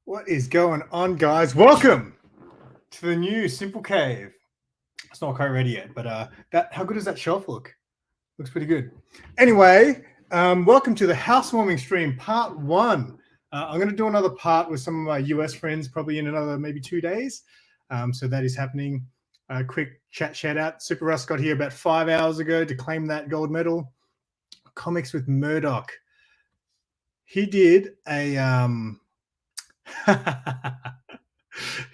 What is going on, guys? Welcome to the new Simple Cave. It's not quite ready yet, but how good does that shelf look? Looks pretty good. Anyway, welcome to the housewarming stream, part 1. I'm going to do another part with some of my US friends, probably in another maybe 2 days. So that is happening. Quick shout out. Super Russ got here about 5 hours ago to claim that gold medal. Comics with Murdoch. He did a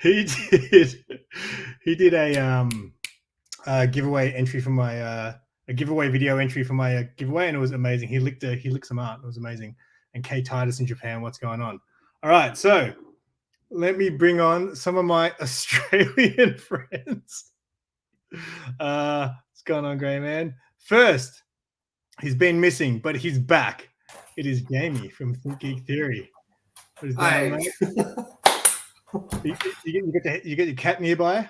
he did a giveaway entry for my a giveaway video entry for my giveaway, and it was amazing. He licked some art. It was amazing. And Kay Titus in Japan, what's going on? All right, so let me bring on some of my Australian friends. What's going on, Grey Man? First, he's been missing, but he's back. It is Jamie from Think Geek Theory. What is going on, mate? You get your cat nearby?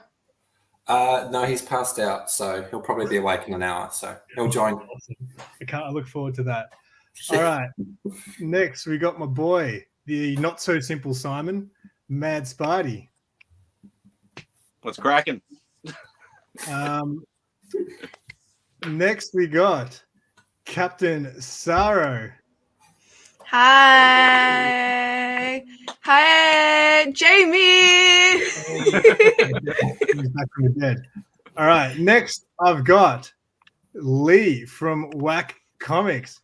No, he's passed out, so he'll probably be awake in an hour. So he'll join. Awesome. I look forward to that. All right. Next, we got my boy, the not so simple Simon, Mad Spidey. What's cracking? Next, we got Captain Saro. Hi, Jamie. He's back from the dead. All right. Next, I've got Lee from Whack Comics.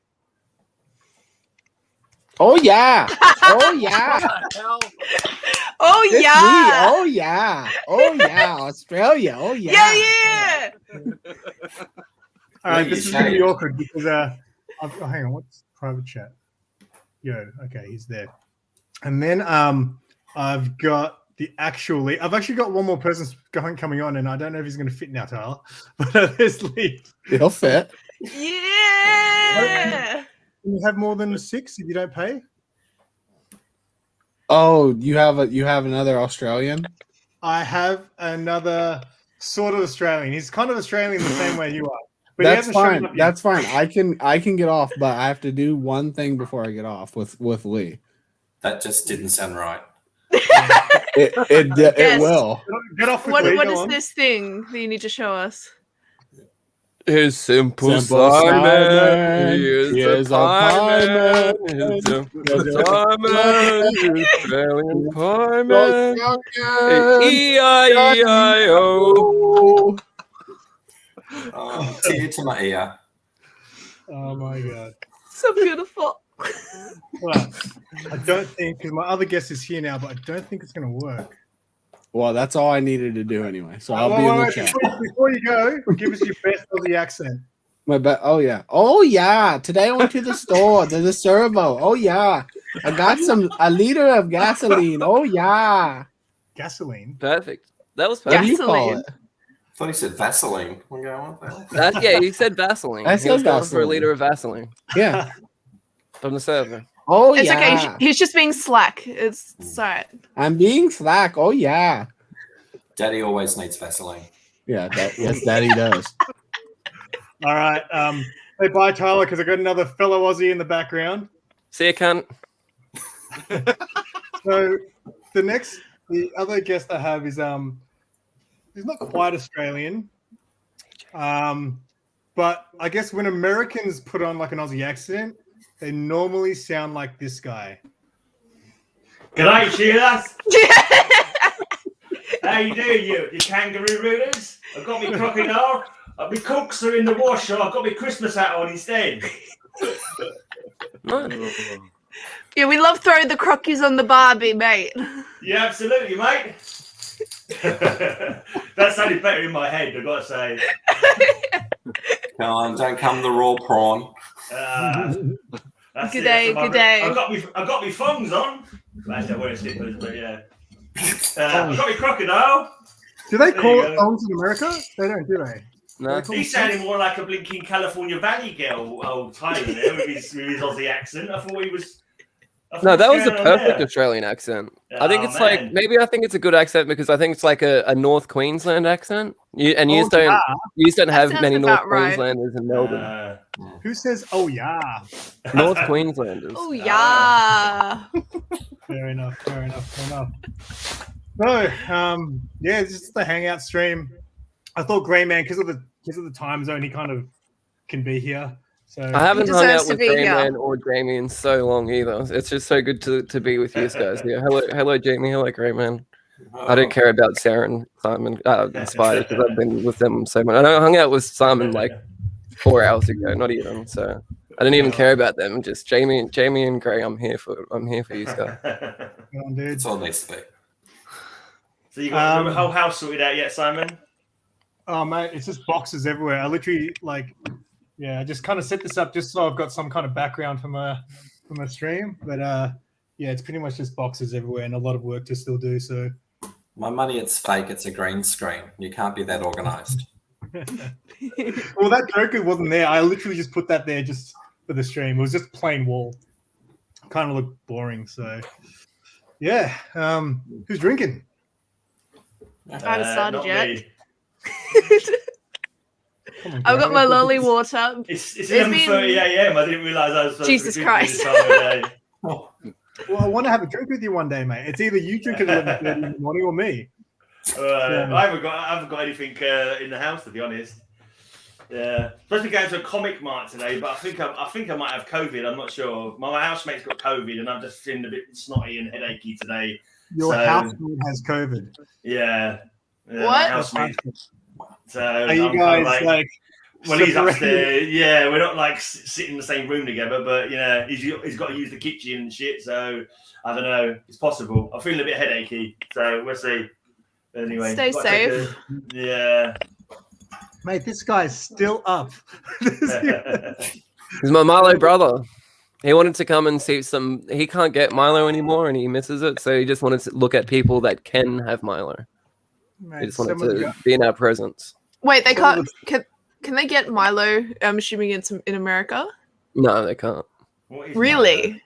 Oh yeah! Oh yeah! Oh It's yeah! me. Oh yeah! Oh yeah! Australia! Oh yeah! Yeah! All right, this is really awkward because hang on, what's private chat? Yo, okay, he's there. And then I've got the actual Lee. I've actually got one more person coming on, and I don't know if he's going to fit now, Tyler. But there's Lee. He'll fit. Yeah! Can you have more than 6 if you don't pay? Oh, you have another Australian? I have another sort of Australian. He's kind of Australian the same way you are. But That's fine. That's fine. I can get off, but I have to do one thing before I get off with Lee. That just didn't sound right. It will. Get off with What Lee. is this thing that you need to show us? His simple Simon. He is a pie man. His simple Simon. His Australian pie man. E-I-E-I-O. Tear to my ear. Oh my god. So beautiful. Well, I don't think, because my other guest is here now, but I don't think it's going to work. Well, that's all I needed to do anyway. So I'll be in the chat. Before you go, give us your best Aussie accent. Oh yeah. Oh yeah. Today I went to the store. There's a servo. Oh yeah. I got a liter of gasoline. Oh yeah. Gasoline? Perfect. That was What do perfect. you call it? I thought he said Vaseline. We're going on Yeah, he said Vaseline. I He was said going for a Vaseline. liter of Vaseline Yeah. from the server. Oh It's yeah. okay. He's just being slack. It's all right. I'm being slack. Oh yeah. Daddy always needs Vaseline. Yeah. Yes, Daddy does. All right. Say bye, Tyler, because I got another fellow Aussie in the background. See you, cunt. So the other guest I have is he's not quite Australian. But I guess when Americans put on like an Aussie accent, they normally sound like this guy. G'day, Sheila. How you doing, you kangaroo rooters? I've got me crocodile. My cooks are in the washer. I've got my Christmas hat on instead. Yeah, we love throwing the crockies on the Barbie, mate. Yeah, absolutely, mate. That sounded better in my head, I've got to say. Come on, don't come the raw prawn. That's Good it, day, that's good day. I've got me thongs on. Actually, I'm wearing slippers, but yeah. I've got me crocodile. Do they There call you it go. thongs in America? They don't, do they? No. He's sounding more like a blinking California Valley girl, old Tyler there, with his Aussie accent. I thought he was. No, that was a What's going on perfect there? Australian accent. I think Oh, it's like man. maybe I think it's a good accent because I think it's like a North Queensland accent. You don't have sounds many North about right. Queenslanders in Melbourne. Who says, oh, yeah? North Queenslanders. Oh yeah. Fair enough. So, yeah, it's just a hangout stream. I thought Grey Man, because of the time zone, he kind of can be here. So I haven't hung deserves out to with be Grey here. Man or Jamie in so long either. It's just so good to be with you guys. Yeah, hello, Jamie. Hello, Grey Man. I don't care about Sarah and Simon, and Spider, because I've been with them so much. I hung out with Simon like 4 hours ago, not even. So I didn't even care about them. Just Jamie and Grey. I'm here for you guys. Come on, dude. It's all needs to be. So you got the whole house sorted out yet, Simon? Oh mate, it's just boxes everywhere. I literally I just kind of set this up just so I've got some kind of background for my stream. But yeah, it's pretty much just boxes everywhere and a lot of work to still do. So My money, it's fake. It's a green screen. You can't be that organized. well, that Joker wasn't there. I literally just put that there just for the stream. It was just plain wall. Kind of looked boring. So yeah, who's drinking? I haven't started Not yet. me. Come on, I've got Grey. my lolly water. It's It's 11:30 a.m. I didn't realise I was supposed Jesus to be drinking this Christ. time of day. Well, I want to have a drink with you one day, mate. It's either you drink at 11:30 in the morning or me. I haven't got anything in the house, to be honest. Yeah, supposed to be going to a comic mart today, but I think I might have COVID. I'm not sure. My housemate's got COVID, and I'm just feeling a bit snotty and headachy today. Your So- housemate has COVID. Yeah. What? My housemate. So Are you I'm guys kinda like? well, he's separated? upstairs. Yeah, we're not like sitting in the same room together, but yeah, he's got to use the kitchen and shit. So I don't know. It's possible. I'm feeling a bit headachy, so we'll see. Anyway, Stay gotta take safe. Yeah. Mate, this guy's still up. He's my Milo brother. He wanted to come and see some. He can't get Milo anymore, and he misses it. So he just wanted to look at people that can have Milo. He Mate, just wanted some of the to be in our presence. Wait, they Some of can't. Can they get Milo? I'm assuming it's in America. No, they can't. What is Really?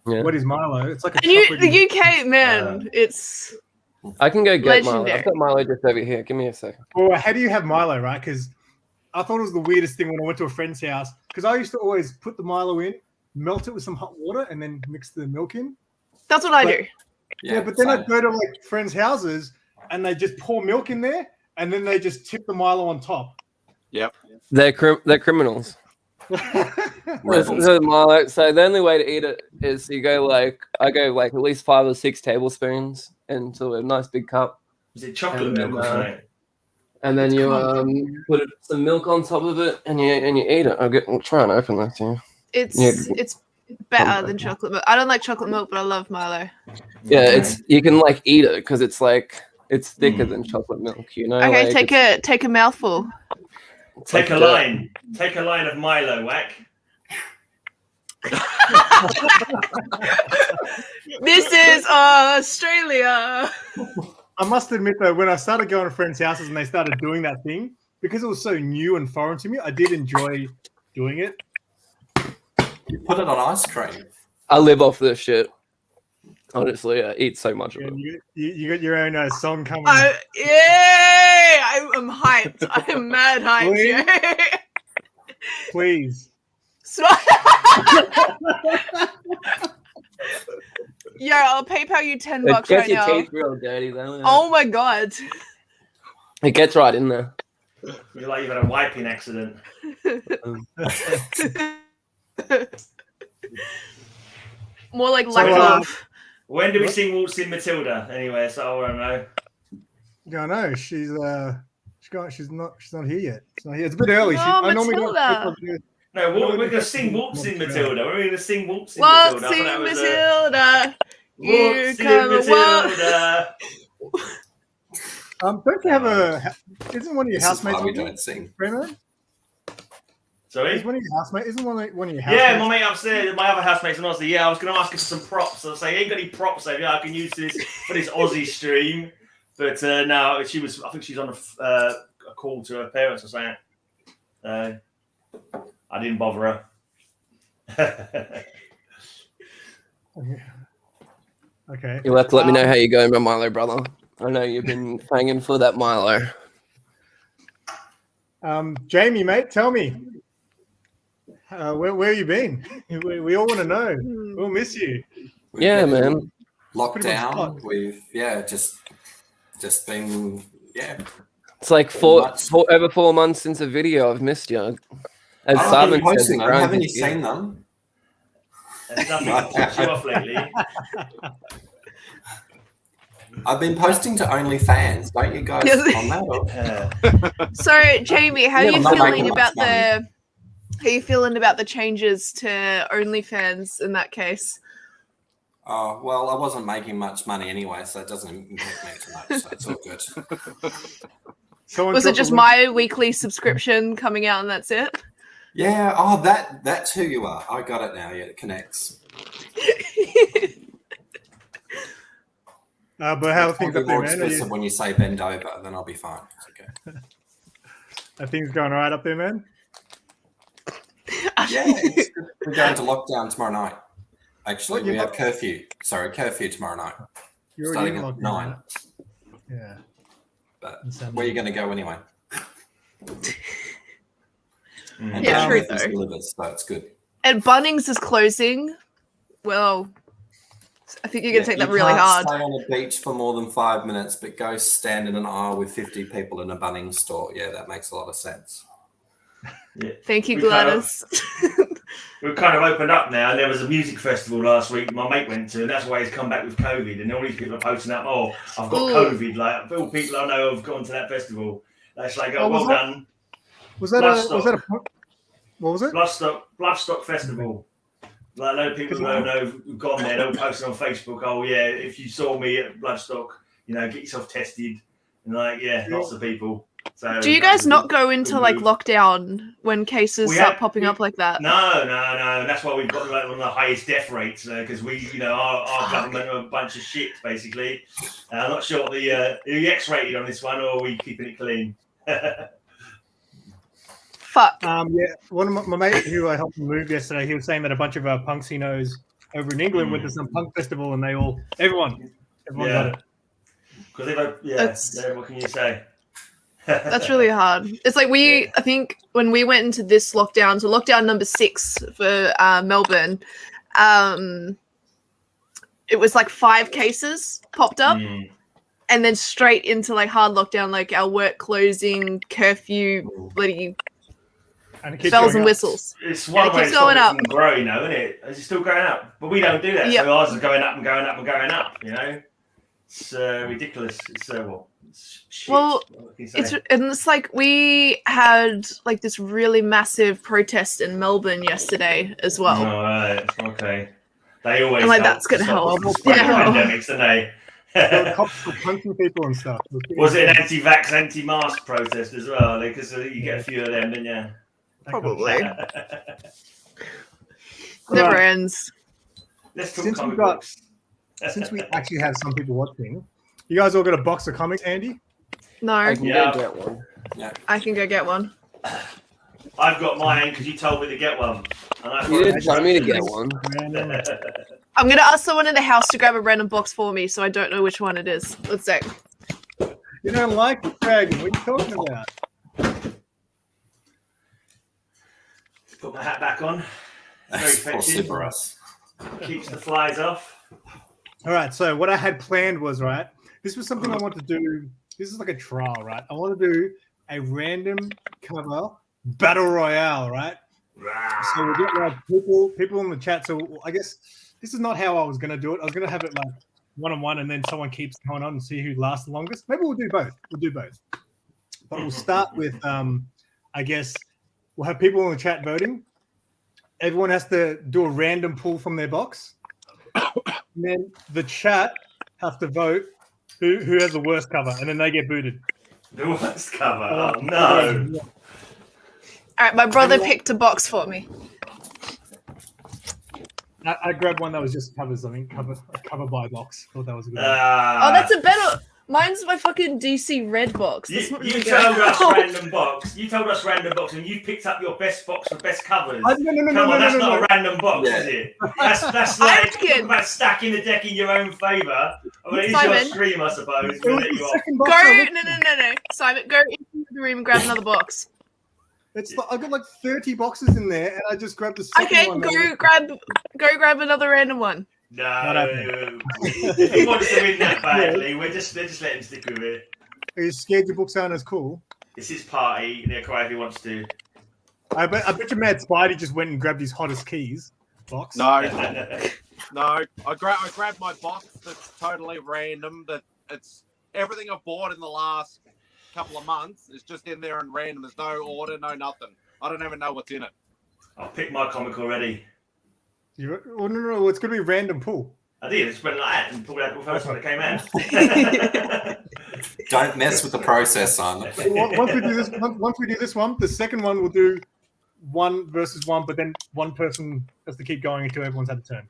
Yeah, What is Milo? It's like a And you, chocolate- the UK man, it's I can go get Milo. Legendary. I've got Milo just over here. Give me a second. Well, how do you have Milo, right? Because I thought it was the weirdest thing when I went to a friend's house. Because I used to always put the Milo in, melt it with some hot water, and then mix the milk in. that's what I But- do. Yeah, but then same. I'd go to like friends' houses, and they just pour milk in there, and then they just tip the Milo on top. They're criminals. Rebels. So Milo. So the only way to eat it is I go like at least 5 or 6 tablespoons into a nice big cup, Is it chocolate And milk or then, something? and then you put some milk on top of it, and you eat it. I'll try and open that to you. It's Yeah. it's better than chocolate milk. I don't like chocolate milk, but I love Milo. Yeah, you can like eat it because it's thicker than chocolate milk. You know. Okay, like, take a mouthful. it's Take like a line. Take a line of Milo, whack. This is Australia. I must admit though, when I started going to friends' houses and they started doing that thing, because it was so new and foreign to me, I did enjoy doing it. You put it on ice cream. I live off this shit. Honestly, I eat so much of it. And you got your own song coming. I'm hyped. I am mad hyped. Really? Yeah. Please. So- Yo, I'll PayPal you $10 It right gets your now. teeth real dirty, though. Oh my god. It gets right in there. You're like you've had a wiping accident. More like So, lack of. When do we sing Waltzing Matilda? Anyway, so I want to know. Yeah, I know. She's not here yet. She's not here. It's a bit early. No, I normally Matilda. don't. No, No, we're going to that's sing not Waltzing fair. Matilda. We're going to sing Waltzing Matilda. I thought Waltzing that was Matilda. You Waltzing come and walk. Matilda. Don't you have a? Isn't one of your This is housemates why we with you, don't sing. Freeman? Sorry? Is one of your housemates? Isn't one of your housemates? Yeah, my mate upstairs, my other housemates in Aussie. Yeah, I was going to ask her for some props. I was saying, ain't got any props over here. I can use this for this Aussie stream. But no, I think she's on a call to her parents or something. I didn't bother her. Okay. You'll have to let me know how you're going, my Milo brother. I know you've been hanging for that Milo. Jamie, mate, tell me. Where have you been? We all want to know. We'll miss you. Yeah, man. lockdown. We've just been It's like over 4 months since a video. I've missed you. As I've been Simon says, posting them. Haven't you seen them? There's nothing to put you off lately. I've been posting to OnlyFans. Don't you guys on that? So, Jamie, how are you I'm not feeling making about much money. how are you feeling about the changes to OnlyFans in that case? Oh, well, I wasn't making much money anyway, so it doesn't impact me too much, so it's all good. Was it just my weekly subscription coming out and that's it? Yeah, that's who you are. I got it now. Yeah, it connects. But how are things I'll up be more there, man? explicit when you say bend over, then I'll be fine. It's okay. Are things going all right up there, man? Yeah, we're going to lockdown tomorrow night. Actually, we have curfew. Sorry, curfew tomorrow night. You're starting already at in 9. lockdown, Yeah. But where are you going to go anyway? And Yeah, true Bunnings though. delivers, so it's good. And Bunnings is closing. Well, I think you're going to take that really hard. Stay on a beach for more than 5 minutes, but go stand in an aisle with 50 people in a Bunnings store. Yeah, that makes a lot of sense. Yeah. Thank you, Gladys. We've kind of opened up now, and there was a music festival last week my mate went to, and that's why he's come back with COVID. And all these people are posting up, "Oh, I've got COVID." Like all people I know have gone to that festival. That's like, "Oh, well done." Was that a what was it? Bloodstock Festival. Like a load of people who I know have gone there. They'll post on Facebook. "Oh yeah, if you saw me at Bloodstock, get yourself tested." And lots of people. So do you guys not go into like lockdown when cases start popping up like that? No. That's why we've got like one of the highest death rates because we, our government are a bunch of shit basically. I'm not sure what the are you X-rated on this one or are we keeping it clean? Fuck. One of my mate who I helped move yesterday, he was saying that a bunch of punks he knows over in England went to some punk festival and everyone got it. Because what can you say? That's really hard. It's like I think when we went into this lockdown, so lockdown number 6 for Melbourne, it was like 5 cases popped up and then straight into like hard lockdown, like our work closing, curfew, bloody bells and whistles. It's one way to stop it from growing, though, isn't it? Is it still going up? But we don't do that. So ours is going up and going up and going up, It's ridiculous. It's shit. Well, it's like we had like this really massive protest in Melbourne yesterday as well. All right, okay. They always that's gonna help. Pandemics, don't they? Cops were punching people and stuff. Was it an anti-vax, anti-mask protest as well? Because you get a few of them, didn't you? Probably. Never ends. Let's talk comic books. Since we actually have some people watching, you guys all got a box of comics, Andy? No. I can go get one. Yeah. I can go get one. I've got mine because you told me to get one. And You didn't tell me to get one. I'm going to ask someone in the house to grab a random box for me, so I don't know which one it is. Let's see. You don't like the dragon. What are you talking about? Put my hat back on. Very effective. For us. Keeps the flies off. All right, so what I had planned was, this was something I wanted to do. This is like a trial, right? I want to do a random cover battle royale, right? So we'll get like people in the chat. So I guess this is not how I was going to do it. I was going to have it like one-on-one and then someone keeps going on and see who lasts the longest. Maybe we'll do both. But we'll start with, I guess, we'll have people in the chat voting. Everyone has to do a random pull from their box. And then the chat has to vote who has the worst cover, and then they get booted. The worst cover? Oh, no. All right, my brother picked a box for me. I grabbed one that was just covers. I mean, cover by box. Thought that was a good one. That's a better. Mine's my fucking DC red box. You told us random box. You told us random box, and you picked up your best box for best covers. No, that's not a random box, is it? That's like about stacking the deck in your own favour. I mean, it's your stream, I suppose. No. Simon, go into the room and grab another box. I've got like 30 boxes in there, and I just grabbed the second one. Okay, go grab another random one. Not No, happening. if he wants to win that badly, we're just let him stick with it. Are you scared your books aren't as cool? It's his party. He'll cry if he wants to. I bet you Mad Spidey just went and grabbed his hottest keys box. No, no. I grabbed my box that's totally random. That it's everything I've bought in the last couple of months is just in there and random. There's no order, no nothing. I don't even know what's in it. I've picked my comic already. No, it's going to be random pull. I did. I just went like that and pulled out the first one that came out. Don't mess with the process, Simon. Once we do this one, the second one will do 1 versus 1, but then one person has to keep going until everyone's had a turn.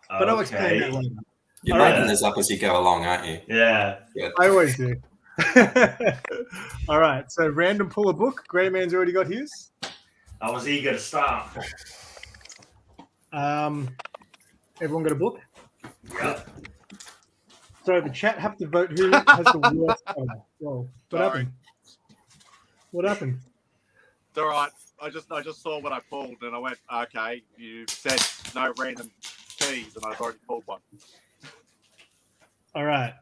But I'll explain that later. You're making this up as you go along, aren't you? Yeah. I always do. All right, so random pull a book. Grey Man's already got his. I was eager to start. Everyone got a book? Yeah. So the chat have to vote who has the worst cover. Whoa, what happened? What happened? It's all right. I just saw what I pulled and I went, okay. You said no random keys, and I've already pulled one. All right.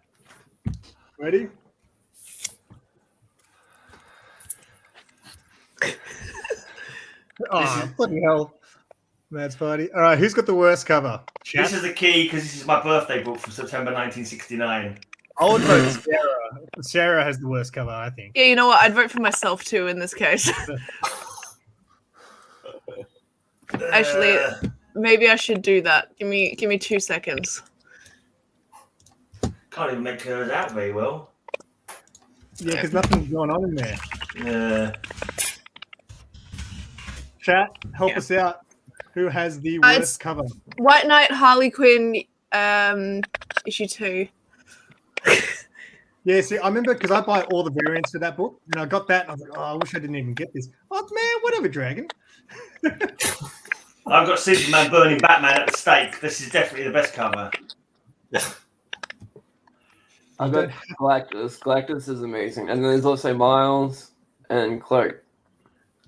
Ready? Oh, bloody hell. Mad Spidey. All right, who's got the worst cover? Chat? This is the key because this is my birthday book from September 1969. I would vote Sarah. Sarah has the worst cover, I think. Yeah, you know what? I'd vote for myself too in this case. Actually, maybe I should do that. Give me 2 seconds. Can't even make hers out very well. Yeah, because nothing's going on in there. Yeah. Chat, help us out. Who has the worst cover? White Knight, Harley Quinn, issue 2. Yeah, see, I remember because I buy all the variants for that book, and I got that, and I was like, oh, I wish I didn't even get this. Oh, man, whatever, Dragon. I've got Superman burning Batman at the stake. This is definitely the best cover. I've got Galactus. Galactus is amazing. And then there's also Miles and Cloak.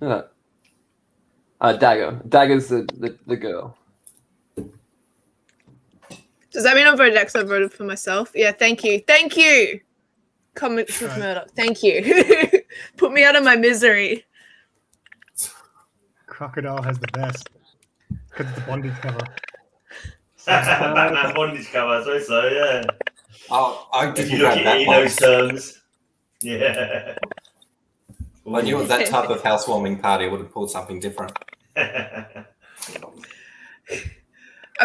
Look at that. Dagger. Dagger's the girl. Does that mean I voted X? I voted for myself. Yeah, thank you. Thank you. Comics with Murdoch. Thank you. Put me out of my misery. Crocodile has the best. Because it's the bondage cover. Batman bondage cover, so yeah. Oh, I give If you you look that at it in those box. terms. Yeah. I knew at that type of housewarming party would have pulled something different. I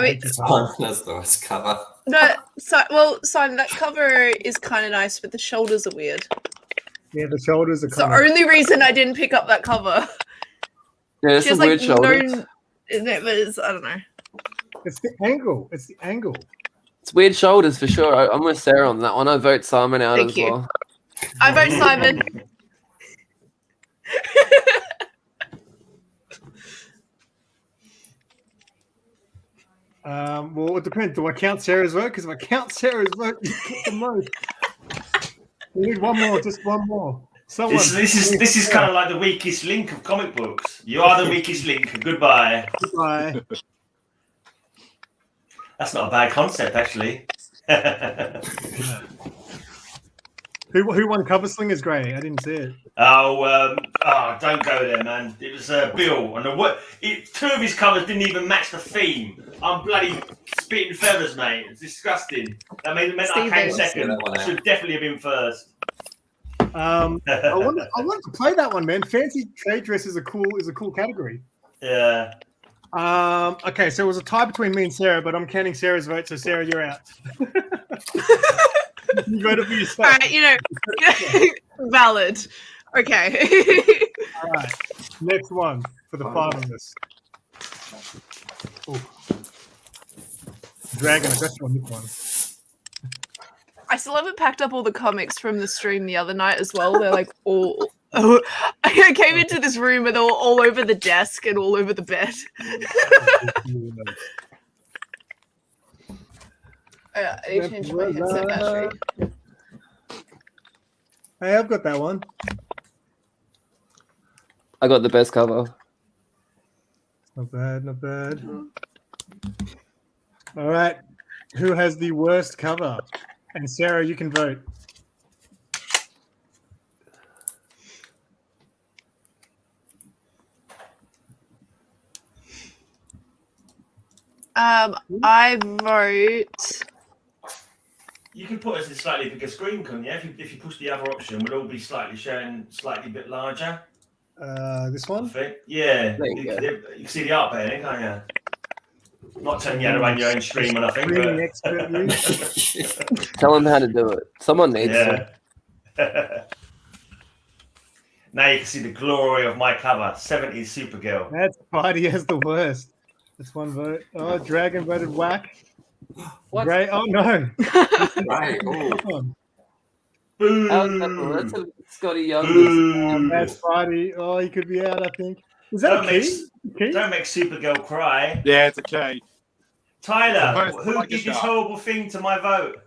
mean, Simon has the worst cover. no. Simon, that cover is kind of nice, but the shoulders are weird. Yeah, the shoulders are It's the kind of... only reason I didn't pick up that cover. Yeah, it's She has some weird shoulders. I don't know. It's the angle. It's the angle. It's weird shoulders for sure. I'm with Sarah on that one. I vote Simon out Thank as you. well. I vote Simon. Well, it depends. Do I count Sarah's vote? Because if I count Sarah's vote, you get the most. We need one more. Just one more. Someone. This is kind of like the weakest link of comic books. You are the weakest link. Goodbye. Goodbye. That's not a bad concept, actually. Who won Cover Slingers Grey? I didn't see it. Don't go there, man. It was Bill, and two of his covers didn't even match the theme. I'm bloody spitting feathers, mate. It's disgusting. That meant I came second. I should definitely have been first. I want to play that one, man. Fancy trade dress is a cool category. Yeah. Okay, so it was a tie between me and Sarah, but I'm counting Sarah's vote, so Sarah, you're out. You voted for yourself. All right, valid. Okay. All right, next one for the finalists. Ooh. Dragon, I got you on this one. I still haven't packed up all the comics from the stream the other night as well. They're like all. Oh, I came into this room and they were all over the desk and all over the bed. I need to change my headset battery. Hey, I've got that one. I got the best cover. Not bad, not bad. All right, Who has the worst cover? And Sarah, you can vote. I vote. You can put us in slightly bigger screen, couldn't you? If you push the other option, we'll all be showing slightly bit larger. This I one? think. Yeah. There you You go. can see the art there, can't you? Not telling you how to run your own stream or nothing, Screening but expertly. Tell them how to do it. Someone needs to. yeah. Now you can see the glory of my cover, 70s Supergirl. That's Spidey has the worst. That's one vote. Oh, Dragon voted whack. What? Great. Oh no. Right. Oh. Boo! That's a Scotty Young. Boo! That's Spidey. Oh, he could be out, I think. Is that a key? Don't make Supergirl cry. Yeah, it's okay. Tyler, Suppose who like a did this shot. horrible thing to my vote?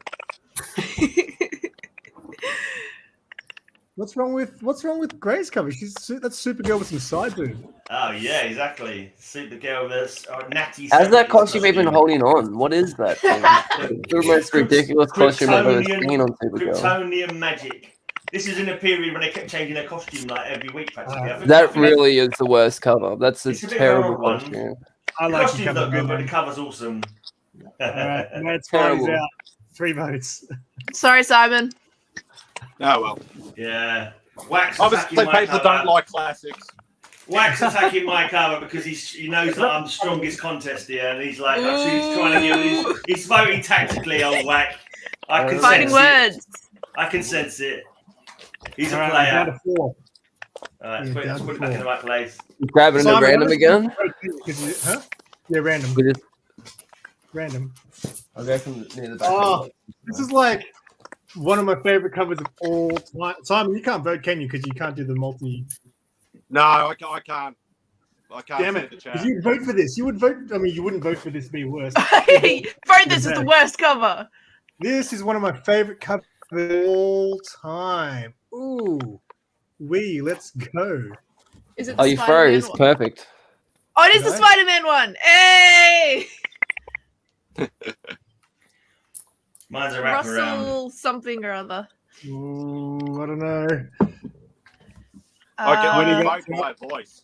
What's wrong with Grace cover? That's Supergirl with some side boob. Oh yeah, exactly. Supergirl, this natty. How's that 70s costume even holding on? What is that thing? It's the most ridiculous costume I've ever seen on Supergirl. Kryptonian magic. This is in a period when they kept changing their costume like every week practically. I think That really is the worst cover. That's a It's a bit of terrible an old one. costume. I the like the costume's cover. not good, but the cover's awesome. All right, that's Terrible. Spidey's out. 3 votes. Sorry, Simon. Oh well. Yeah. Wax Obviously, attacking my people cover. don't like classics. Wax attacking my cover because he knows that I'm the strongest contest here, and he's like, he's trying to he's voting tactically on Whack. I can Fighting sense words. it. I can sense it. He's All a right, down player. to 4. All right, Yeah, let's put it back in the right place. Grabbing Simon, a random again. Huh? Yeah, random. We just, Random. I'll go from near the back. Oh, this is like one of my favorite covers of all time. Simon, you can't vote, can you? Because you can't do the multi. No, I can't. I can't Damn see it! the Because chat. you'd vote for this. You would vote. I mean, you wouldn't vote for this to be worse. Vote this is the worst cover. This is one of my favorite covers of all time. Ooh, let's go. Is it Oh, the you Spider-Man froze. one? Perfect. Oh, it is the Did I? Spider-Man one. Hey! Mine's a wraparound. Russell something or other. Ooh, I don't know. I can What do you only got? vote by voice.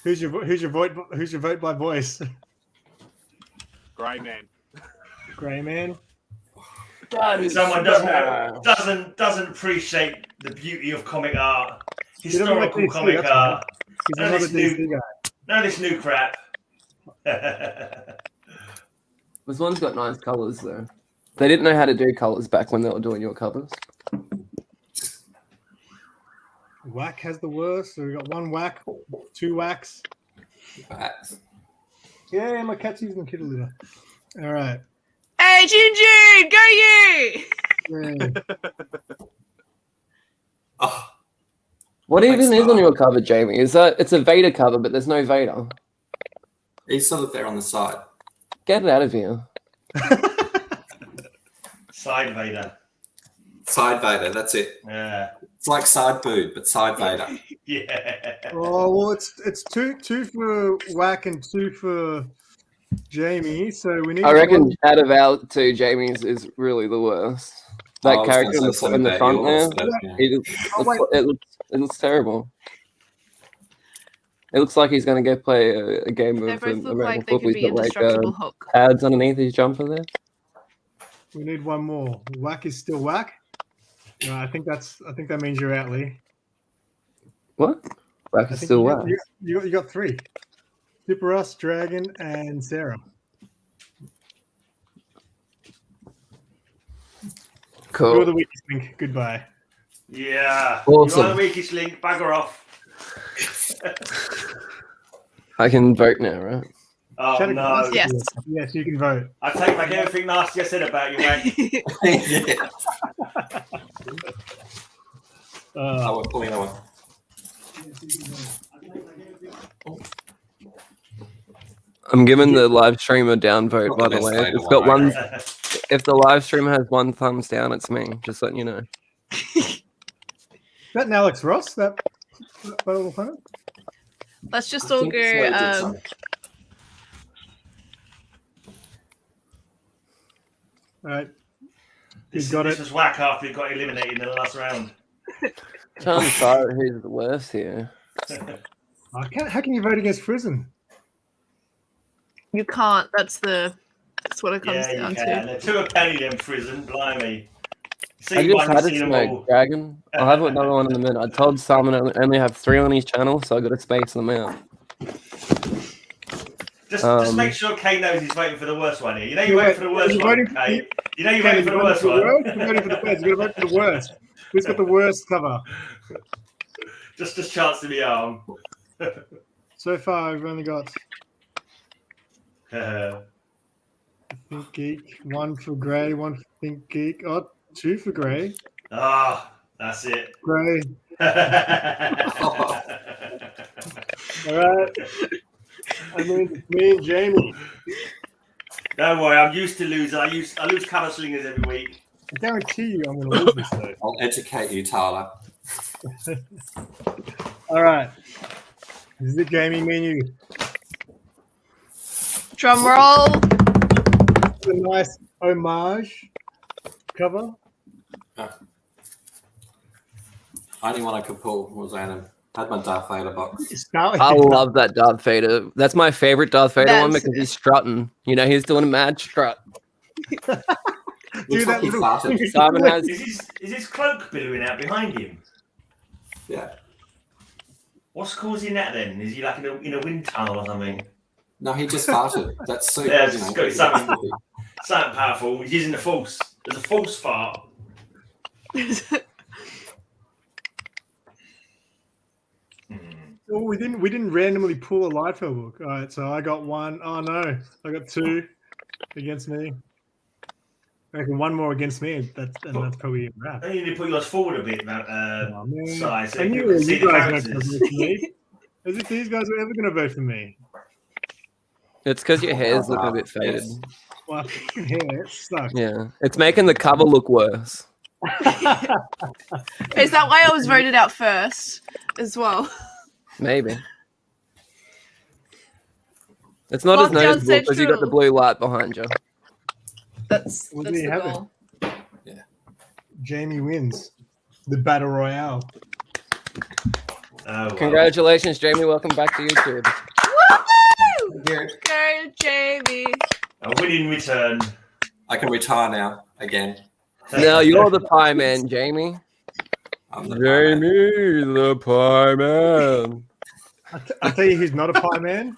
Who's your vote by voice? Grey man. Grey man. Someone doesn't appreciate the beauty of comic art, He doesn't like historical DC, comic that's art. He's No, another this new- DC guy. None of this new crap. This one's got nice colors though. They didn't know how to do colors back when they were doing your covers. Whack has the worst. So we got 1 whack, 2 whacks. Facts. Yeah, my cat's using the kitty litter. All right. Hey, June, go you! Yeah. Oh, What even Thanks, is on Mark. your cover, Jamie? Is that it's a Vader cover, but there's no Vader. he's sort of there on the side. Get it out of here. Side Vader. Side Vader, that's it. Yeah. It's like side boob, but side Vader. Yeah. Oh well, it's two for whack and 2 for Jamie. So we need. I reckon out of our two, Jamie's is really the worst. That I was character gonna in say the, something in the about front yours, there, but, yeah. it looks terrible. It looks like he's going to go play a game They of both look American like they football. could He's be got like indestructible Hulk. pads underneath his jumper there. We need 1 more. Whack is still whack. No, I think that means you're out, Lee. What? Whack I is think still you whack. got, you got 3. Super Us, Dragon, and Sarah. Cool. You're the weakest link. Goodbye. Yeah. Awesome. You're the weakest link. Bugger off. I can vote now, right? Oh Shadow no. Glass? Yes. Yes, you can vote. I take back everything nasty I said about you, Wag. Yeah. Uh, we're pulling that one. I'm giving the live streamer down vote, Not by the the best way. Vader It's got one, one. If the live streamer has 1 thumbs down, it's me. Just letting you know. is that an Alex Ross? That battle opponent? Let's just I all think it's what he did, go. son. All right. This, He's got this it. was whack after he got eliminated in the last round. Trying to decide who's the worst here. How can you vote against Prison? You can't. That's what it comes Yeah, down you to. can. They're two a penny, them Prison. Blimey. I See just one, had you to see them smoke all. Dragon. I'll have another one in a minute. I told Simon I only have 3 on his channel, so I got to space them out. Just make sure Kay knows he's voting for the worst one here. You know you're Yeah, voting for the worst you're one, voting- Kay. You know you're voting for the worst one. You're voting for the worst. You're going to vote for the worst. Who's got the worst cover? Just a chance to be arm. So far, we've only got Think Geek, 1 for Grey, 1 for Think Geek. Oh, 2 for Grey. That's it. Grey. Oh, All right. I mean, it's me and Jamie. Don't worry, I'm used to losing. I lose cover slingers every week. I guarantee you I'm going to lose this, though. I'll educate you, Tyler. All right. This is it, Jamie, me and you. Drum roll. It's a nice homage cover. Only one I could pull was random. Had my Darth Vader box. Start with I it. love that Darth Vader. That's my favorite Darth Vader one That's- because he's strutting. You know, he's doing a mad strut. Looks Do like that he little- farted. Simon has Is his cloak billowing out behind him? Yeah. What's causing that then? Is he like in a wind tunnel or something? No, he just farted. That's so. Yeah, you know, it's got something. Something powerful. He's using the force. There's a false fart. Oh, we didn't randomly pull a Lightfell book. All right, so I got 1. Oh no, I got 2 against me. I reckon 1 more against me. That's probably a wrap. I need to put yours forward a bit, Oh, man. size. So I knew people can you see the guys weren't going characters. to vote for me. As if these guys were ever going to vote for me. it's because your hair's looking a bit faded. Yes. My fucking hair, it sucks. Yeah, it's making the cover look worse. Is that why I was voted out first as well? Maybe. It's not as Lockdown noticeable because you got the Central. blue light behind you. That's Well, that's there you the have it. goal. Jamie wins the Battle Royale. Oh, well. Congratulations, Jamie. Welcome back to YouTube. Woohoo! Here, Go, Jamie. A winning return. I can retire now again. Now you're the pie man, Jamie. I'm the pie man. the pie man. I tell you, who's not a pie man.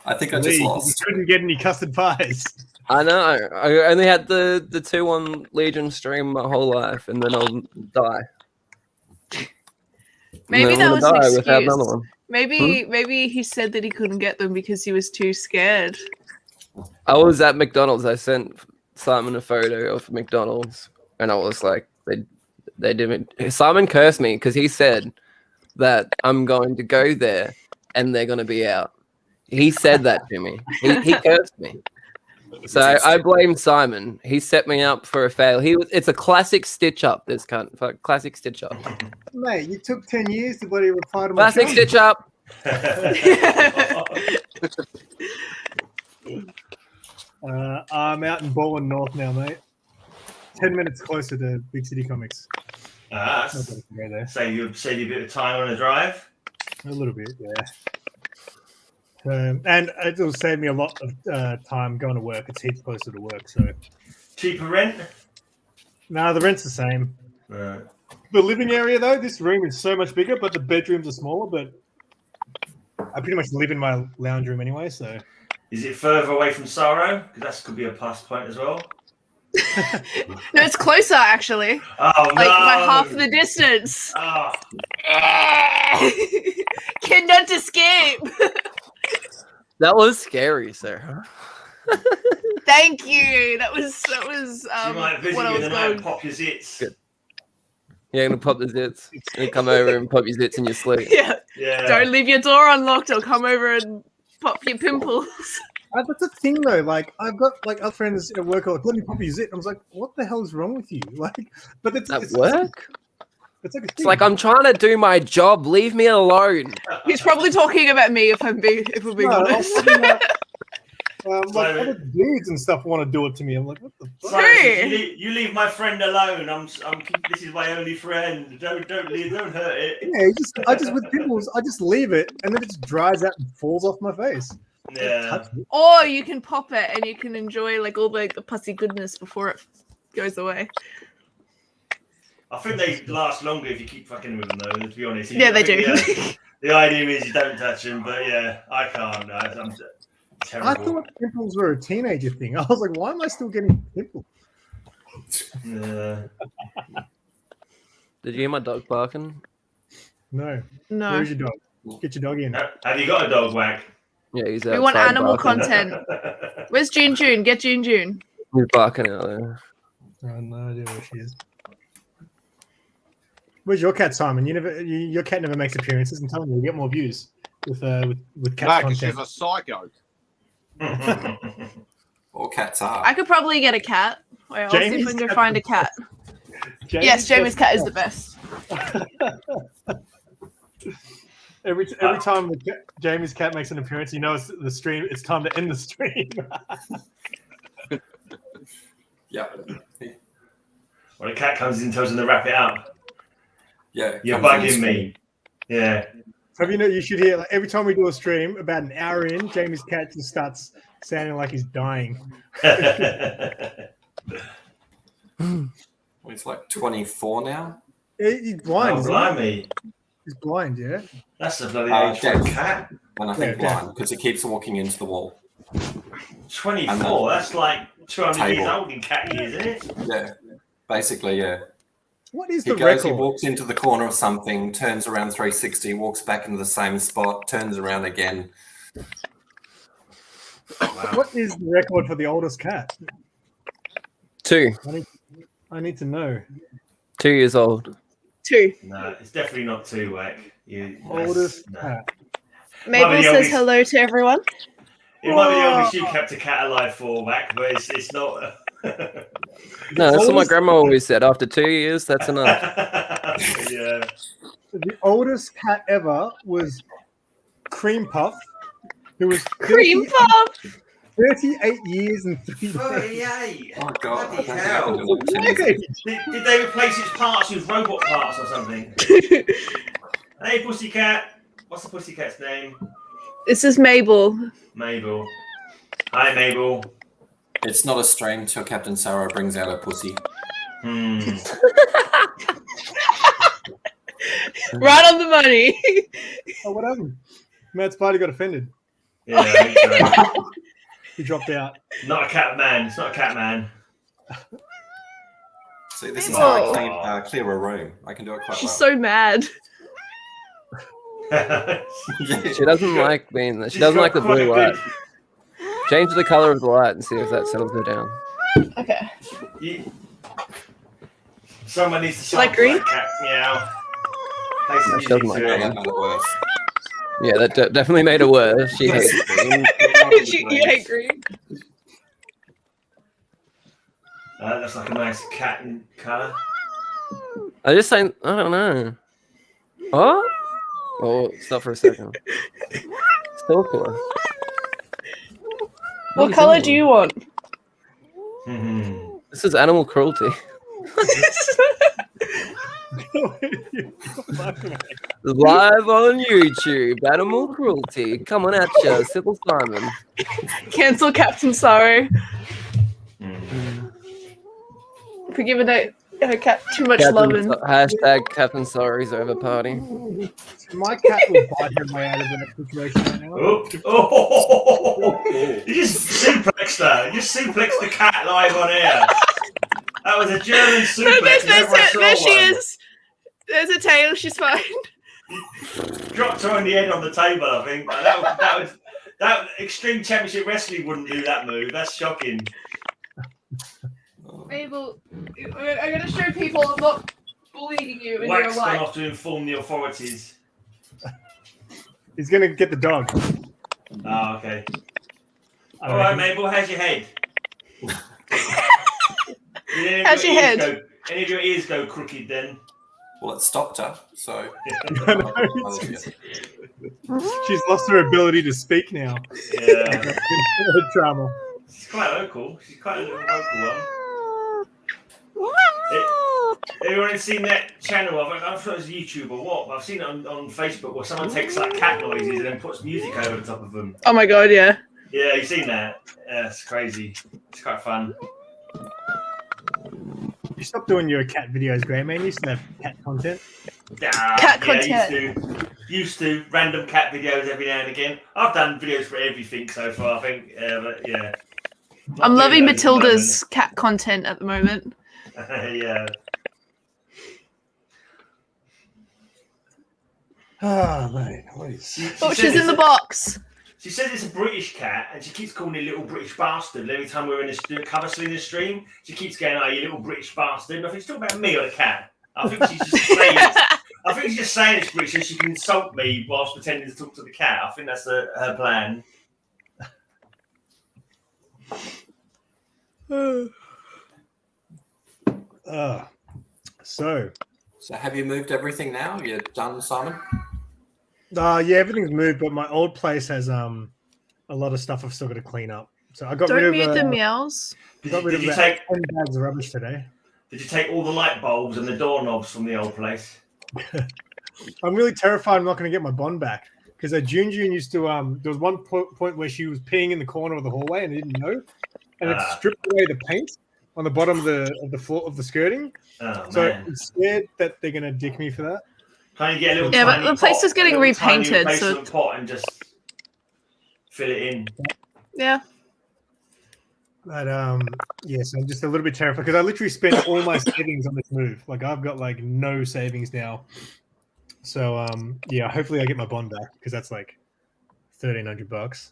I think I just Lee, he lost. couldn't get any custard pies. I know. I only had the 2 on Legion stream my whole life, and then I'll die. Maybe And then that I'm was gonna an die without excuse. another one. Maybe he said that he couldn't get them because he was too scared. I was at McDonald's. I sent Simon a photo of McDonald's, and I was like, they didn't. Simon cursed me because he said that I'm going to go there and they're going to be out. He said that to me. He cursed me. So I blame Simon. He set me up for a fail. It's a classic stitch up. This cunt, classic stitch up. Mate, you took 10 years to bloody reply to my Classic challenge. stitch up. I'm out in Baldwin North now, mate. 10 minutes closer to Big City Comics. Not That's gonna go there. save you a bit of time on the drive. A little bit, yeah. And it'll save me a lot of time going to work. It's heaps closer to work, so. Cheaper rent. No, the rent's the same. Right. The living area, though, this room is so much bigger, but the bedrooms are smaller. But I pretty much live in my lounge room anyway, so. Is it further away from Sorrow? Because that could be a plus point as well. No, it's closer actually. Oh no! Like by half the distance. Oh, Cannot escape. That was scary, sir. Thank you. That was you might visit what I you was and I going. pop your zits. Good. You're gonna pop the zits. You come over and pop your zits in your sleep. Yeah. Yeah. Don't leave your door unlocked. I'll come over and pop your pimples. That's the thing, though. Like, I've got like other friends at work. Like, let me pop your zit. I was like, what the hell is wrong with you? Like, but it's At work? It's like a It's thing. like I'm trying to do my job. Leave me alone. He's probably talking about me if we're being No, honest. like other dudes and stuff want to do it to me. I'm like, what the fuck? Cyrus, you leave my friend alone. This is my only friend. Don't hurt it. Yeah, I just with pimples, I just leave it and then it just dries out and falls off my face. Yeah. Or you can pop it and you can enjoy like all the pussy goodness before it goes away. I think they last longer if you keep fucking with them, though. To be honest. Yeah, they do. The idea is you don't touch them, but yeah, I can't. I'm terrible. I thought pimples were a teenager thing. I was like, why am I still getting pimples? Yeah. Did you hear my dog barking? No. No. Where's your dog? Get your dog in. Have you got a dog, Whack? Yeah, he's We want outside animal barking. content. Where's June? Get June. He's barking out there. I have no idea where she is. Where's your cat, Simon? Your cat never makes appearances. I'm telling you, you get more views with cat No, because content. she's a psycho. All cats are. I could probably get a cat. Wait, I'll see if Jamie's we can cat- find a cat. Yes, Jamie's cat is the best. Every time Jamie's cat makes an appearance, you know it's the stream. It's time to end the stream. Yeah. When a cat comes in and tells them to wrap it up, Yeah. you're comes on bugging screen. me. Yeah. Have you know? You should hear like, every time we do a stream, about an hour in, Jamie's cat just starts sounding like he's dying. He's like 24 now. He's blind. Oh, isn't he? blimey. He's blind. Yeah. That's a bloody age deaf. for a cat. And I think Yeah, blind because he keeps walking into the wall. 24. That's like 200 years Table. old in cat years, isn't it? Yeah. Basically, yeah. What is He the goes, he record? walks into the corner of something, turns around 360, walks back into the same spot, turns around again. What is the record for the oldest cat? 2 I need to know. 2 years old. 2. No, it's definitely not 2, Whack. Oldest No. cat. Mabel the says oldest- hello to everyone. It might be the oldest you kept a cat alive for, Whack, but it's not. No, that's what my Oldest- grandma always said. After 2 years, that's enough. Yeah. The oldest cat ever was Cream Puff, who was Cream puff. 38 years and 3 days. 38. Oh, God. Bloody I don't hell. think I can do it. Did they replace its parts with robot parts or something? Hey, pussycat. What's the pussycat's name? This is Mabel. Mabel. Hi, Mabel. It's not a stream till Captain Sarah brings out her pussy. Right on the money. Oh, what happened? Matt Spidey got offended. Yeah, I think so. He dropped out. Not a cat man. It's not a cat man. See, this is Whoa. how I clear a room. I can do it quite She's well. so mad. She doesn't like being there. She doesn't like the blue light. Change the color of the light and see if that settles her down. Okay. Someone needs to She like sharpen green? that cat. Meow. Play some No, she music doesn't like to Yeah, it. that made it worse. Yeah, that definitely made it worse. She hates green. You hate green. That's like a nice cat in colour. I just saying, I don't know. Oh? Oh, stop for a second. Still cool. What color do you want? Mm-hmm. This is animal cruelty. Live on YouTube, animal cruelty. Come on at you, Sybil Simon. Cancel Captain Sorrow. For giving her cat too much loving. Hashtag Captain Sorry's over party. My cat will bite her way out of that situation right now. Oh. You just suplexed her. You just suplexed the cat live on air. That was a German suplex. No, Never there saw she one. is. There's a tail. She's fine. Dropped her on the head on the table, I think. That Extreme Championship Wrestling wouldn't do that move. That's shocking. Mabel, I'm going to show people I'm not bullying you in Wax real gone life. off to inform the authorities. He's gonna get the dog. Oh, okay. I All right, reckon. Mabel, how's your head? How's your head? Any of your ears go crooked then? Well, it stopped her, so. She's lost her ability to speak now. Yeah. Drama. She's quite local. She's quite a little local one. Anyone seen that channel? I don't know if it was YouTube or what, but I've seen it on Facebook where someone takes like cat noises and then puts music over the top of them. Oh my god, yeah. Yeah, you've seen that? Yeah, it's crazy. It's quite fun. You stopped doing your cat videos, Graham, man. You used to have cat content. Cat content. Used to random cat videos every now and again. I've done videos for everything so far, I think. But yeah. I'm loving Matilda's cat content at the moment. Yeah. Oh, man. What is... She's in the box. She says it's a British cat, and she keeps calling it little British bastard. Every time we're in the cover slinger stream, she keeps going, "Oh, you little British bastard." And I think she's talking about me or the cat. I think she's just saying. I think she's just saying it's British so she can insult me whilst pretending to talk to the cat. I think that's her plan. So have you moved everything now? You're done, Simon? yeah, everything's moved, but my old place has a lot of stuff I've still got to clean up. So I got Don't rid mute of the meows. got rid of you about take 10 bags of rubbish today. Did you take all the light bulbs and the doorknobs from the old place? I'm really terrified I'm not going to get my Bond back because June used to there was one point where she was peeing in the corner of the hallway and I didn't know, and it stripped away the paint on the bottom of the floor of the skirting. So I'm scared that they're going to dick me for that. Can you get a little but the place is getting repainted, so pot and just fill it in. Yeah. But yeah, so I'm just a little bit terrified because I literally spent all my savings on this move. Like I've got like no savings now. So yeah, hopefully I get my Bond back because that's like $1,300.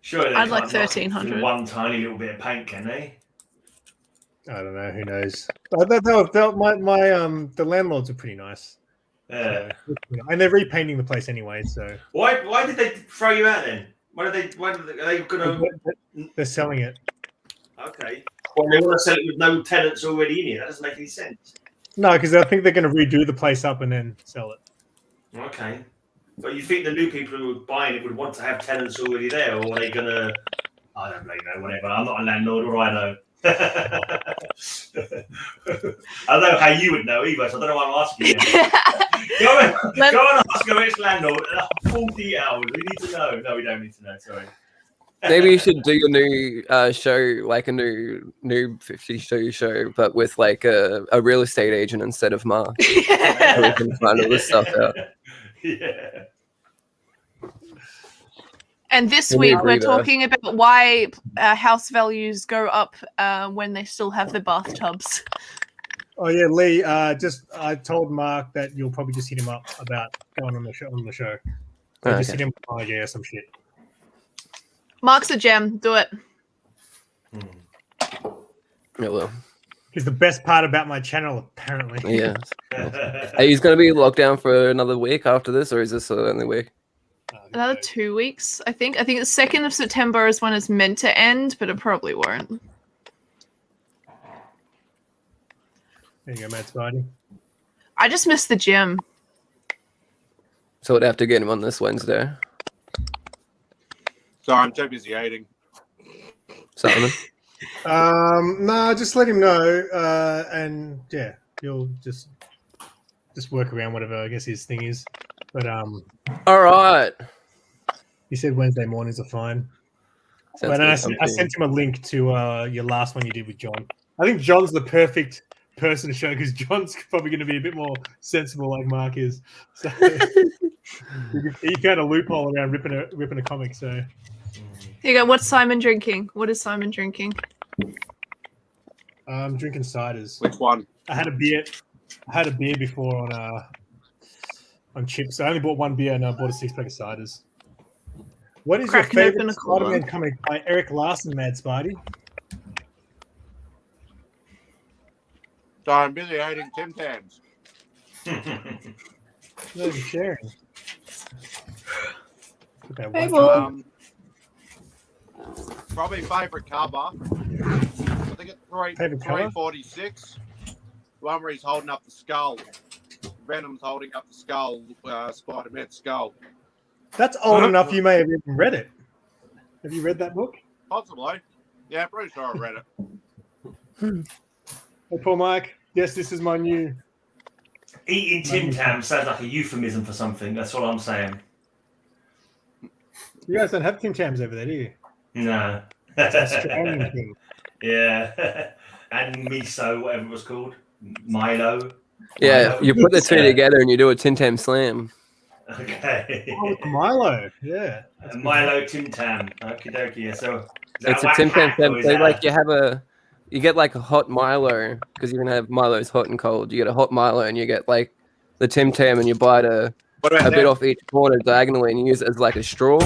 Sure, I'd like 1,300. One tiny little bit of paint, can they? I don't know. Who knows? The landlords are pretty nice. Yeah, so, and they're repainting the place anyway. So why did they throw you out then? Are they gonna? They're selling it. Okay. Well, they want to sell it with no tenants already in here. That doesn't make any sense. No, because I think they're going to redo the place up and then sell it. Okay. But you think the new people who are buying it would want to have tenants already there, or are they gonna? I don't really know. Whatever. I'm not a landlord, or I know. I don't know how you would know either, so I don't know why I'm asking you. Go and ask your ex-landlord 40 hours. We need to know. No, we don't need to know. Sorry. Maybe you should do your new show, like a new 52 show, but with like a real estate agent instead of Mark. So we can find all this stuff out. Yeah. And this week we're talking about why house values go up when they still have the bathtubs. Oh yeah, Lee. I told Mark that you'll probably just hit him up about going on the show. So just hit him up, oh yeah, some shit. Mark's a gem. Do it. Yeah, well. He's the best part about my channel, apparently. Yeah. Hey, he's going to be locked down for another week after this, or is this the only week? Another 2 weeks, I think. I think the 2nd of September is when it's meant to end, but it probably won't. There you go, Matt Spidey. I just missed the gym. So we'd have to get him on this Wednesday. Sorry, I'm too busy eating. Simon? No, just let him know. And yeah, you'll just work around whatever I guess his thing is. But all right. He said Wednesday mornings are fine. Sounds but I good. sent him a link to your last one you did with John. I think John's the perfect person to show because John's probably going to be a bit more sensible like Mark is. So he found a loophole around ripping a comic. So Here you go. What's Simon drinking? What is Simon drinking? I'm drinking ciders. Which one? I had a beer before on chips. I only bought one beer and I bought a 6-pack of ciders. What is your favorite Spider-Man comic by Eric Larson, Mad Spidey? So I'm busy eating Tim Tams. No sharing. Okay, Hey, well. Probably favorite cover. I think it's 346. The one where he's holding up the skull. Venom's holding up the skull, Spider-Man's skull. That's old enough. You may have even read it. Have you read that book? Possibly. Yeah, pretty sure I read it. Hey, Paul Mike. Yes, this is my new. Eating Tim Tam sounds like a euphemism for something. That's all I'm saying. You guys don't have Tim Tams over there, do you? No. It's an Australian thing. Yeah. And miso, whatever it was called. Milo. Yeah, Milo. you put the two together and you do a Tim Tam slam. Okay. Oh, it's Milo. Yeah. Milo Tim Tam. Okie dokie. Yeah, so It's a Tim Tam slam. So like you get like a hot Milo because you can have Milo's hot and cold. You get a hot Milo and you get like the Tim Tam and you bite a bit off each corner diagonally and you use it as like a straw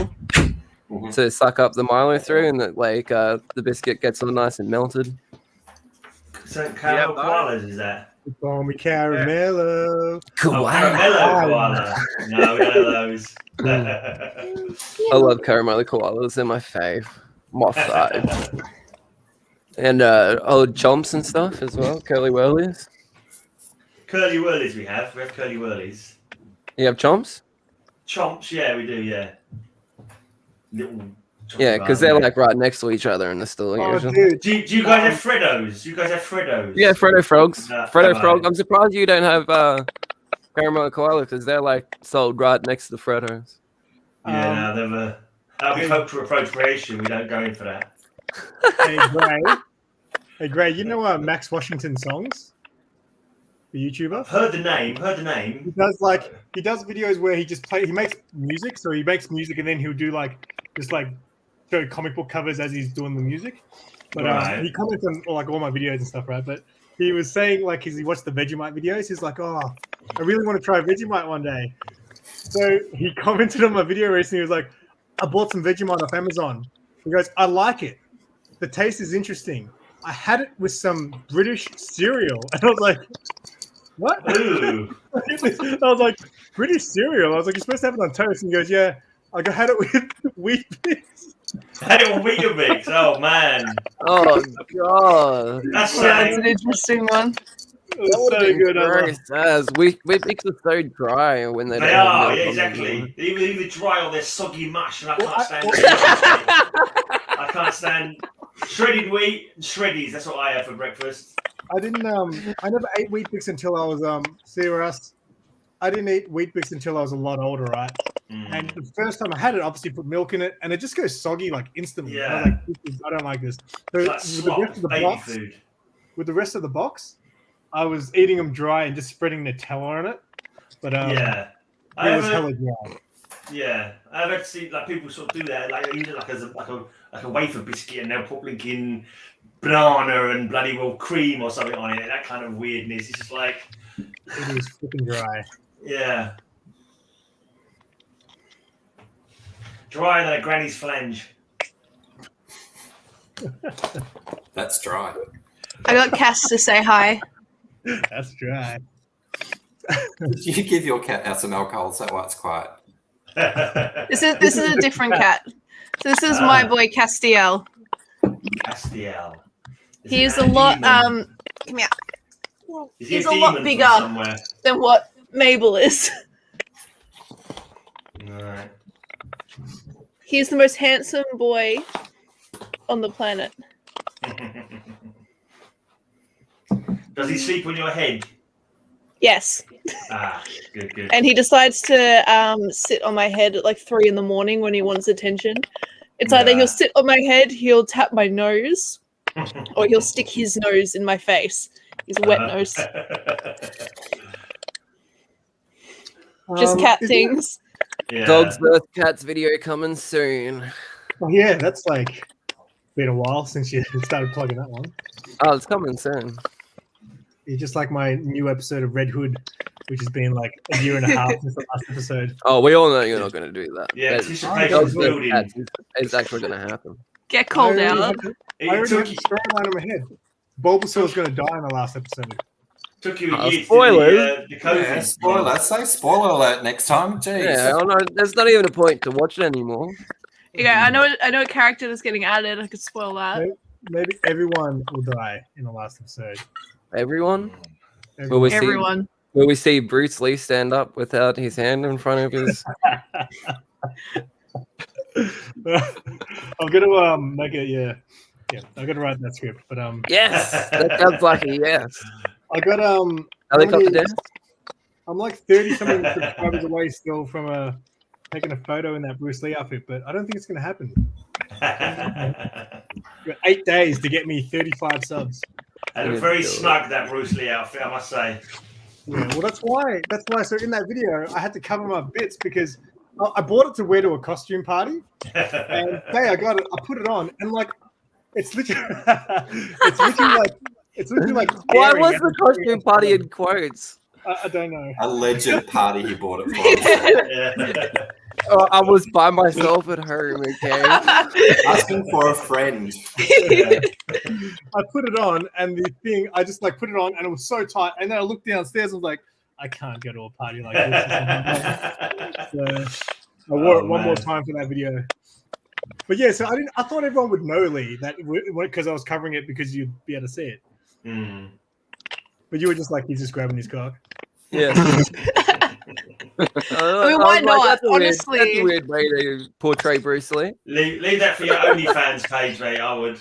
to suck up the Milo through, and the biscuit gets all nice and melted. So caramel koalas is that? Call me Caramello. Caramello koala. No, we don't have those. I love caramel koalas. They're my fave. My fave. And old chomps and stuff as well. Curly whirlies. Curly whirlies we have. We have curly whirlies. You have chomps? Chomps, yeah, we do, yeah. Little Yeah, because they're like right next to each other in the store. Oh, usually. dude. Do you guys have Freddos? You guys have Freddos? Yeah, Freddo frogs. No, Freddo come frog. on. I'm surprised you don't have caramel koala because they're like sold right next to the Freddos. Yeah, no, never. That'll be hope to appropriation. We don't go in for that. Hey, Gray, you know Max Washington Songs? The YouTuber? I've heard the name. He does videos where he makes music, so he makes music and then he'll do show comic book covers as he's doing the music. But Right. he comments on all my videos and stuff, right? But he was saying he watched the Vegemite videos. He's like, oh, I really want to try Vegemite one day. So he commented on my video recently. He was like, I bought some Vegemite off Amazon. He goes, I like it. The taste is interesting. I had it with some British cereal. And I was like, what? Ooh. I was like, British cereal? I was like, you're supposed to have it on toast. And he goes, yeah. I had it with wheat bix. Had it on Weetabix. Oh, man. Oh god, That's That's an interesting one. It was so good. I was like, As we mix are so dry when they They don't have are, milk yeah, on exactly. them. They're either dry or they're soggy mush, and I Well, can't stand I can't stand shredded wheat and shreddies. That's what I have for breakfast. I never ate wheat bix until I was I didn't eat wheat bix until I was a lot older, right? And the first time I had it, obviously put milk in it, and it just goes soggy instantly. Yeah. I was like, I don't like this. So It's like with the slop, rest of the baby box, food. with the rest of the box, I was eating them dry and just spreading Nutella on it. But Yeah. it was hella dry. Yeah, I've had to see people sort of do that. Like they use it as a wafer biscuit, and they'll put blinking banana and bloody well cream or something on it. That kind of weirdness. It's just like, It is freaking dry. yeah, drier than a granny's flange. That's dry. I got Cass to say hi. That's dry. Did you give your cat some alcohol? Is that why it's quiet? This is a different cat. So this is my boy Castiel. Castiel. He's a lot come here. He's a lot bigger than what Mabel is. Right. He's the most handsome boy on the planet. Does he sleep on your head? Yes. Ah, good, good. And he decides to sit on my head at like 3 a.m. when he wants attention. It's either he'll sit on my head, he'll tap my nose, or he'll stick his nose in my face. He's a wet nose. Just cat Is things. Yeah. Dogs versus cats video coming soon. Oh yeah, that's been a while since you started plugging that one. Oh, it's coming soon. You're just like my new episode of Red Hood, which has been like a year and a half since the last episode. Oh, we all know you're not going to do that. Yeah, That's- anticipation's Dogs versus building. cats is actually going to happen. Get called I out. already have the storyline in my head. Bulbasaur's going to die in the last episode. Took you a year spoilers. to the COVID. Yeah, spoiler. Say spoiler alert next time. Jeez. Yeah, oh no, there's not even a point to watch it anymore. Yeah, I know a character that's getting added. I could spoil that. Maybe everyone will die in the last episode. Everyone? Will we see? Everyone. Will we see Bruce Lee stand up without his hand in front of his? I'm gonna make it. Yeah. I'm gonna write that script, but Yes, that sounds like a yes. I got Helicopter dance. I'm like 30 something subscribers away still from taking a photo in that Bruce Lee outfit, but I don't think it's gonna happen. Got 8 days to get me 35 subs. And very snug, that Bruce Lee outfit, I must say. Yeah, well, that's why. So in that video, I had to cover my bits because I bought it to wear to a costume party, and hey, I got it. I put it on, and like, it's literally like. Why was the costume party in quotes? I don't know. Alleged party he bought it for. I was by myself at home, okay? Asking for a friend. I put it on, and the thing, I just like put it on, and it was so tight. And then I looked downstairs, and was like, I can't go to a party like this. So I wore it one more time for that video. But yeah, so I thought everyone would know, Lee, that because I was covering it because you'd be able to see it. Mm. But you were just like, he's just grabbing his cock. Yeah. I mean, why not? Honestly, that's a weird way to portray Bruce Lee. Leave that for your OnlyFans page, mate. I would.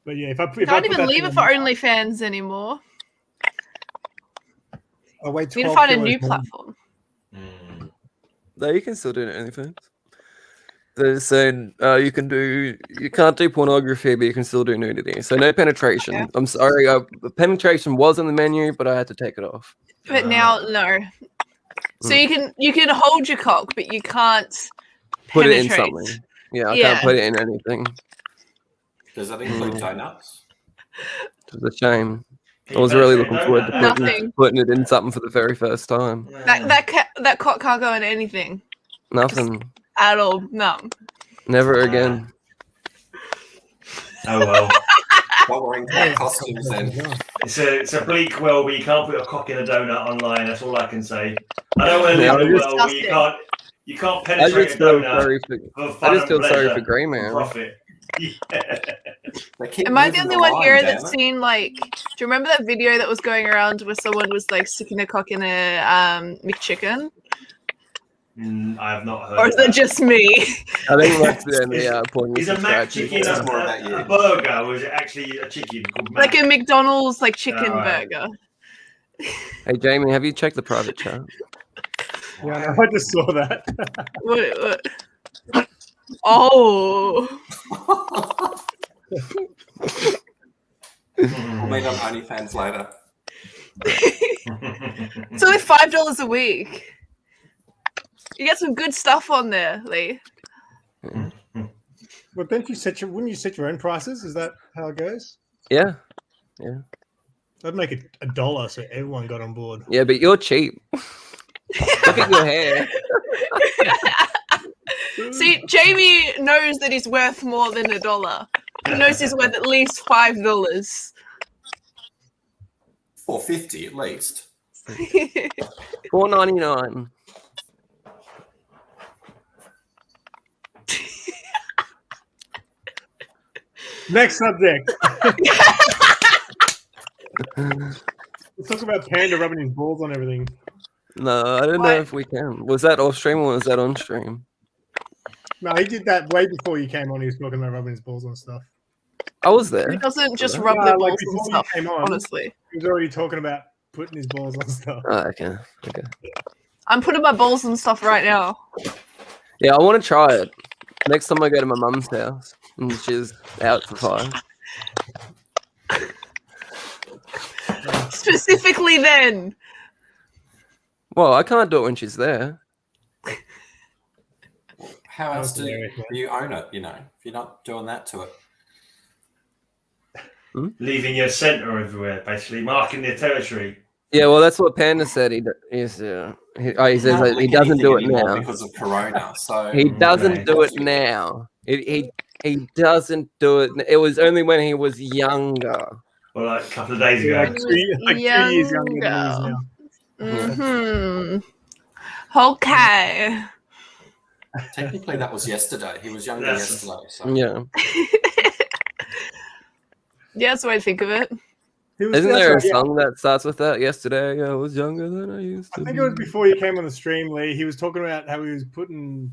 But yeah, if I can't even leave it for OnlyFans anymore. I'll wait. You need to find a new platform. No, you can still do it anything. They're saying you can't do pornography, but you can still do nudity. So no penetration. Yeah. I'm sorry, penetration was on the menu, but I had to take it off. But now, no. So you can hold your cock, but you can't put it in something. Yeah, I can't put it in anything. Does that include donuts? It's a shame. I was really looking forward to putting it in something for the very first time. That cock can't go in anything. Nothing. Just at all. No. Never again. Oh well. What we're in costumes then. It's a bleak world where you can't put a cock in a donut online. That's all I can say. I don't want to live in a world where you can't penetrate a donut. I just feel sorry for Grey Man. Profit. Yeah. Am I the only one here that's seen like? Do you remember that video that was going around where someone was like sticking a cock in a McChicken? I have not heard. Or is that just me? I think that's the point. Is a McChicken a burger, or is it actually a chicken called Mac? Like a McDonald's like chicken burger? Hey Jamie, have you checked the private chat? Yeah, I just saw that. What? Oh. We'll meet on OnlyFans later. It's only $5 a week. You get some good stuff on there, Lee. Well, wouldn't you set your own prices? Is that how it goes? Yeah. I'd make it $1 so everyone got on board. Yeah, but you're cheap. Look at your hair. See, Jamie knows that he's worth more than $1. He knows he's worth at least $5. $4.50 at least. $4.99. Next subject. Let's talk about Panda rubbing his balls on everything. No, I don't know if we can. Was that off stream or was that on stream? No, he did that way before you came on. He was talking about rubbing his balls on stuff. I was there. He doesn't just rub their balls on stuff, honestly. He was already talking about putting his balls on stuff. Oh, okay. I'm putting my balls on stuff right now. Yeah, I want to try it. Next time I go to my mum's house and she's out for 5. Specifically then. Well, I can't do it when she's there. How else do you own it, if you're not doing that to it? Leaving your centre everywhere, basically, marking their territory. Yeah, well, that's what Panda said. He says that he doesn't do it now because of Corona. So he doesn't do it now. He doesn't do it. It was only when he was younger. Well, like a couple of days ago. Like 2 years younger than he is now. Mm-hmm. Okay. Technically, that was yesterday. He was younger yesterday. So. Yeah. Yeah, that's the way to think of it. Isn't that's there a right, yeah. song that starts with that? Yesterday I was younger than I used to I think be. it was before you came on the stream, Lee. He was talking about how he was putting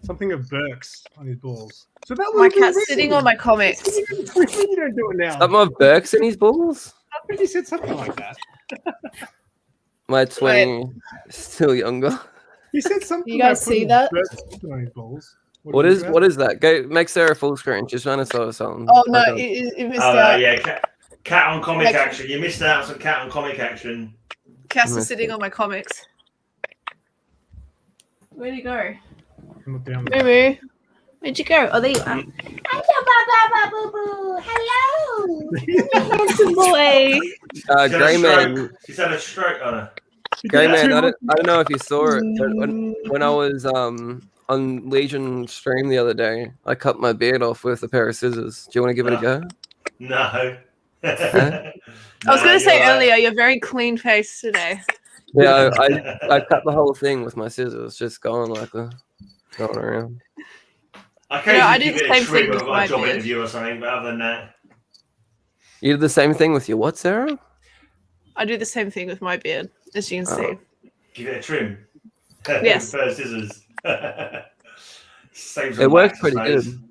something of Burks on his balls. So that was My cat's sitting on my comics. You don't do it now. Something of Burks in his balls? I think he said something like that. My 20 still younger. He said something. You guys about putting see that? Burks on his balls. What did is you have? what is that? Go make Sarah full screen. She's trying to saw something. Oh no, Okay. it missed Oh, out. yeah. Cat on comic Like- action. You missed out on some cat on comic action. Cass is sitting on my comics. Where'd he go? I'm not down. Moo, where'd you go? Oh, there you are. Hello, handsome boy. Grey Man. She's had a stroke on her. Grey Man. I don't know if you saw it, but when I was on Legion stream the other day, I cut my beard off with a pair of scissors. Do you want to give it a go? No. Huh? I was going to say you're right. earlier, you're very clean faced today. Yeah, I cut the whole thing with my scissors, just going around. I occasionally I do give the it a same trim thing or with I've got my a job beard. interview or something, but other than that. You did the same thing with your what, Sarah? I do the same thing with my beard, as you can see. Give it a trim. Yes. First scissors. Saves It on worked wax, I pretty suppose. good.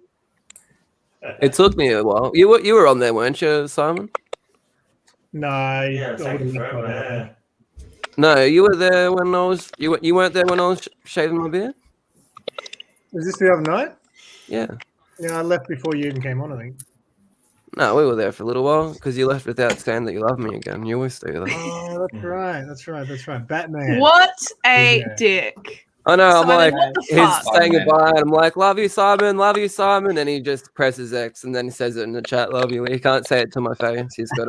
It took me a while. You were on there, weren't you, Simon? No, Yeah, it's taking forever. Yeah. No, you were there when I was. You weren't there when I was shaving my beard. Was this the other night? Yeah. Yeah, I left before you even came on, I think. No, we were there for a little while because you left without saying that you love me again. You always do that. Oh, that's right. That's right. Batman. What a Yeah. dick. I know. I'm Simon, like, what the he's fuck? saying Batman. goodbye, and I'm like, love you, Simon, and he just presses X, and then he says it in the chat, love you. He can't say it to my face. He's got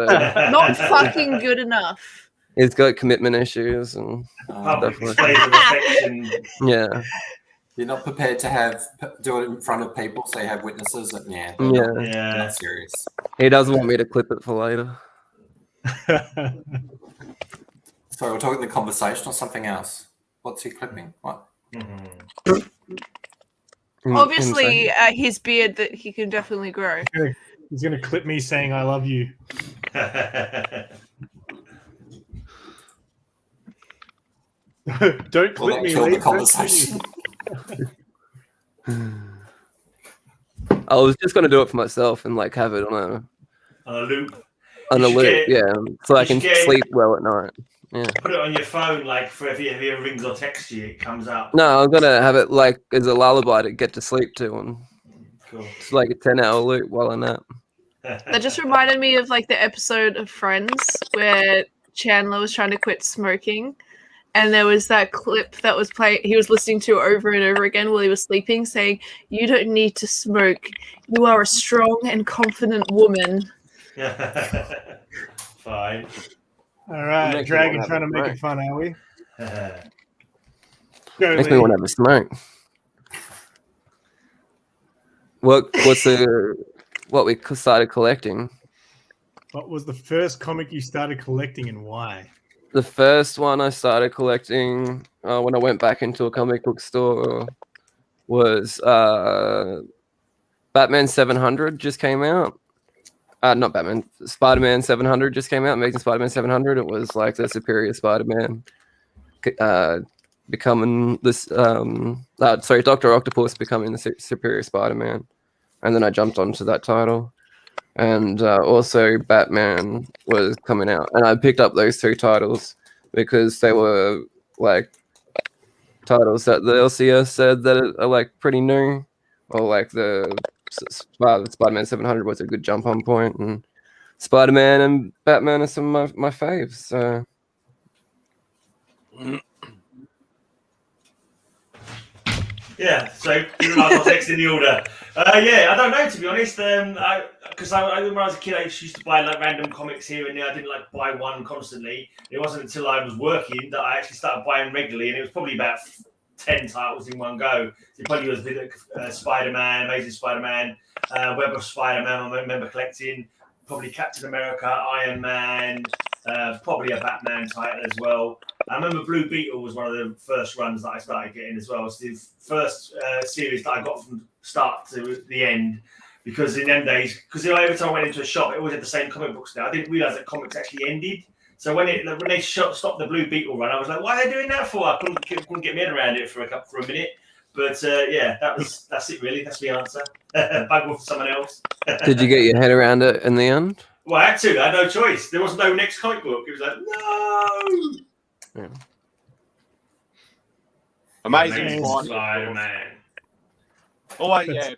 Not fucking good enough. he's got commitment issues, and Public Definitely. displays of affection. yeah, You're not prepared to do it in front of people, so you have witnesses. Yeah. yeah. They're Yeah. not serious. He doesn't want me to clip it for later. So we're talking the conversation or something else. What's he clipping? What? Obviously, his beard that he can definitely grow. He's going to clip me saying I love you. Don't Will clip that me, kill Lee. the Don't conversation? I was just gonna do it for myself and like have it on On a loop. a You should loop, get- yeah, so I you can should get- sleep well at night. Yeah. Put it on your phone, like for if he ever rings or texts you, it comes up. No, I'm gonna have it like as a lullaby to get to sleep to, and Cool. it's like a 10-hour loop while I nap. That just reminded me of like the episode of Friends where Chandler was trying to quit smoking, and there was that clip that was playing. He was listening to over and over again while he was sleeping, saying, "You don't need to smoke. You are a strong and confident woman." Fine. All right, Makes me Dragon wanna trying to have a make break. it fun, are we? Go, Makes Lee. me want to have a smoke. What we started collecting? What was the first comic you started collecting and why? The first one I started collecting when I went back into a comic book store was Batman 700 just came out. Not Batman, Spider-Man 700 just came out. Amazing Spider-Man 700. It was like the Superior Spider-Man becoming this. Dr. Octopus becoming the Superior Spider-Man, and then I jumped onto that title. And also Batman was coming out, and I picked up those two titles because they were like titles that the LCS said that are like pretty new, or like the Spider-Man 700 was a good jump on point, and Spider-Man and Batman are some of my faves. So Yeah, so you and I got next in the order. Yeah, I don't know, to be honest. Because when I was a kid, I used to buy like random comics here and there. I didn't like buy one constantly. It wasn't until I was working that I actually started buying regularly, and it was probably about 10 titles in one go. So it probably was Spider-Man, Amazing Spider-Man, Web of Spider-Man, I remember collecting. Probably Captain America, Iron Man, probably a Batman title as well. I remember Blue Beetle was one of the first runs that I started getting as well. It's the first series that I got from start to the end. Because in them days, because every time I went into a shop, it always had the same comic books now. I didn't realise that comics actually ended. So when they stopped the Blue Beetle run, I was like, "Why are they doing that for?" I couldn't get my head around it for a minute. But yeah, that's it really. That's the answer. Bug for someone else. Did you get your head around it in the end? Well, I had to. I had no choice. There was no next comic book. It was like, no. Yeah. Amazing Spider-Man. Oh yeah.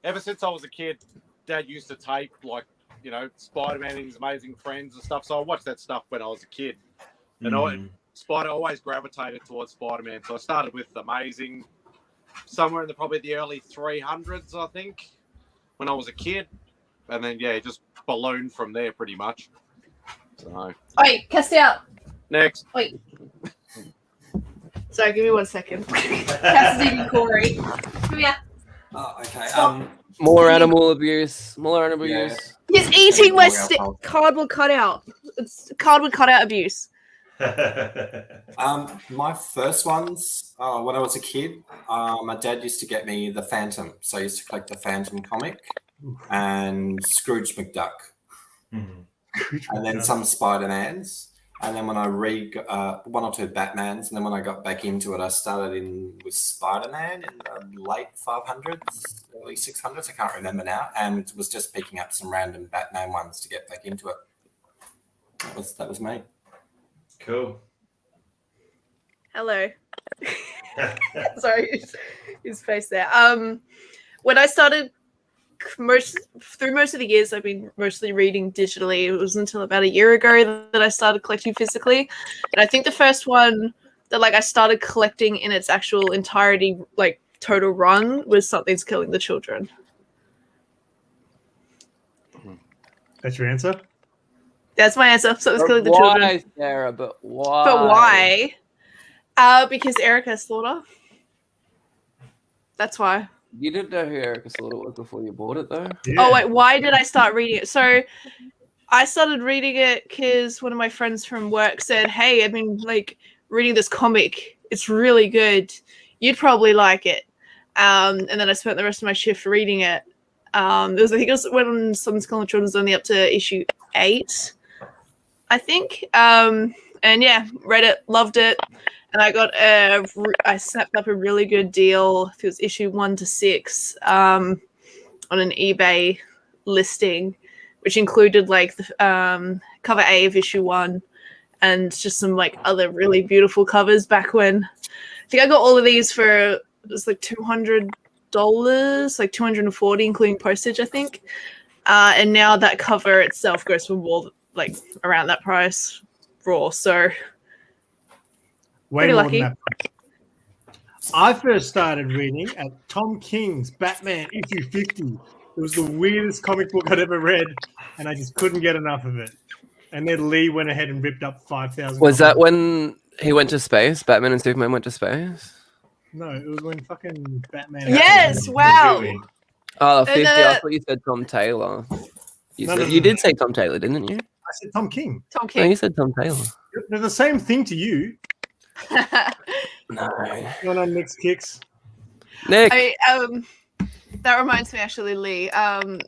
Ever since I was a kid, Dad used to tape Spider-Man and his amazing friends and stuff. So I watched that stuff when I was a kid. And Spider always gravitated towards Spider-Man. So I started with Amazing somewhere in probably the early 300s, I think, when I was a kid. And then just ballooned from there pretty much. So Wait, cast out. next. Wait. Sorry, give me 1 second. Cassidy and Corey. Come here. Oh, okay. Stop. More animal abuse. More animal Yeah. abuse. He's eating my More cardboard cutout. It's cardboard cutout abuse. My first ones, when I was a kid, my dad used to get me the Phantom. So I used to collect the Phantom comic and Scrooge McDuck. And then some Spider-Mans. And then when I read one or two Batmans, and then when I got back into it, I started with Spider-Man in the late 500s, early 600s. I can't remember now. And it was just picking up some random Batman ones to get back into it. That was me. Cool. Hello. Sorry, his face there. When I started most of the years, I've been mostly reading digitally. It was until about a year ago that I started collecting physically, and I think the first one that I started collecting in its actual entirety, total run, was Something's Killing the Children. That's your answer? That's my answer. Something's Killing the Why, Children. Sarah? But why? But why? Because Erica Slaughter. That's why. You didn't know who Erica Slaughter was before you bought it, though? Yeah. Oh, wait, why did I start reading it? So I started reading it because one of my friends from work said, "Hey, I've been reading this comic. It's really good. You'd probably like it." And then I spent the rest of my shift reading it. I think it was when Something's Killing the Children was only up to issue 8, I think. And yeah, read it, loved it. And I snapped up a really good deal. It was issue 1 to 6 on an eBay listing, which included the cover A of issue 1 and just some other really beautiful covers back when. I think I got all of these for, it was $200, $240 including postage, I think. And now that cover itself goes for more around that price raw. So Way pretty more lucky. than that. I first started reading at Tom King's Batman issue 50. It was the weirdest comic book I'd ever read, and I just couldn't get enough of it. And then Lee went ahead and ripped up 5,000. Was that when he went to space? Batman and Superman went to space? No, it was when fucking Batman. Yes, wow. Oh, 50. I the- thought you said Tom Taylor. No, You did say Tom Taylor, didn't you? I said Tom King. Tom No, King. you said Tom Taylor. They're the same thing to you. No. Going on next kicks. Nick. That reminds me, actually, Lee.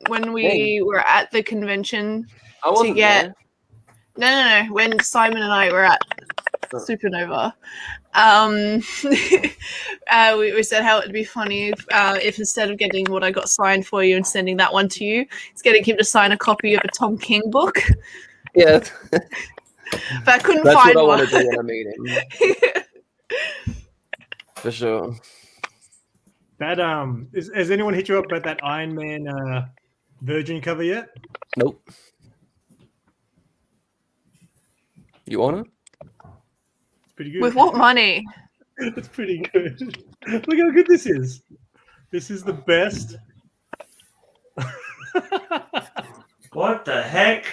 When we were at the convention I wasn't get- there. No. When Simon and I were at Supernova, we said how it'd be funny if instead of getting what I got signed for you and sending that one to you, it's getting him to sign a copy of a Tom King book. Yeah. But I couldn't That's find what I one. want to do when I meet him. For sure. That has anyone hit you up about that Iron Man Virgin cover yet? Nope. You want it? It's pretty good. With what money? It's pretty good. Look how good this is. This is the best. What the heck?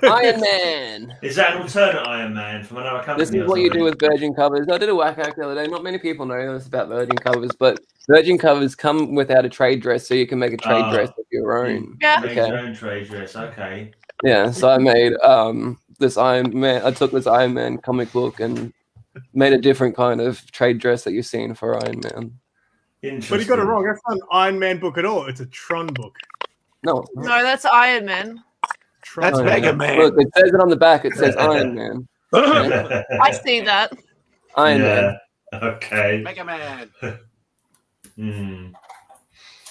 Iron Man. Is that an alternate Iron Man from another company? This is or what you something? do with Virgin covers. I did a whack hack the other day. Not many people know this about Virgin covers, but Virgin covers come without a trade dress, so you can make a trade dress of your own. Yeah. Make your own trade dress. Okay. Yeah, so I made this Iron Man. I took this Iron Man comic book and made a different kind of trade dress that you've seen for Iron Man. Interesting. But he got it wrong. That's not an Iron Man book at all. It's a Tron book. No. No, that's Iron Man. Tron. That's Mega Man. Look, it says it on the back. It says Iron Man. I see that. Iron Man. Okay. Mega Man.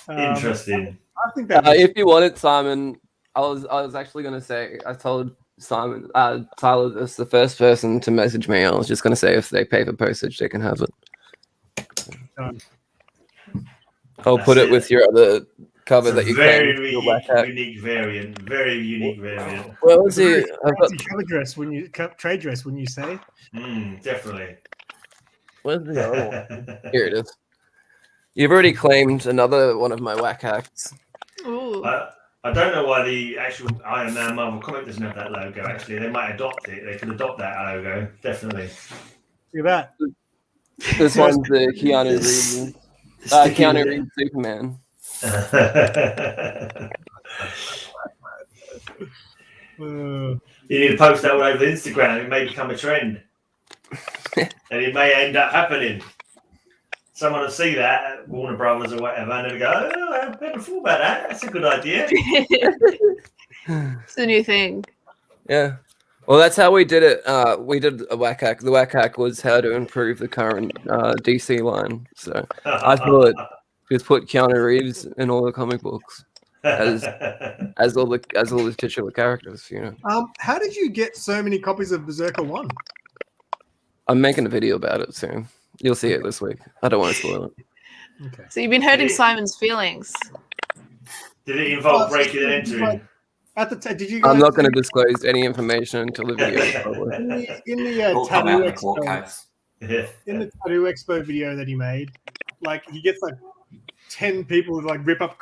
Interesting. I think that If you want it, Simon, I was actually going to say, I told Simon, Tyler is the first person to message me. I was just going to say if they pay for postage, they can have it. I'll put it with your other cover that you very can. unique variant. Very unique variant. Well, let's see. I've got cover dress when you trade dress when you say. Definitely. where's the other one? Here it is. You've already claimed another one of my whack hacks. Ooh. I don't know why the actual Iron Man Marvel comic doesn't have that logo. Actually, they might adopt it. They could adopt that logo. Definitely. Look at that. This one's the Keanu Reeves. Keanu Reeves Superman. You need to post that all over Instagram. It may become a trend, and it may end up happening. Someone will see that at Warner Brothers or whatever, and they'll go, "Oh, I never thought about that. That's a good idea." It's a new thing. Yeah. Well, that's how we did it. We did a whack hack. The whack hack was how to improve the current DC line. So I thought just put Keanu Reeves in all the comic books as all the titular characters. You know. How did you get so many copies of Berserker 1? I'm making a video about it soon. You'll see it this week. I don't want to spoil it. Okay. So you've been hurting Simon's feelings. Did it involve breaking and entering? At the did you guys I'm not going to disclose any information until the video is published. in the It'll come out Tattoo in the court Expo, case. in the Tattoo Expo video that he made, like he gets like 10 people to like rip up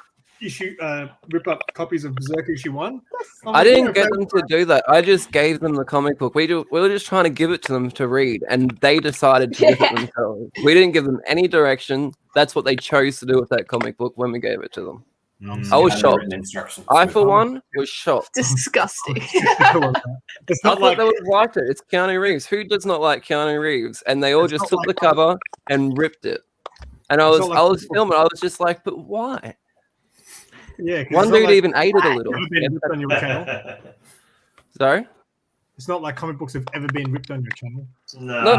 copies of Berserker issue 1. I didn't get them to do that. I just gave them the comic book. We were just trying to give it to them to read, and they decided to give it themselves. We didn't give them any direction. That's what they chose to do with that comic book when we gave it to them. I was shocked. I, for one, was shocked. Disgusting. It's I not thought like they would like it. It's Keanu Reeves. Who does not like Keanu Reeves? And they all just took the cover and ripped it. And I was filming. I was just like, but why? yeah. 'cause One it's not dude like even ate it a little. ever been ripped on your channel. Sorry? It's not like comic books have ever been ripped on your channel. No,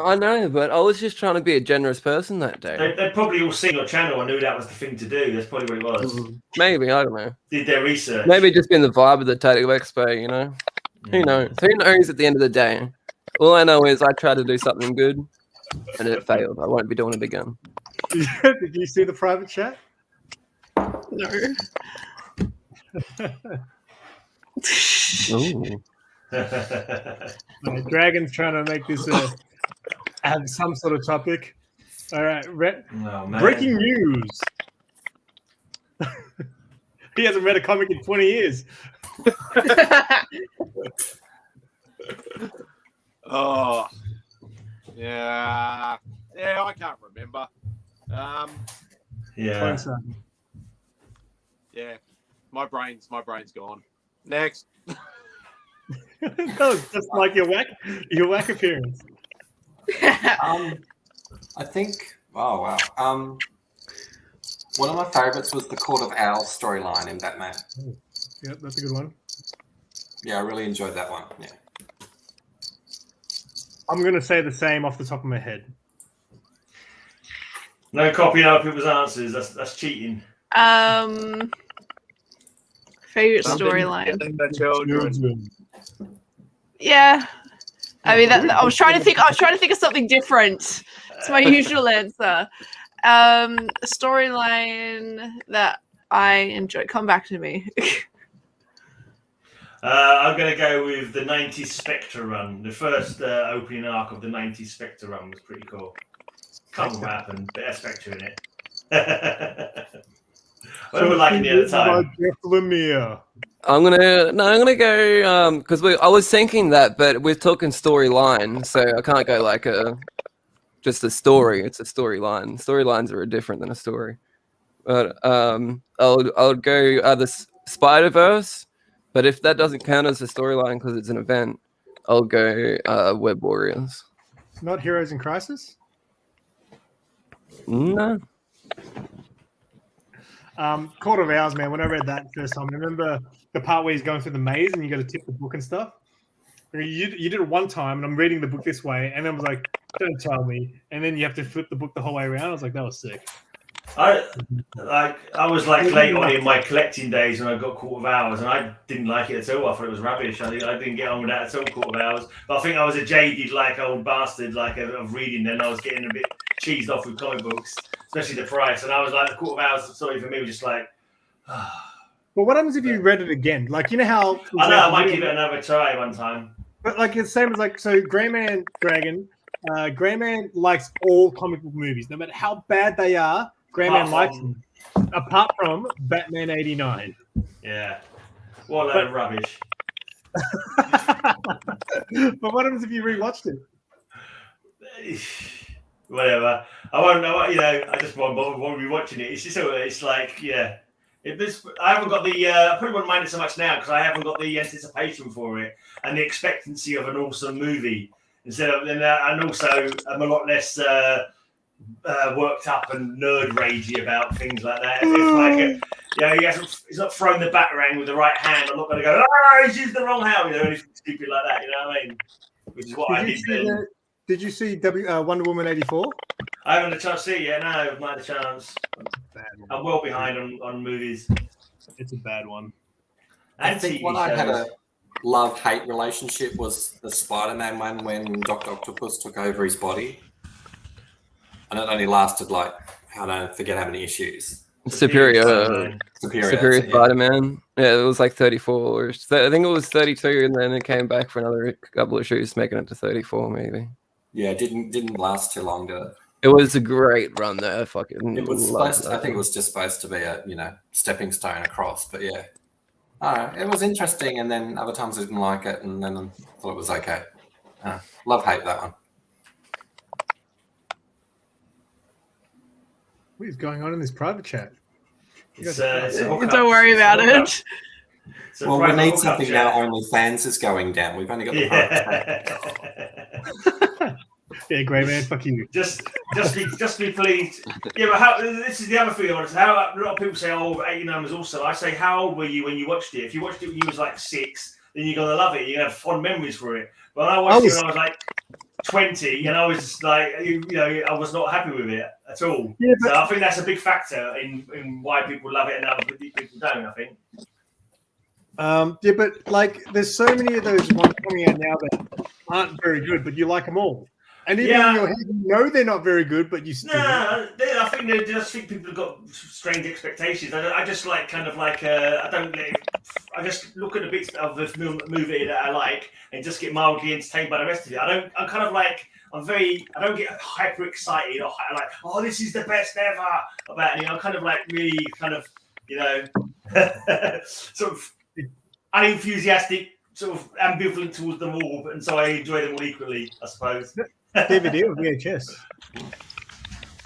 I know, but I was just trying to be a generous person that day. They probably all seen your channel and knew that was the thing to do. That's probably what it was. Maybe, I don't know. Did their research. Maybe just been the vibe of the Tattoo Expo, you know? Who knows? Who knows at the end of the day? All I know is I tried to do something good and it failed. I won't be doing it again. Did you see the private chat? No. Ooh. Dragon's trying to make this have some sort of topic. All right, breaking news. He hasn't read a comic in 20 years. Oh, yeah, I can't remember. Yeah. Yeah, my brain's gone. Next. That was just like your whack appearance. I think. Oh wow. One of my favorites was the Court of Owls storyline in Batman. Yeah, that's a good one. Yeah, I really enjoyed that one. Yeah. I'm gonna say the same off the top of my head. No copying other people's answers. That's cheating. Favorite storyline. The children. Yeah. I mean, I was trying to think of something different. It's my usual answer. A storyline that I enjoy. Come back to me. I'm going to go with the 90s Spectre run. The first opening arc of the 90s Spectre run was pretty cool. Can't remember what happened, but there's Spectre in it. I remember liking it at the time. I'm gonna go because I was thinking that, but we're talking storyline, so I can't go like just a story. It's a storyline. Storylines are different than a story. But I'll go the Spider-Verse, but if that doesn't count as a storyline because it's an event, I'll go Web Warriors. Not Heroes in Crisis? No. Court of Owls, man. When I read that first time, I remember the part where he's going through the maze and you got to tip the book and stuff. You did it one time, and I'm reading the book this way, and I was like, "Don't tell me." And then you have to flip the book the whole way around. I was like, "That was sick." I was like late on in my collecting days when I got Court of Owls, and I didn't like it at all. I thought it was rubbish. I didn't get on with that at all, Court of Owls. But I think I was a jaded, like old bastard, of reading. Then I was getting a bit cheesed off with comic books, especially the price. And I was like, the Court of Owls, sorry for me, was just like. But what happens if you read it again? Like, you know how I know I might give it another try one time. But like it's the same as like so Greyman Dragon, Greyman likes all comic book movies, no matter how bad they are. Greyman likes them, apart from Batman '89. Yeah, what a load of rubbish. But what happens if you rewatched it? Whatever. I won't know. I just won't be watching it. It's just it's like I haven't got the. I probably wouldn't mind it so much now because I haven't got the anticipation for it and the expectancy of an awesome movie. And also I'm a lot less worked up and nerd ragey about things like that. He's not throwing the batarang with the right hand. I'm not going to go, he's used the wrong hand, anything stupid like that. You know what I mean? Which is what I did then. Did you see Wonder Woman 84? I haven't had a chance to see it yet. No, I've not had a chance. I'm well behind on movies. It's a bad one. I think what I had a love-hate relationship was the Spider-Man one when Dr. Octopus took over his body. And it only lasted I don't forget how many issues. Superior Spider-Man. Yeah, it was like 34. I think it was 32, and then it came back for another couple of issues, making it to 34 maybe. Yeah, it didn't last too long. It was a great run there. I think it was just supposed to be a stepping stone across, but yeah. It was interesting, and then other times I didn't like it, and then I thought it was okay. Love-hate that one. What is going on in this private chat? Don't worry about it. Well, we need something now. OnlyFans is going down. We've only got the private chat. Yeah, great man. Fuck you. Just be pleased. Yeah, but this is the other thing I want to say. How a lot of people say, "Oh, 89 was awesome." I say, how old were you when you watched it? If you watched it when you was like 6, then you're gonna love it. You're gonna have fond memories for it. But when I watched it when I was like 20, and I was just like, I was not happy with it at all. Yeah, so I think that's a big factor in why people love it and other people don't. I think. Yeah, but like, there's so many of those ones coming out now that aren't very good, but you like them all. And even in your head, you know they're not very good, but you still. No, I just think people have got strange expectations. I just like I just look at the bits of this movie that I like and just get mildly entertained by the rest of it. I don't get hyper excited or like, oh, this is the best ever about it. I'm kind of like really kind of, sort of unenthusiastic, sort of ambivalent towards them all, and so I enjoy them all equally, I suppose. DVD or VHS?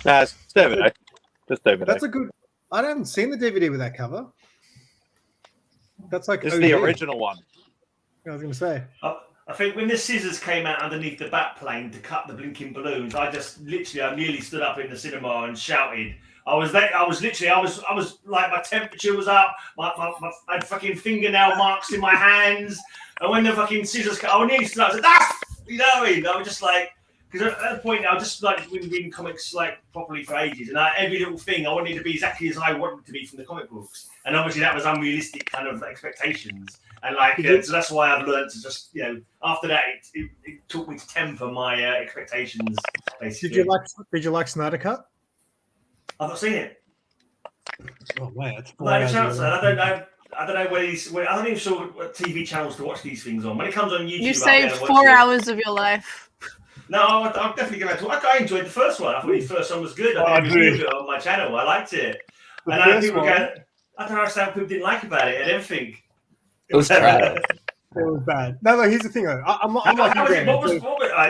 Nah, it's DVD. Just DVD. That's a good. I haven't seen the DVD with that cover. That's like it's the original one. I was going to say. I think when the scissors came out underneath the bat plane to cut the blinking balloons, I nearly stood up in the cinema and shouted. I was like, my temperature was up, I had fucking fingernail marks in my hands, and when the fucking scissors cut, I nearly stood up. I was like, you know what I mean? I was just like, because at that point, I was just like reading comics like properly for ages, and every little thing I wanted to be exactly as I wanted to be from the comic books, and obviously that was unrealistic kind of expectations, and so that's why I've learned to just after that it taught me to temper my expectations. Basically, Did you like Snyder Cut? I've not seen it. Oh wow, that's I don't know where I'm not even sure what TV channels to watch these things on. When it comes on YouTube, you saved 4 hours of your life. No, I'm definitely going to watch. I enjoyed the first one. I thought the first one was good. I reviewed it on my channel. I liked it. And I don't understand what people didn't like about it. I didn't think it was trash. It was bad. No, here's the thing though.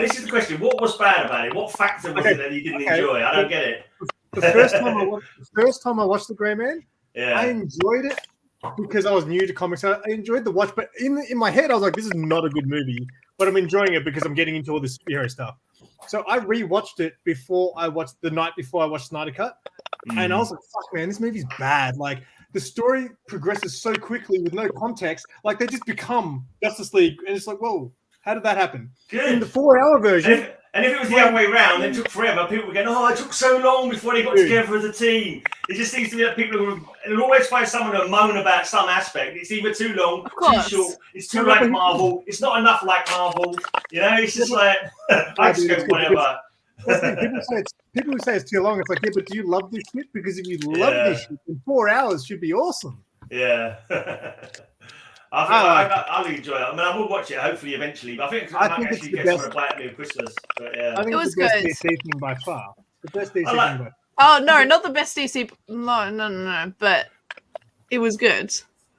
This is the question. What was bad about it? What factor was it that you didn't enjoy? I don't get it. The first time I watched The Grey Man, I enjoyed it because I was new to comics. I enjoyed the watch, but in my head, I was like, "This is not a good movie," but I'm enjoying it because I'm getting into all this superhero stuff. So I rewatched it the night before I watched Snyder Cut, and I was like, "Fuck, man, this movie's bad." Like the story progresses so quickly with no context. Like they just become Justice League, and it's like, "Whoa, how did that happen?" Good. In the 4-hour version. And if it was the other way around, it took forever. People were going, "Oh, it took so long before they got together as a team." It just seems to me that people will always find someone to moan about some aspect. It's either too long, too short, it's too like Marvel, it's not enough like Marvel. You know, it's just like I just go whatever. People who say it's too long, it's like, yeah, but do you love this shit? Because if you love this shit, then 4 hours should be awesome. Yeah. I'll enjoy it. I mean, I will watch it hopefully eventually, but I think I might actually get some Black Mirror Christmas. But yeah, I think it was it's the best good. DC thing by far. The best DC thing by far. Oh no, not the best DC. No. But it was good.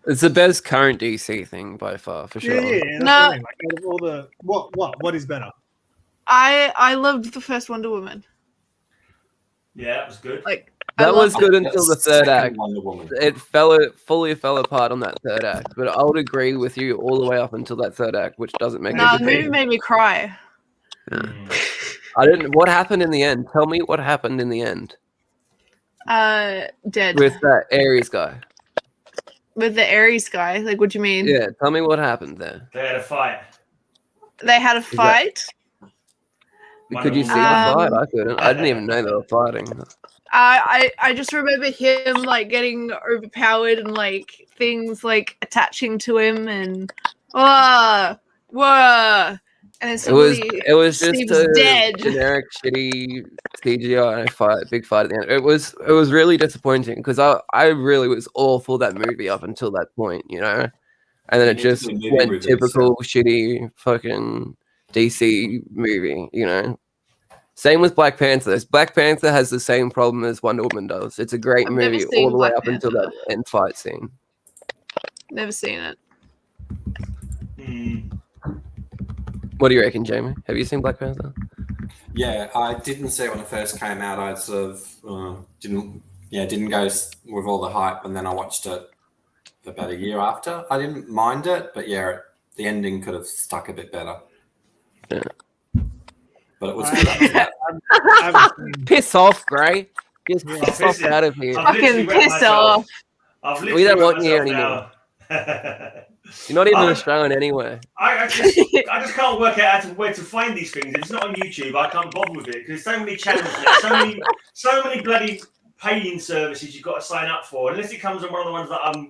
It's the best current DC thing by far, for sure. Yeah. That's what I mean. Like, out of all the what is better? I loved the first Wonder Woman. Yeah, that was good. Like that was good until the third act. Wonder Woman. It fully fell apart on that third act. But I would agree with you all the way up until that third act, which doesn't make No, any the movie made me cry. I didn't. What happened in the end? Tell me what happened in the end. Dead. With that Ares guy. With the Ares guy. Like, what do you mean? Yeah, tell me what happened there. They had a fight. They had a fight. Could you see the fight? I couldn't. I didn't even know they were fighting. I just remember him like getting overpowered and like things like attaching to him and whoa, and then it was just a dead. generic shitty CGI fight, big fight at the end. It was really disappointing because I really was all for that movie up until that point, you know, and then it just went typical shitty fucking DC movie, you know. Same with Black Panther. Black Panther has the same problem as Wonder Woman does. It's a great movie all the way up until that end fight scene. Never seen it. What do you reckon, Jamie? Have you seen Black Panther? Yeah, I didn't see it when it first came out. I sort of didn't go with all the hype, and then I watched it about a year after. I didn't mind it, but yeah, the ending could have stuck a bit better. Yeah. But it was piss off, Gray. Just piss off out of here. Fucking piss off. We don't want you here anymore. You're not even Australian anyway. I just can't work out where to find these things. If it's not on YouTube, I can't bother with it because there's so many channels now, so many bloody paying services you've got to sign up for. Unless it comes on one of the ones that I'm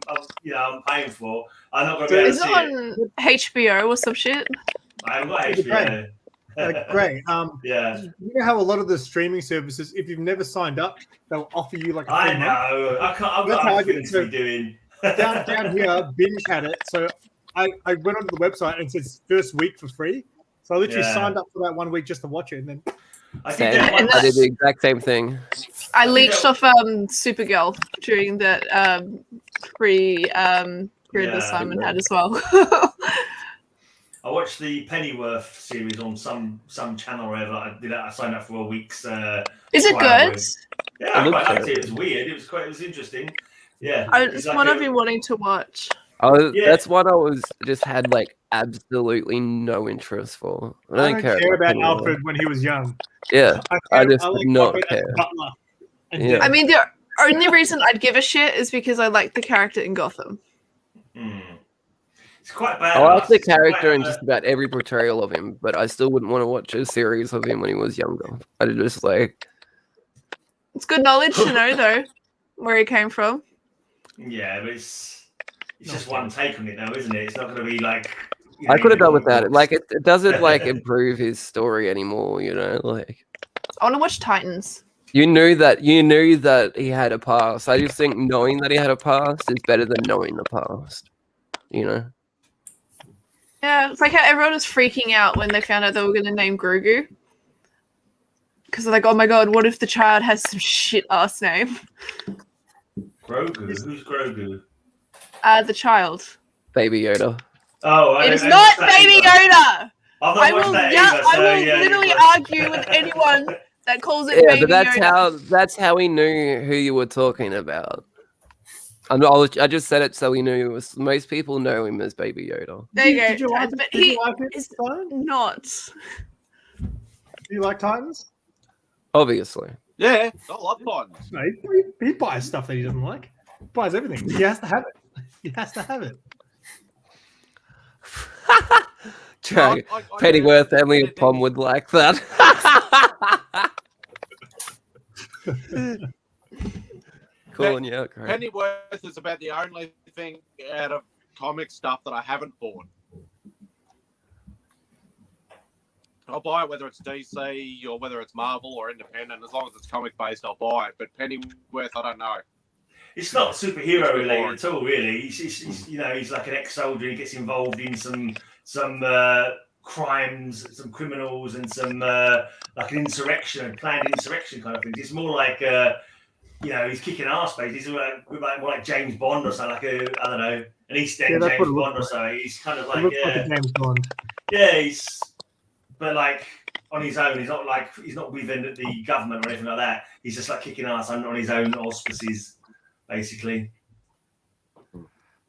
paying for, I'm not going to be able to see it. Is it on HBO or some shit? I haven't got HBO. Great. Yeah. You know how a lot of the streaming services, if you've never signed up, they'll offer you like a free month? I know. I've got other things to be doing. down here, Binge had it. So I went onto the website and it says first week for free. So I literally signed up for that 1 week just to watch it. And then I did the exact same thing. I leached off Supergirl during that free period that Simon had as well. I watched the Pennyworth series on some channel or whatever. I signed up for a week's. Is it good? Yeah, I quite liked it. It was weird. It was interesting. Yeah, it's one I've been wanting to watch. That's one I just had like absolutely no interest for. I don't care about Alfred when he was young. Yeah, I just did not care. Yeah. I mean, the only reason I'd give a shit is because I like the character in Gotham. It's quite bad. I like the character in just about every portrayal of him, but I still wouldn't want to watch a series of him when he was younger. I just like. It's good knowledge to know though, where he came from. Yeah, but it's just one take on it now, isn't it? It's not going to be like. I could have done without it. Like it doesn't like improve his story anymore. You know, like. I want to watch Titans. You knew that he had a past. I just think knowing that he had a past is better than knowing the past. You know. Yeah, it's like how everyone was freaking out when they found out they were going to name Grogu. Because they're like, oh my god, what if the child has some shit ass name? Grogu? Who's Grogu? The child. Baby Yoda. Oh, it is not Baby Yoda! I will literally argue with anyone that calls it Baby Yoda. But that's how he knew who you were talking about. I just said it so we knew. Most people know him as Baby Yoda. There you go. Did you like Titans, it? but Did he you like it, is Simon? not. Do you like Titans? Obviously. Yeah, I love Titans. No, he buys stuff that he doesn't like. He buys everything. He has to have it. He has to have it. Drag. I Pennyworth, agree. Emily and Pom would like that. Calling you out, Craig. Pennyworth is about the only thing out of comic stuff that I haven't bought. I'll buy it whether it's DC or whether it's Marvel or independent. As long as it's comic based, I'll buy it. But Pennyworth, I don't know. It's not superhero related at all, really. He's you know, he's like an ex-soldier. He gets involved in some crimes, some criminals, and some like an insurrection, a planned insurrection kind of thing. It's more like you know, he's kicking ass, basically. He's more like James Bond or something, like I don't know, an East End James Bond or something. He's kind of like like a James Bond. Yeah, but like on his own. He's not within the government or anything like that. He's just like kicking ass on his own auspices, basically.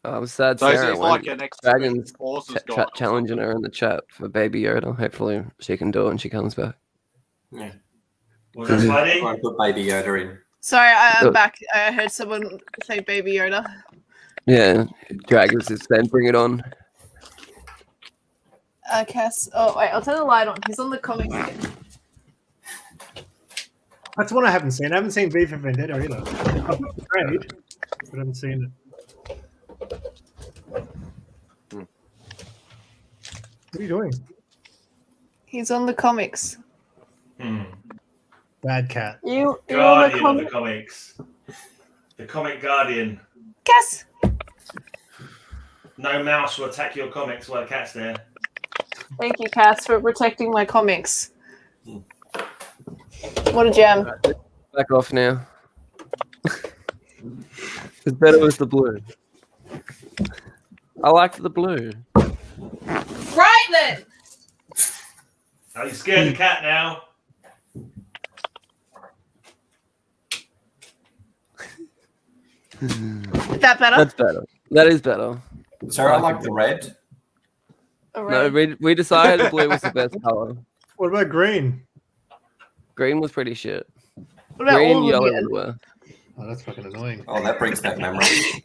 I was sad So Sarah he's went. like an Dragon's forces guy. challenging her in the chat for Baby Yoda. Hopefully she can do it when she comes back. Yeah. Was that Spidey? Try and put Baby Yoda in. Sorry, I'm back. I heard someone say Baby Yoda. Yeah, Dragons is saying bring it on. Cass. Oh, wait, I'll turn the light on. He's on the comics again. That's one I haven't seen. I haven't seen V for Vendetta either. I've got the trade, but I haven't seen it. What are you doing? He's on the comics. Bad cat. You're on the Guardian of the comics. comics. The comic guardian. Cass. No mouse will attack your comics while the cat's there. Thank you, Cass, for protecting my comics. What a gem. Back off now. It's better with the blue. I liked the blue. Right then. Are you scared of the cat now? Is that better? That's better. That is better. So I like the red. All No, right. we decided blue was the best color. What about green? Green was pretty shit. What about Green, all of yellow them? were. Oh, that's fucking annoying. Oh, that brings back memories.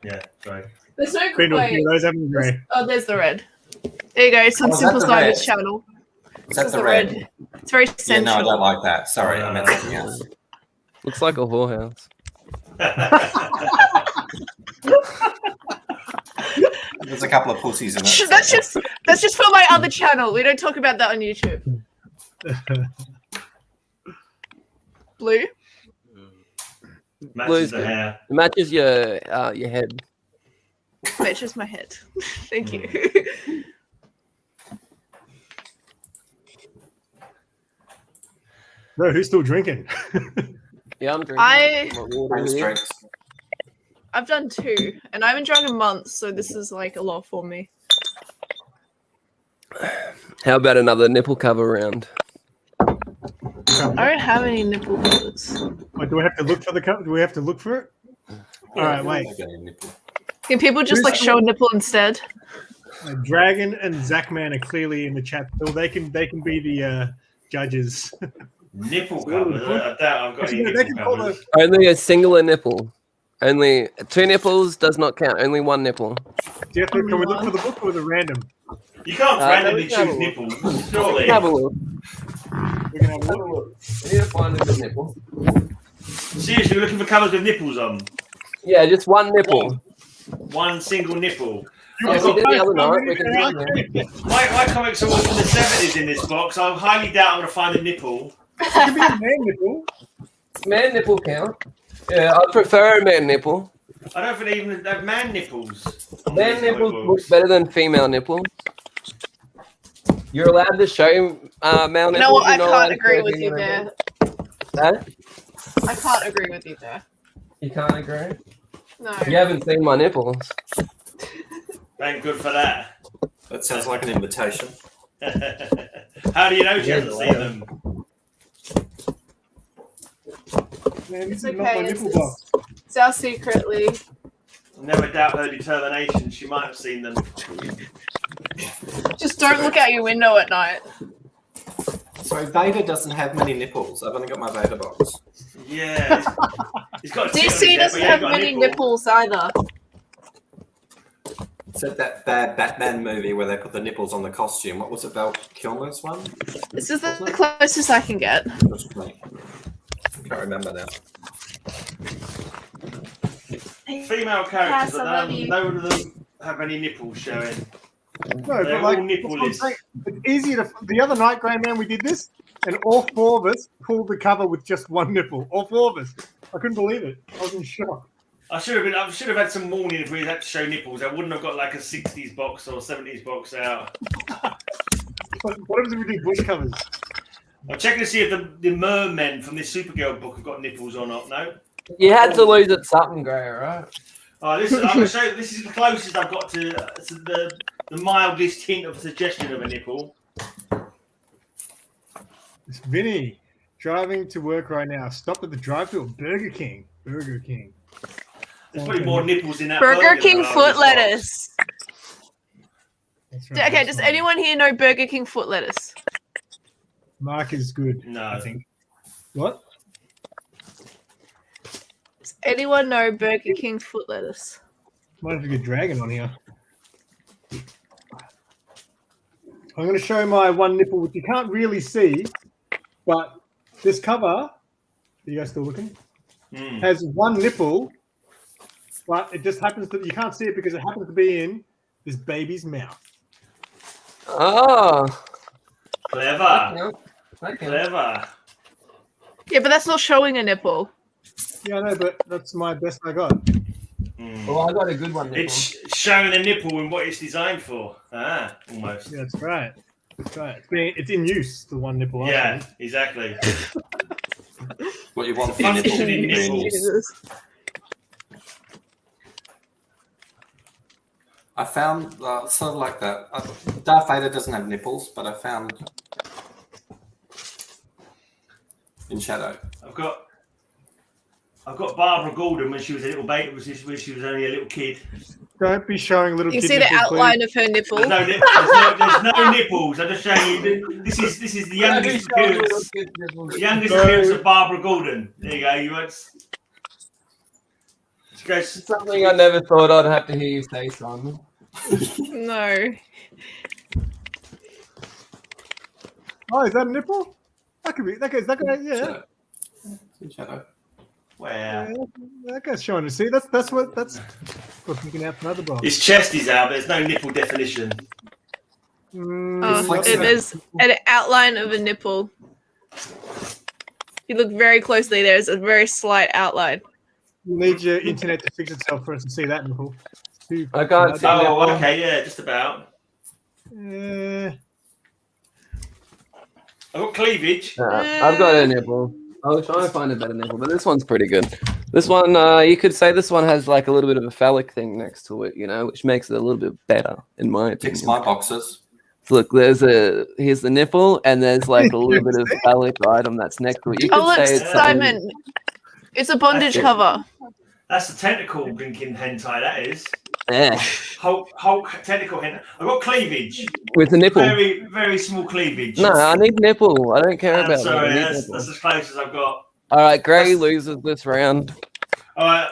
Yeah, sorry. There's no Green or way. those having grey. Oh, there's the red. There you go. It's on Oh, is that Simple the Simon's red? channel. Is that This the is red? It's very Yeah, sensual. no, I don't like that. Sorry, I meant something else. Looks like a whorehouse. There's a couple of pussies in it. That's just for my other channel. We don't talk about that on YouTube. Blue. Matches the hair. It matches your head. That's just my head. Thank you. No, who's still drinking? Yeah, I'm drinking. French drinks. I've done 2, and I haven't drunk in months, so this is like a lot for me. How about another nipple cover round? I don't have any nipple covers. Wait, do we have to look for the cup? Do we have to look for it? All right, wait. Can people just like show a nipple instead? Dragon and Zachman are clearly in the chat, so they can be the judges. Nipple covers. I doubt I've got any They nipple can call covers. Only a singular nipple. Only 2 nipples does not count. Only 1 nipple. Do you have to, can we look for the book or the random? You can't randomly no, we choose can nipples, surely. Have a look. We can have a look. We need to find a good nipple. Seriously, we're looking for covers with nipples on. Yeah, just 1 nipple. One single nipple. Yeah, we did the other night. We can do it. My comics are all from the 70s in this box. I highly doubt I'm going to find a nipple. It can be a man nipple. Man nipple count. Yeah, I prefer a man nipple. I don't think they even have man nipples. Man nipples look better than female nipples. You're allowed to show male nipples. You know what? I you're not allowed can't to agree show with you female there. nipples. I can't agree with you there. You can't agree? No. You haven't seen my nipples. Thank good for that. That sounds like an invitation. How do you know she hasn't seen them? Man, this It's is not my okay. nipple box. It's our secret, Lee. Never doubt her determination. She might have seen them. Just don't look out your window at night. So Vader doesn't have many nipples. I've only got my Vader box. Yeah. He's got a tit on his DC head, doesn't but he ain't have got a many nipple. nipples either. It's like that bad Batman movie where they put the nipples on the costume. What was it, Val Kilmer's one? This is the closest I can get. I can't remember now. Female characters, Cass, I love you. none of them have any nipples showing. No, They're but like, all nipple-less. it's easier to. The other night, Grey Man, we did this, and all four of us pulled the cover with just one nipple. All four of us. I couldn't believe it. I was in shock. I should have had some warning if we had to show nipples. I wouldn't have got like a 60s box or 70s box out. What happens if we do bush covers? I'm checking to see if the mermen from this Supergirl book have got nipples or not. No. You had to lose at something, Gray, right? Oh, I'm gonna show. This is the closest I've got to the mildest hint of suggestion of a nipple. It's Vinny driving to work right now. Stop at the drive-thru at Burger King. Burger King. There's probably more nipples in that. Burger King than foot this box. lettuce. That's right, Okay, that's does fine. anyone here know Burger King foot lettuce? Mark is good. No. I think. What? Does anyone know Burger King foot lettuce? Might have to get Dragon on here. I'm going to show my one nipple, which you can't really see, but this cover, are you guys still looking? Has one nipple, but it just happens to, you can't see it because it happens to be in this baby's mouth. Oh. Clever. Okay. Clever. Yeah, but that's not showing a nipple. Yeah, I know, but that's my best I got. Well, I got a good one. It's showing a nipple in what it's designed for. Almost. Yeah, that's right. That's right. It's in use, the one nipple. I Yeah, think. exactly. What you want for your Functioning nipples? nipples. Jesus. I found sort of like that. Darth Vader doesn't have nipples, but I found in Shadow. I've got Barbara Gordon when she was a little baby, when she was only a little kid. Don't be showing little You kid see the nipples, outline of her nipple? There's no nipples. I'm just showing you. This is the youngest appearance. The youngest appearance of Barbara Gordon. There you go. You won't. She goes. Something I never thought I'd have to hear you say, Simon. No. Oh, is that a nipple? That could be. Is that gonna, yeah. Shadow. It's in Shadow. Where? Yeah, that guy's showing to see. That's what's looking out from other box. His chest is out, but there's no nipple definition. Oh, it is an outline of a nipple. If you look very closely, there's a very slight outline. You need your internet to fix itself for us to see that nipple. I can't see Oh, that. okay, yeah, just about. Yeah. I've got cleavage. I've got a nipple. I was trying to find a better nipple, but this one's pretty good. This one, you could say this one has like a little bit of a phallic thing next to it, you know, which makes it a little bit better, in my opinion. Fix my boxes. So look, here's the nipple, and there's like a little bit of phallic item that's next to it. You could Oh, look, say it's Simon. It's a bondage That's it. cover. That's the tentacle blinking hentai. That is Yeah, Hulk tentacle hentai. I've got cleavage. with the nipple. Very, very small cleavage. No, I need nipple. I don't care I'm about sorry, it. I need that's nipple. as close as I've got. All right, Gray loses this round. All right.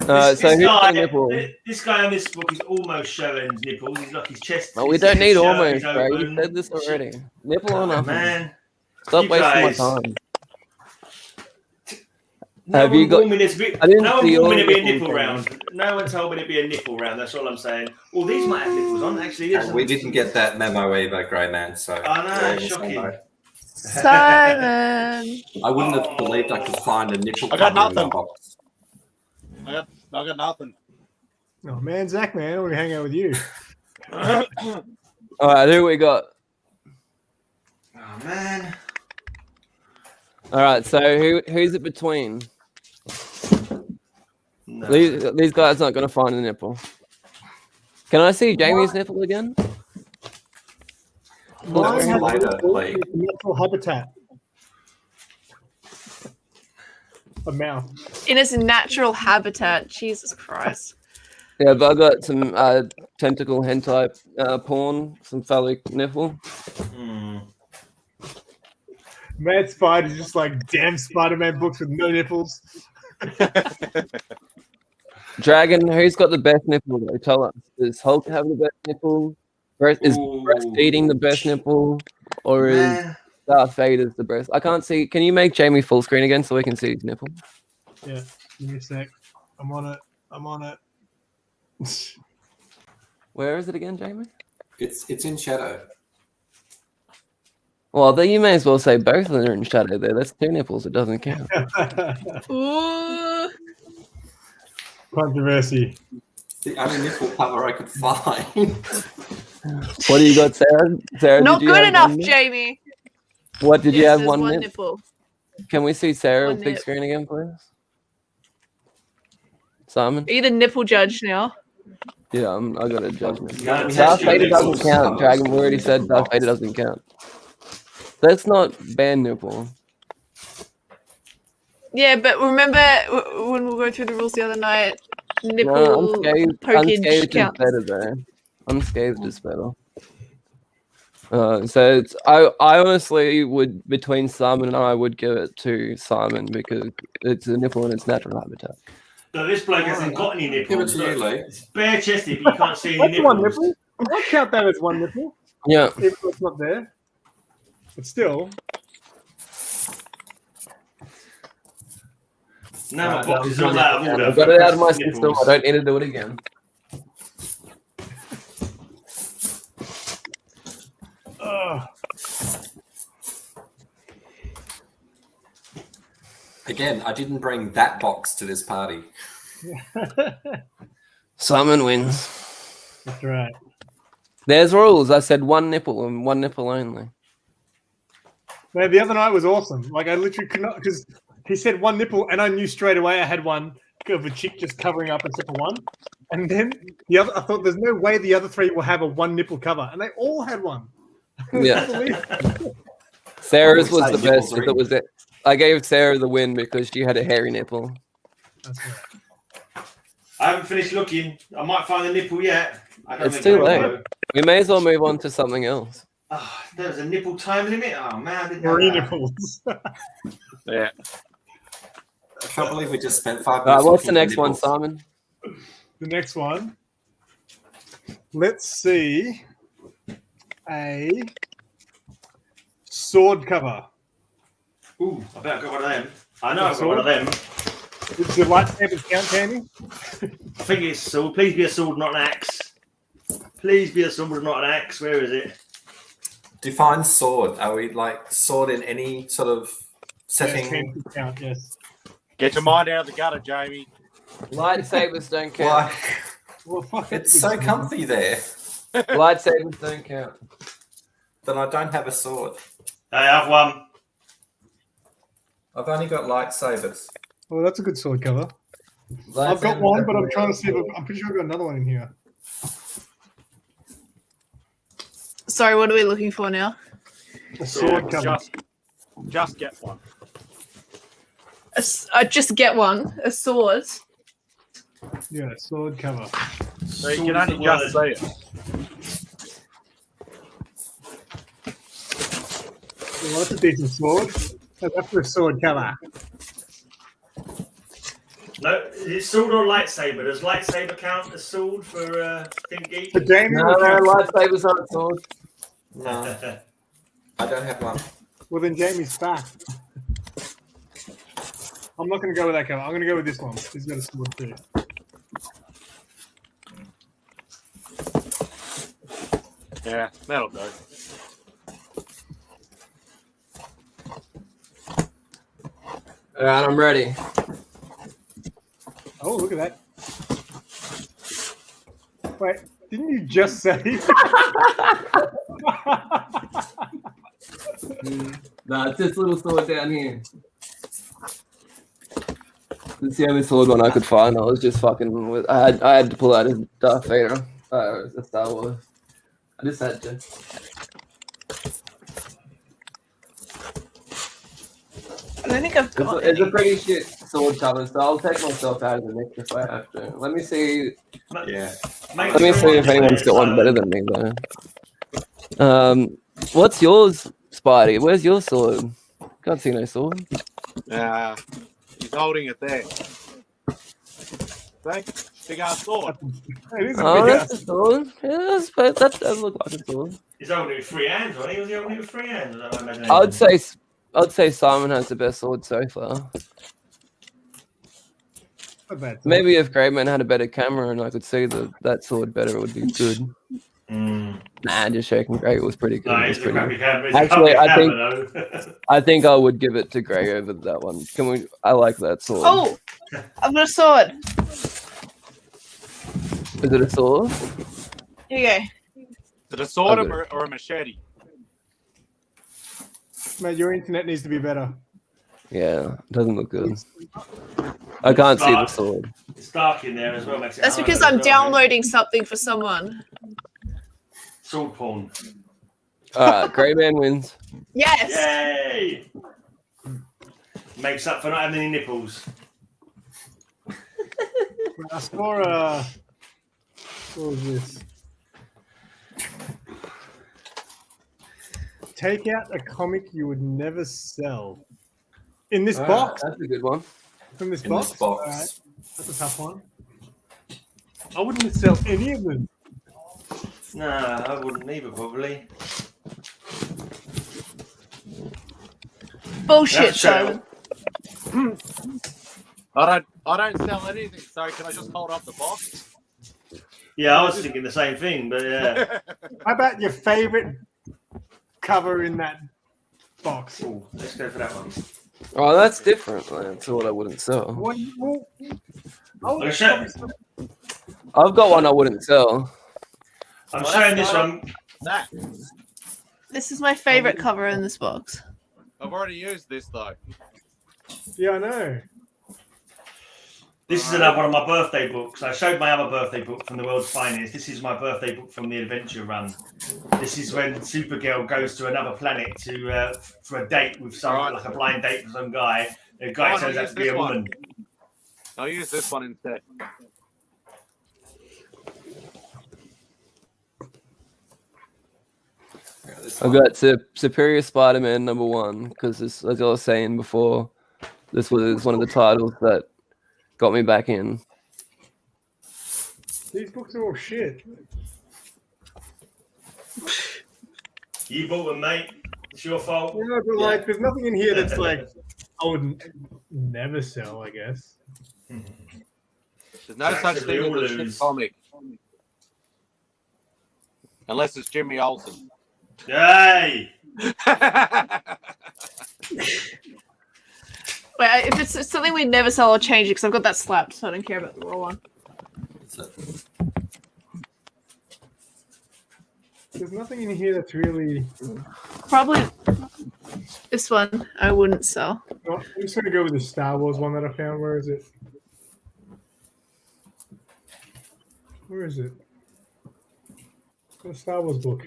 So who's got a nipple? This guy on this book is almost showing nipples. He's like his chest. Well, we his don't need shirt almost, is Gray. You open. said this already. Nipple or Oh, nothing. man. Stop You wasting guys- my time. No Have one you got- told me there's I didn't no one see told me all to be a nipples nipple on. round. No one told me to be a nipple round. That's all I'm saying. Well, these might have nipples on. Actually, there's And we didn't get that memo either, Grey Man. So I know, we're all the shocking. same boat. Simon. I wouldn't have believed I could find a nipple I got cover in my nothing. box. I got nothing. Oh man, Zach, man, I want to hang out with you. All right, who we got? Oh man. All right, so who's it between? No. These guys aren't going to find a nipple. Can I see Jamie's nipple again? Mine was has later, a like- natural habitat. a mouth. In its natural habitat. Jesus Christ. Yeah, but I got some tentacle hentai porn, some phallic nipple. Mad Spider's just like damn Spider-Man books with no nipples. Dragon, who's got the best nipple though? Tell us. Does Hulk have the best nipple? Is breastfeeding the best nipple? Or is Darth Vader's the best? I can't see. Can you make Jamie full screen again so we can see his nipple? Yeah, give me a sec. I'm on it. Where is it again, Jamie? It's in shadow. Well, then you may as well say both of them are in shadow there. That's 2 nipples. It doesn't count. Ooh. Controversy. The only nipple cover I could find. What do you got, Sarah? Sarah, Not did you good have enough, one nip? Jamie. What did you have? There's One one nip? nipple. Can we see Sarah One big nip. screen again, please? Simon? Are you the nipple judge now? Yeah, I got a judgment. No, Darth Vader doesn't nipples. count. Dragon, we already said Darth Vader doesn't count. That's not band nipple. Yeah, but remember when we were going through the rules the other night, nipple No, unscathed pokage is counts. better though. Unscathed is better. So it's, I honestly would, between Simon and I would give it to Simon because it's a nipple in its natural habitat. So this bloke hasn't got any Give it nipples. to you, Lee. It's bare chested, but you can't see any That's one nipples. nipple. I'll count that as one nipple, Yeah. even though it's not there. But still. No, my box is all out of order. I've got it out of my Nipples. system. I don't need to do it again. Ugh. Again, I didn't bring that box to this party. Simon wins. That's right. There's rules. I said one nipple and one nipple only. Man, the other night was awesome. Like I literally could not, because he said one nipple, and I knew straight away I had one of a chick just covering up except for one. And then the other, I thought there's no way the other 3 will have a one nipple cover, and they all had one. Yeah. Sarah's was the best. If it was it. I gave Sarah the win because she had a hairy nipple. That's right. I haven't finished looking. I might find the nipple yet. I don't It's think too I will, late. though. We may as well move on to something else. Oh, there was a nipple time limit. Oh man, I didn't know Three that. nipples. Yeah. I can't believe we just spent 5 All minutes. right, what's the looking for next one, nipples. Simon? The next one. Let's see. A sword cover. Ooh, I bet I've got one of them. I know I've got one of them. Does your lightsabers count, Candy? I think it's sword. Please be a sword, not an axe. Please be a sword, not an axe. Where is it? Define sword. Are we like sword in any sort of setting? Yes, count, yes. Get your mind out of the gutter, Jamie. Lightsabers don't count. Why? Well, fuck, It's so comfy there. Lightsabers don't count. Then I don't have a sword. I have one. I've only got lightsabers. Well, that's a good sword cover. I've got one, but I'm trying to see if I'm pretty sure I've got another one in here. Sorry, what are we looking for now? A sword cover. Just get one. Just get one. A sword. Yeah, sword cover. So you can only just see it. Well, that's a decent sword. That's for a sword cover. No, is it sword or lightsaber? Does lightsaber count as sword for thingy? For Jamie, No, lightsabers aren't swords. No, I don't have one. well then Jamie's back. I'm not going to go with that cover. I'm going to go with this one. He's got a sword too. Yeah, that'll do. All right, I'm ready. Oh, look at that. Wait, didn't you just say? No, it's this little sword down here. It's the only sword one I could find. I was just fucking with. I had to pull out his Darth Vader. The Star Wars. I just had to. don't think I've got It's a any. pretty shit sword cover, so I'll take myself out of the mix if I have to. Let me see. Yeah. Let me see if anyone's got one better than me though. What's yours, Spidey? Where's your sword? Can't see no sword. He's holding it there. Thanks. Big ass sword. It is a Oh, big that's ass- a sword. Yeah, that does look like a sword. He's holding it with free hands, wasn't he? Was he holding it with free hands? Was that my imagination? I'd say Simon has the best sword so far. not bad. Maybe if Greyman had a better camera and I could see that sword better, it would be good. Nah, just shaking. Grey was pretty good. No, It was it's a pretty crappy good. camera. It's a Actually, crappy I think camera, though. I think I would give it to Grey over that one. Can we? I like that sword. Oh, I've got a sword. Is it a sword? Here you go. Is it a sword I'll or a machete? Mate, your internet needs to be better. Yeah, it doesn't look good. I can't see the sword. It's dark in there as well. Makes it That's harder because as I'm well, downloading something for someone. Sword porn. All right, Greyman wins. Yes. Yay! Makes up for not having any nipples. I saw what was this? Take out a comic you would never sell. In this box? That's a good one. From this In box? this box. All right. That's a tough one. I wouldn't sell any of them. No, I wouldn't either, probably. Bullshit, That's true. Simon. I don't sell anything, so can I just hold up the box? Yeah, I was thinking the same thing, but yeah. How about your favorite cover in that box? Ooh, let's go for that one. Oh, that's different. That's what I wouldn't sell. What? Well, I'm showing I've got one I wouldn't sell. this one. That. This is my favorite cover in this box. I've already used this though. yeah, I know. This is another one of my birthday books. I showed my other birthday book from the World's Finest. This is my birthday book from the Adventure Run. This is when Supergirl goes to another planet to for a date with some like a blind date with some guy. The guy turns out to be a woman. I'll use this one instead. I've got Superior Spider-Man #1 because, as I was saying before, this was one of the titles that got me back in. These books are all shit. You bought them, mate. It's your fault. Yeah, but like, there's nothing in here that's like I would never sell. I guess. There's no such Actually, thing all as a lose. shit comic. Unless it's Jimmy Olsen. Yay! Wait, if it's something we never sell, I'll change it because I've got that slapped, so I don't care about the raw one. There's nothing in here that's really. Probably this one I wouldn't sell. Well, I'm just gonna go with the Star Wars one that I found. Where is it? Where is it? The Star Wars book.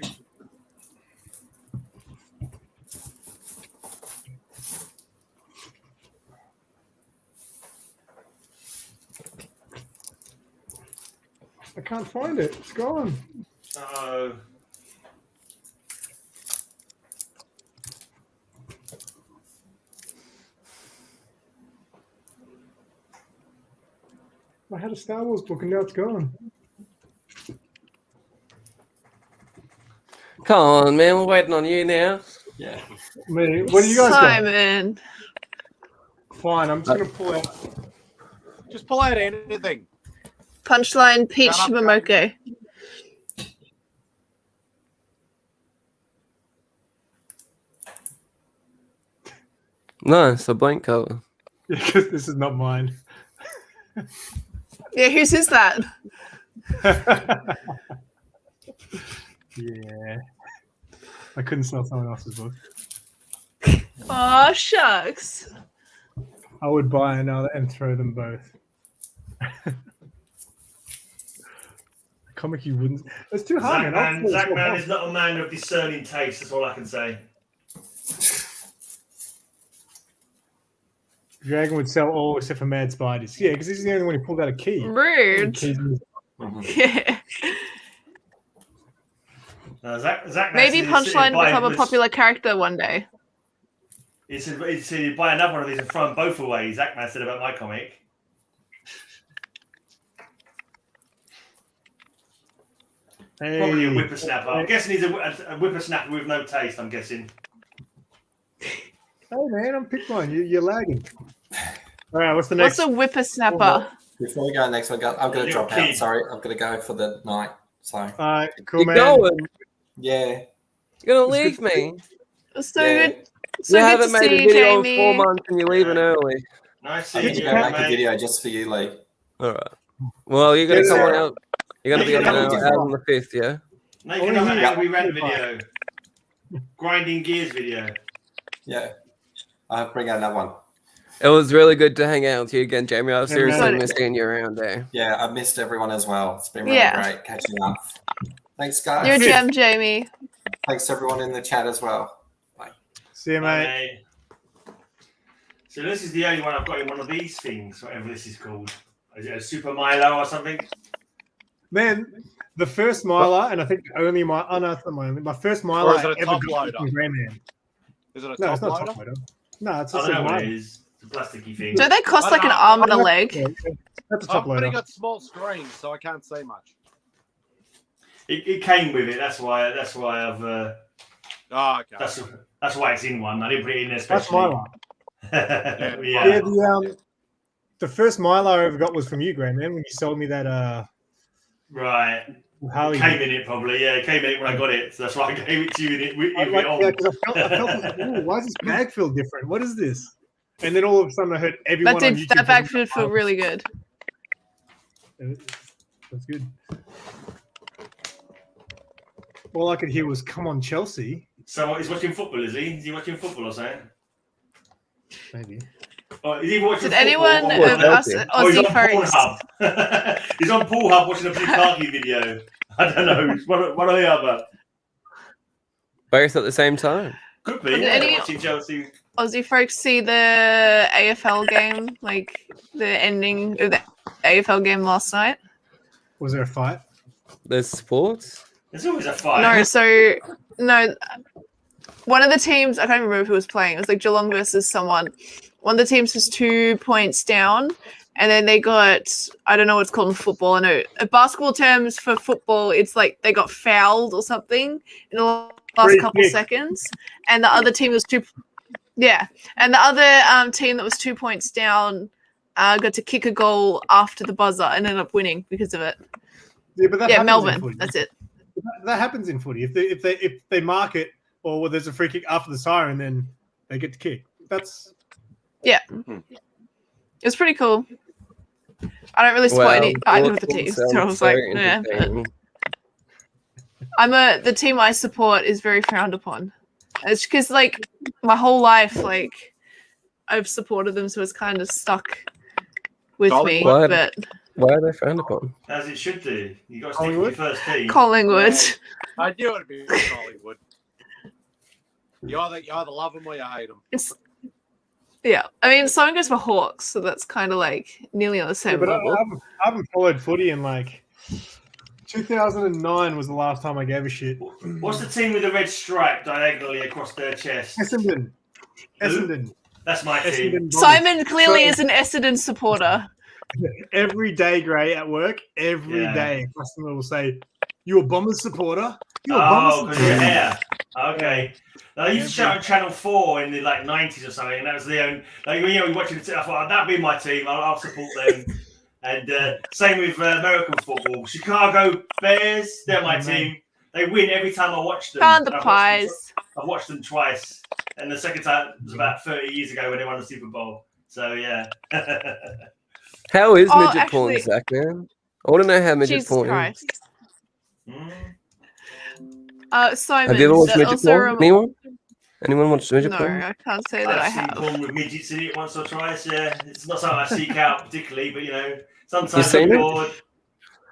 I can't find it. It's gone. Oh. I had a Star Wars book and now it's gone. Come on, man, we're waiting on you now. Yeah. Me, what do you guys got? Simon. Fine, I'm just gonna pull out. Just pull out anything. Punchline Peach Shut up, Momoko. Nice, a blank cover. Because this is not mine. Yeah, whose is that? Yeah. I couldn't sell someone else's book. Oh shucks. I would buy another and throw them both. Comic you wouldn't. It's too hard, man. Zach Man is not a man of discerning taste. That's all I can say. Dragon would sell all except for Mad Spiders. Yeah, because he's the only one who pulled out a key. Rude. Keys in his- Yeah. Zach Maybe Massey Punchline buy become a this- popular character one day. He said he'd buy another one of these and throw them both away. Zach Man said about my comic. Probably a Hey. whippersnapper. I'm guessing he's a whippersnapper with no taste, I'm guessing. Hey man, I'm pick one. You're lagging. All right, what's the next? What's a whippersnapper? Before we go next, I'm going to Little drop out. kid. Sorry, I'm going to go for the night. So, All right, cool, You're man. going. yeah. You're gonna leave me. It's so Yeah. good. So You good haven't to made a see you, video in Jamie. 4 months and you're leaving early. Nice I'm seeing going to you, go make a mate. video just for you, Lee. All right. Well, you're gonna Yes, come sir. on out. You're gonna be on Yeah, out on the 5th, yeah. Make another yeah. Angry Rant video. Grinding Gears video. Yeah. I'll bring out another one. It was really good to hang out with you again, Jamie. I've seriously man. missed seeing you around there. Yeah, I've missed everyone as well. It's been really Yeah. great catching up. Thanks, guys. You're a gem, Jamie. Thanks to everyone in the chat as well. See you, Bye, mate. mate. So this is the only one I've got in one of these things, whatever this is called. Is it a Super Milo or something? Man, the first miler, and I think the only mile. Oh no, it's not my only. My first miler Or is it a I ever top got loader? was from Grandman. Is it a No, top it's not a loader? top loader. No, it's I just don't a know what it miler. is. It's a plasticky thing. Do they cost I like an don't know. arm and a leg? That's a I've top only loader. got small screens, so I can't say much. It came with it. That's why I've. Oh, okay. That's why it's in one. I didn't put it in there That's especially. miler. Yeah. Yeah, the first miler I ever got was from you, Grandman, when you sold me that Right. Harley. Came in it probably. Yeah, it came in it when I got it. So that's why I gave it to you in it, with I it like, on. yeah, 'cause I felt like, "Ooh, why does this bag feel different? What is this? And then all of a sudden I heard everyone That on did YouTube that bag talking food feel really good. That's good. All I could hear was "Come on, Chelsea." So he's watching football, is he? Is he watching football or something? Maybe. Or is he watching Did football anyone or- of us Oh, he's on Aussie folks? Pornhub. He's on Pornhub watching a Bukaki video. I don't know. It's one or the other. Both at the same time. Could be. Did Yeah, any- watching Chelsea. Aussie folks see the AFL game, like the ending of the AFL game last night? Was there a fight? There's sports. There's always a fight. No, one of the teams, I can't remember who was playing. It was like Geelong versus someone. One of the teams was 2 points down, and then they got, I don't know what's called in football. I know basketball terms for football, it's like they got fouled or something in the last Free couple kick. seconds, and the other team was and the other team that was 2 points down got to kick a goal after the buzzer and ended up winning because of it. Yeah, but that Yeah, happens in Melbourne. footy. That's it. That happens in footy. If they mark it, or there's a free kick after the siren, then they get to kick. That's It was pretty cool. I don't really support any either of the teams, so I was like, yeah. But the team I support is very frowned upon. It's because like my whole life, like I've supported them, so it's kind of stuck with me. Collingwood. But Why are they frowned upon? As it should do. You got to stick with your first team. Collingwood. I knew it'd be Hollywood. You either love them or you hate them. It's yeah. I mean, someone goes for Hawks, so that's kind of like nearly on the same but I level. haven't followed footy in like 2009 was the last time I gave a shit. What's the team with the red stripe diagonally across their chest? Essendon. That's my team. Essendon. Simon clearly So- is an Essendon supporter. Every day, Gray, at work, every day, a customer will say, "You a Bombers supporter? You a Oh, Bombers because your supporter?" hair. Okay. I used to shout on Channel 4 in the like 90s or something, and that was the only, like, you know, you're watching it, I thought, that'd be my team, I'll support them. And same with American football. Chicago Bears, they're my team. They win every time I watch them. Found the I've pies. watched them twice. And the second time was about 30 years ago when they won the Super Bowl. So, yeah. How is Oh, midget porn, actually- Zach, man? I want to know how midget Jesus porn is. Christ. Mm. Simon. Have you ever watched midget also porn? Anyone? Anyone watched midget No, porn? I can't say that I I've seen have. porn with midgets in it once or twice, yeah. It's not something I seek out particularly, but, you know, sometimes seen I'm it? bored.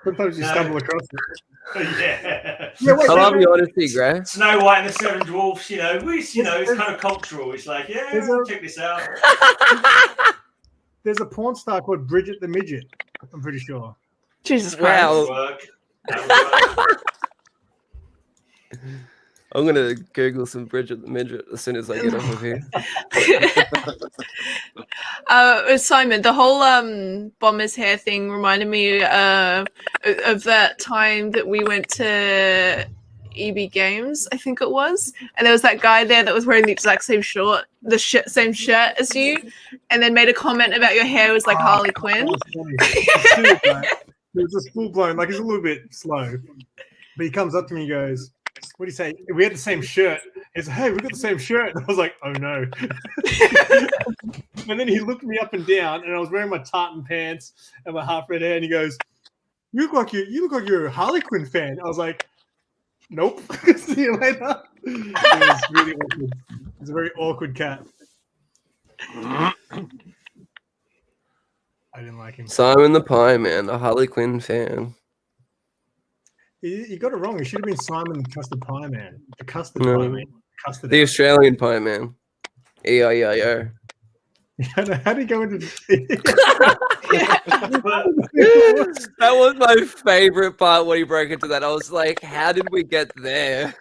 Sometimes you No. stumble across it. Yeah. I love your honesty, Gray. Snow White and the Seven Dwarfs, you know, it's kind of cultural. It's like, yeah, Is there- check this out. there's a porn star called Bridget the Midget. I'm pretty sure. Jesus That Christ. would work. That would work. I'm gonna Google some Bridget the Midget as soon as I get off of here. Simon, the whole bomber's hair thing reminded me of that time that we went to EB Games, I think it was, and there was that guy there that was wearing the exact same same shirt as you, and then made a comment about your hair was like Harley Quinn. It was just full blown, like he's a little bit slow, but he comes up to me and goes, "What do you say? We had the same shirt." He's like, "Hey, we got the same shirt." And I was like, "Oh no!" And then he looked me up and down, and I was wearing my tartan pants and my half red hair, and he goes, "You look like you're a Harley Quinn fan." I was like, "Nope." See you later. It was really awkward. It's a very awkward cat. I didn't like him. Simon the Pie Man, a Harley Quinn fan. You got it wrong. It should have been Simon the Custard Pie Man. The Custard No. Pie Man. Custard. The Australian Pie Man. E-I-E-I-O. How did he go into? That was my favorite part when he broke into that. I was like, how did we get there?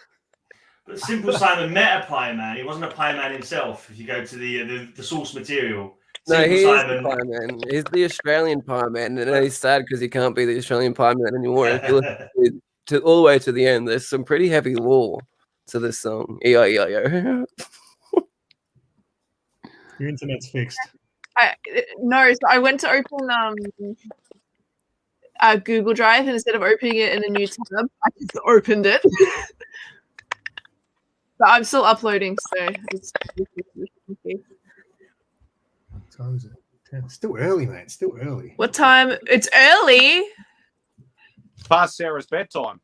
But Simple Simon met a pie man. He wasn't a pie man himself. If you go to the source material, No, Simple he is Simon. the Pie Man. He's the Australian Pie Man, and he's sad because he can't be the Australian Pie Man anymore. If you listen to all the way to the end, there's some pretty heavy lore to this song. E-I-E-I-O. Your internet's fixed. No, so I went to open Google Drive, and instead of opening it in a new tab, I just opened it. But I'm still uploading, so it's What time is it? It's still early, mate. It's still early. what time? It's early. It's past Sarah's bedtime.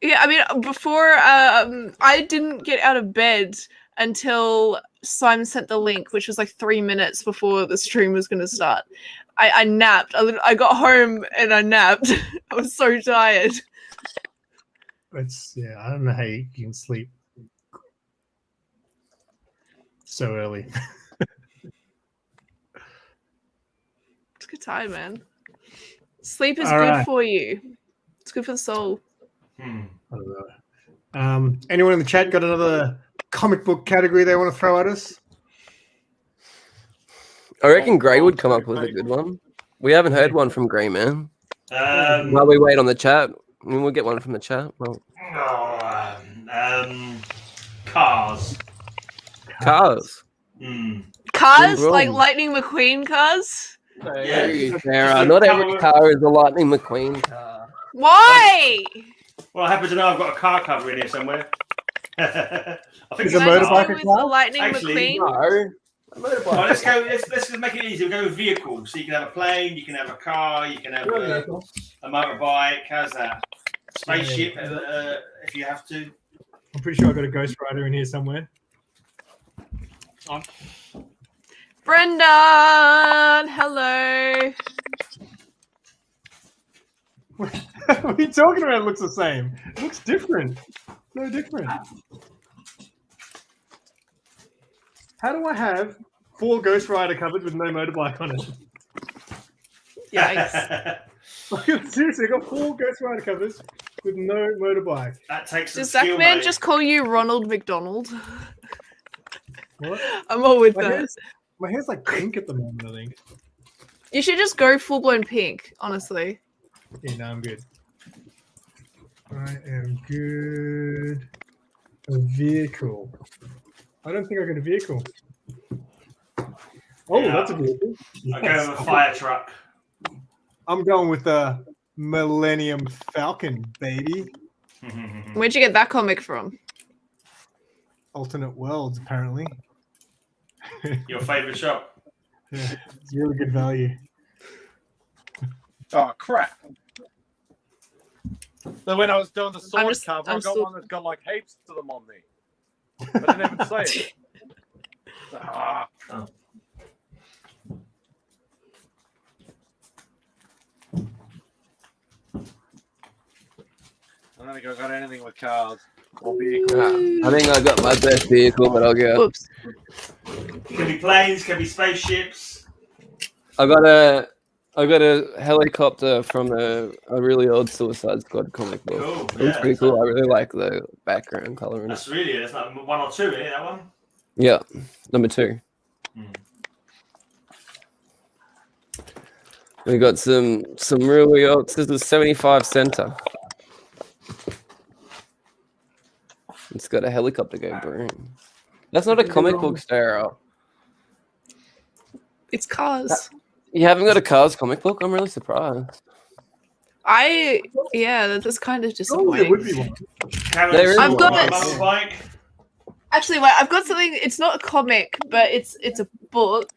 Yeah, I mean, before I didn't get out of bed until Simon sent the link, which was like 3 minutes before the stream was going to start. I napped. I got home and I napped. I was so tired. I don't know how you can sleep so early. It's a good time, man. Sleep is All good right. for you. It's good for the soul. I don't know. Anyone in the chat got another comic book category they want to throw at us? I reckon Gray would come up with a good one. We haven't heard one from Gray, man. While we wait on the chat, we'll get one from the chat. Well, Cars. cars. Cars? Vroom, Like vroom. Lightning McQueen cars? Yeah. Sarah, not every car is a Lightning McQueen car. Why? Well, I happen to know I've got a car cover in here somewhere. I think Is it's a a motorbike car. a with car? a Lightning Actually, McQueen? Well, let's go. Let's just make it easy. We'll go with vehicles. So you can have a plane, you can have a car, you can have a motorbike. How's that? Spaceship, if you have to. I'm pretty sure I got a Ghost Rider in here somewhere. Brendan, hello. What are you talking about? It looks the same. It looks different. No different. How do I have 4 Ghost Rider covers with no motorbike on it? Yikes. Seriously, I got 4 Ghost Rider covers with no motorbike. That takes some Does skill, Zach Man mate. just call you Ronald McDonald? What? I'm all with My that. hair's like pink at the moment, I think. You should just go full blown pink, honestly. Yeah, no, I'm good. I am good. A vehicle. I don't think I got a vehicle. Oh, Yeah. that's a vehicle. I go with a fire truck. I'm going with the Millennium Falcon, baby. Where'd you get that comic from? Alternate worlds, apparently. Your favourite shop? Yeah, it's really good value. Oh crap! So when I was doing the sword cover, I I'm got still- one that's got like heaps of them on there. But I didn't even say it. Ah. Oh. I don't think I've got anything with cars or vehicles. I think I got my best vehicle, but I'll go. Whoops. Can be planes, can be spaceships. I got a helicopter from a really old Suicide Squad comic book. Cool. It was pretty cool. I really like the background color in it. That's really it's like 1 or 2, isn't it? That one. Yeah, number 2. We got some really old. This is 75 center. It's got a helicopter going boom. That's not a comic book stereo. It's Cars. You haven't got a Cars comic book? I'm really surprised. That's kind of Oh, disappointing. there would be one. There is I've got one. it. Motorbike. Actually, wait, I've got something. It's not a comic, but it's a book.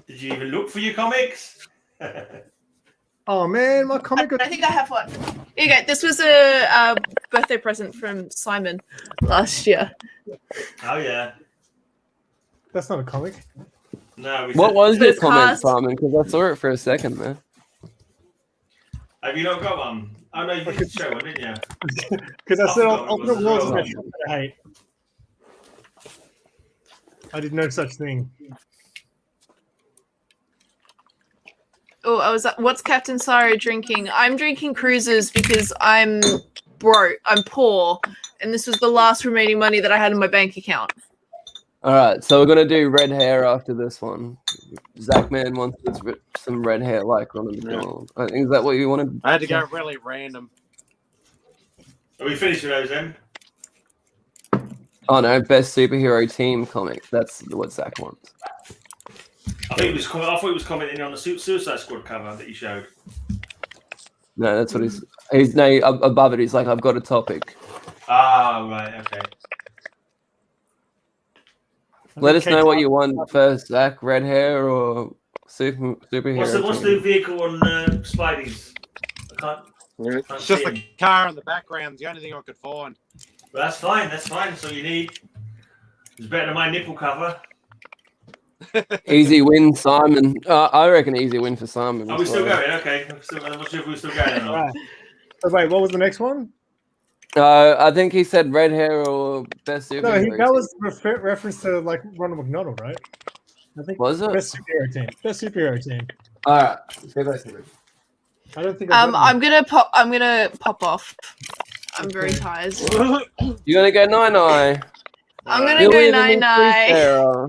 Did you even look for your comics? Oh man, my comic got I think I have one. Here you go. This was a birthday present from Simon last year. Oh yeah. that's not a comic. No. What was your It's comment, Cars. Simon? Because I saw it for a second, man. Have you not got one? Oh no, you did show one, didn't you? Because I said forgot I'll it put a was world as well. special that I hate. I did no such thing. Oh, what's Captain Sari drinking? I'm drinking cruises because I'm broke. I'm poor, and this was the last remaining money that I had in my bank account. All right, so we're gonna do red hair after this one. Zach Man wants some red hair like Ronald McDonald. I think is that what you wanted? I had to go really random. Are we finished with those then? Oh no, best superhero team comic. That's what Zach wants. I thought he was commenting on the Suicide Squad cover that you showed. No, that's what he's no above it. He's like, I've got a topic. Ah, right, okay. Let us know what you want first, Zach. Red hair or superhero? What's team? the vehicle on Spidey's? I can't It's just see the him. car in the background. The only thing I could find. But that's fine. That's fine. That's all you need. It's better than my nipple cover. Easy win, Simon. I reckon easy win for Simon. Are we still going? Okay. I'm not sure if we're still going or not. Right. So wait, what was the next one? I think he said red hair or best superhero. No, that team. was reference to like Ronald McDonald, right? I think Was it? best superhero team. Best superhero team. All right. I don't think. I've got I'm gonna pop off. I'm very tired. You're gonna go 9-9. I'm gonna You're go leaving me 9-9. Sarah.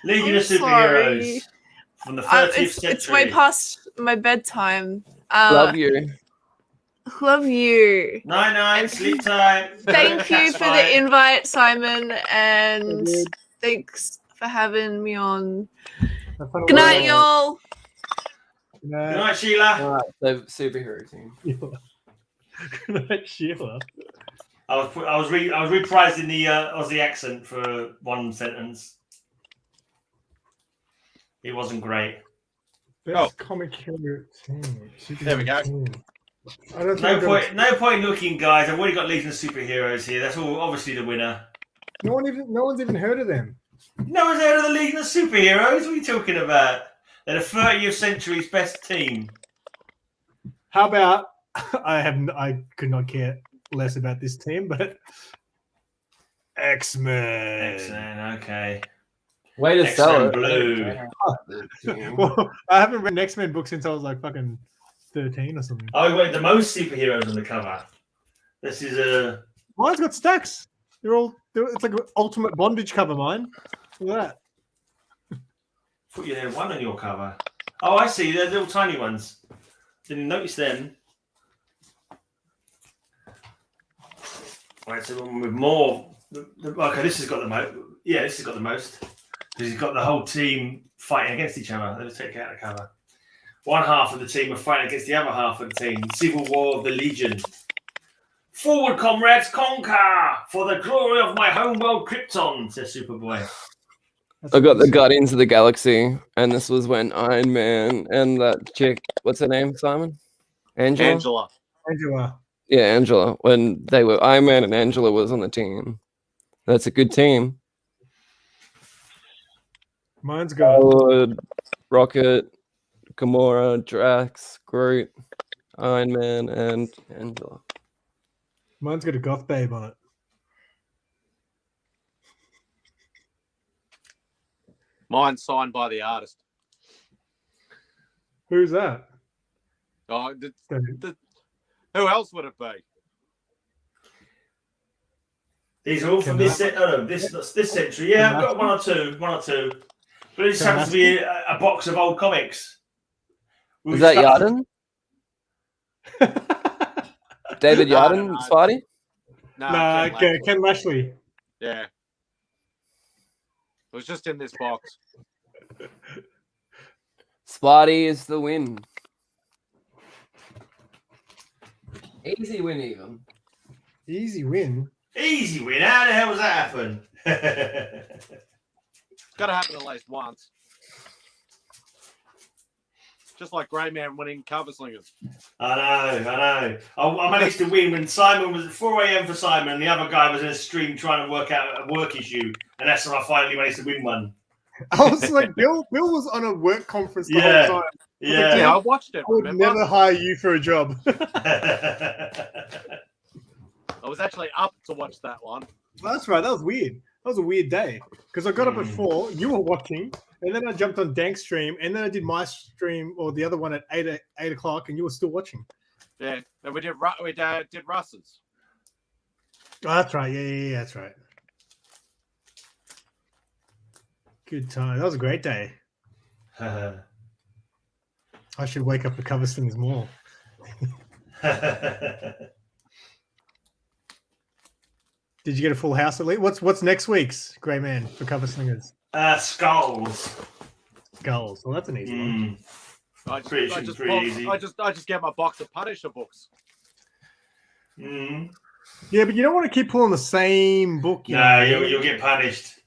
Legion I'm of Superheroes sorry. from the 30th century. It's way past my bedtime. Love you. Love you. 9-9, sleep time. Thank you That's for fine. the invite, Simon, and Good. thanks for having me on. Have fun at Good night, work. y'all. Good Good night. night, Sheila. All right. So superhero team. Good night, Sheila. I was reprising the Aussie accent for one sentence. It wasn't great. Best comic hero team. There we go. Team. I don't think No I've got point. No point looking, guys. I've already got Legion of Superheroes here. That's all obviously the winner. No one's even heard of them. No one's heard of the Legion of Superheroes. What are you talking about? They're the 30th century's best team. How about I could not care less about this team, but X-Men. Excellent. Okay. Way to sell X-Men it. Blue. Well, I haven't read an X-Men book since I was like fucking 13 or something. Oh, wait, the most superheroes on the cover. This is a. Mine's got stacks. It's like an ultimate bondage cover, mine. Look at that. Put you there one on your cover. Oh, I see. They're little tiny ones. Didn't notice them. Right, so the one with more. Okay, this has got the most. Yeah, this has got the most. Because he's got the whole team fighting against each other. Let's take out the cover. One half of the team are fighting against the other half of the team. Civil War of the Legion. Forward, comrades, conquer for the glory of my homeworld Krypton, says Superboy. I got the Guardians of the Galaxy, and this was when Iron Man and that chick, what's her name, Simon? Angela? Angela. Yeah, Angela. When they were Iron Man and Angela was on the team. That's a good team. Mine's got Howard, Rocket, Gamora, Drax, Groot, Iron Man, and Angela. mine's got a goth babe on it. Mine's signed by the artist. Who's that? Oh, who else would it be? These are all from this century. Yeah, I've got one or two. But it just happens to be a box of old comics. Is that Yarden? David Yarden, Spidey? No, Ken Lashley. Yeah. It was just in this box. Spidey is the win. Easy win, even. Easy win. Easy win. How the hell does that happen? Got to happen at least once. Just like Grey Man winning Cover Slingers. I know. I managed to win when Simon was at 4 a.m. for Simon, and the other guy was in a stream trying to work out a work issue, and that's when I finally managed to win one. I was like, Bill was on a work conference the whole time. Yeah, I watched it. I would never hire you for a job. I was actually up to watch that one. That's right. That was weird. That was a weird day because I got up at 4. You were watching, and then I jumped on Dank's stream, and then I did my stream or the other one at 8 o'clock, and you were still watching. Yeah, and we did Russ's. Oh, that's right. Yeah, that's right. Good time. That was a great day. I should wake up to cover things more. Did you get a full house at least? What's next week's Grey Man for cover slingers? Skulls. Well, that's an easy one. Pretty easy. I just get my box of Punisher books. Yeah, but you don't want to keep pulling the same book. You'll get punished.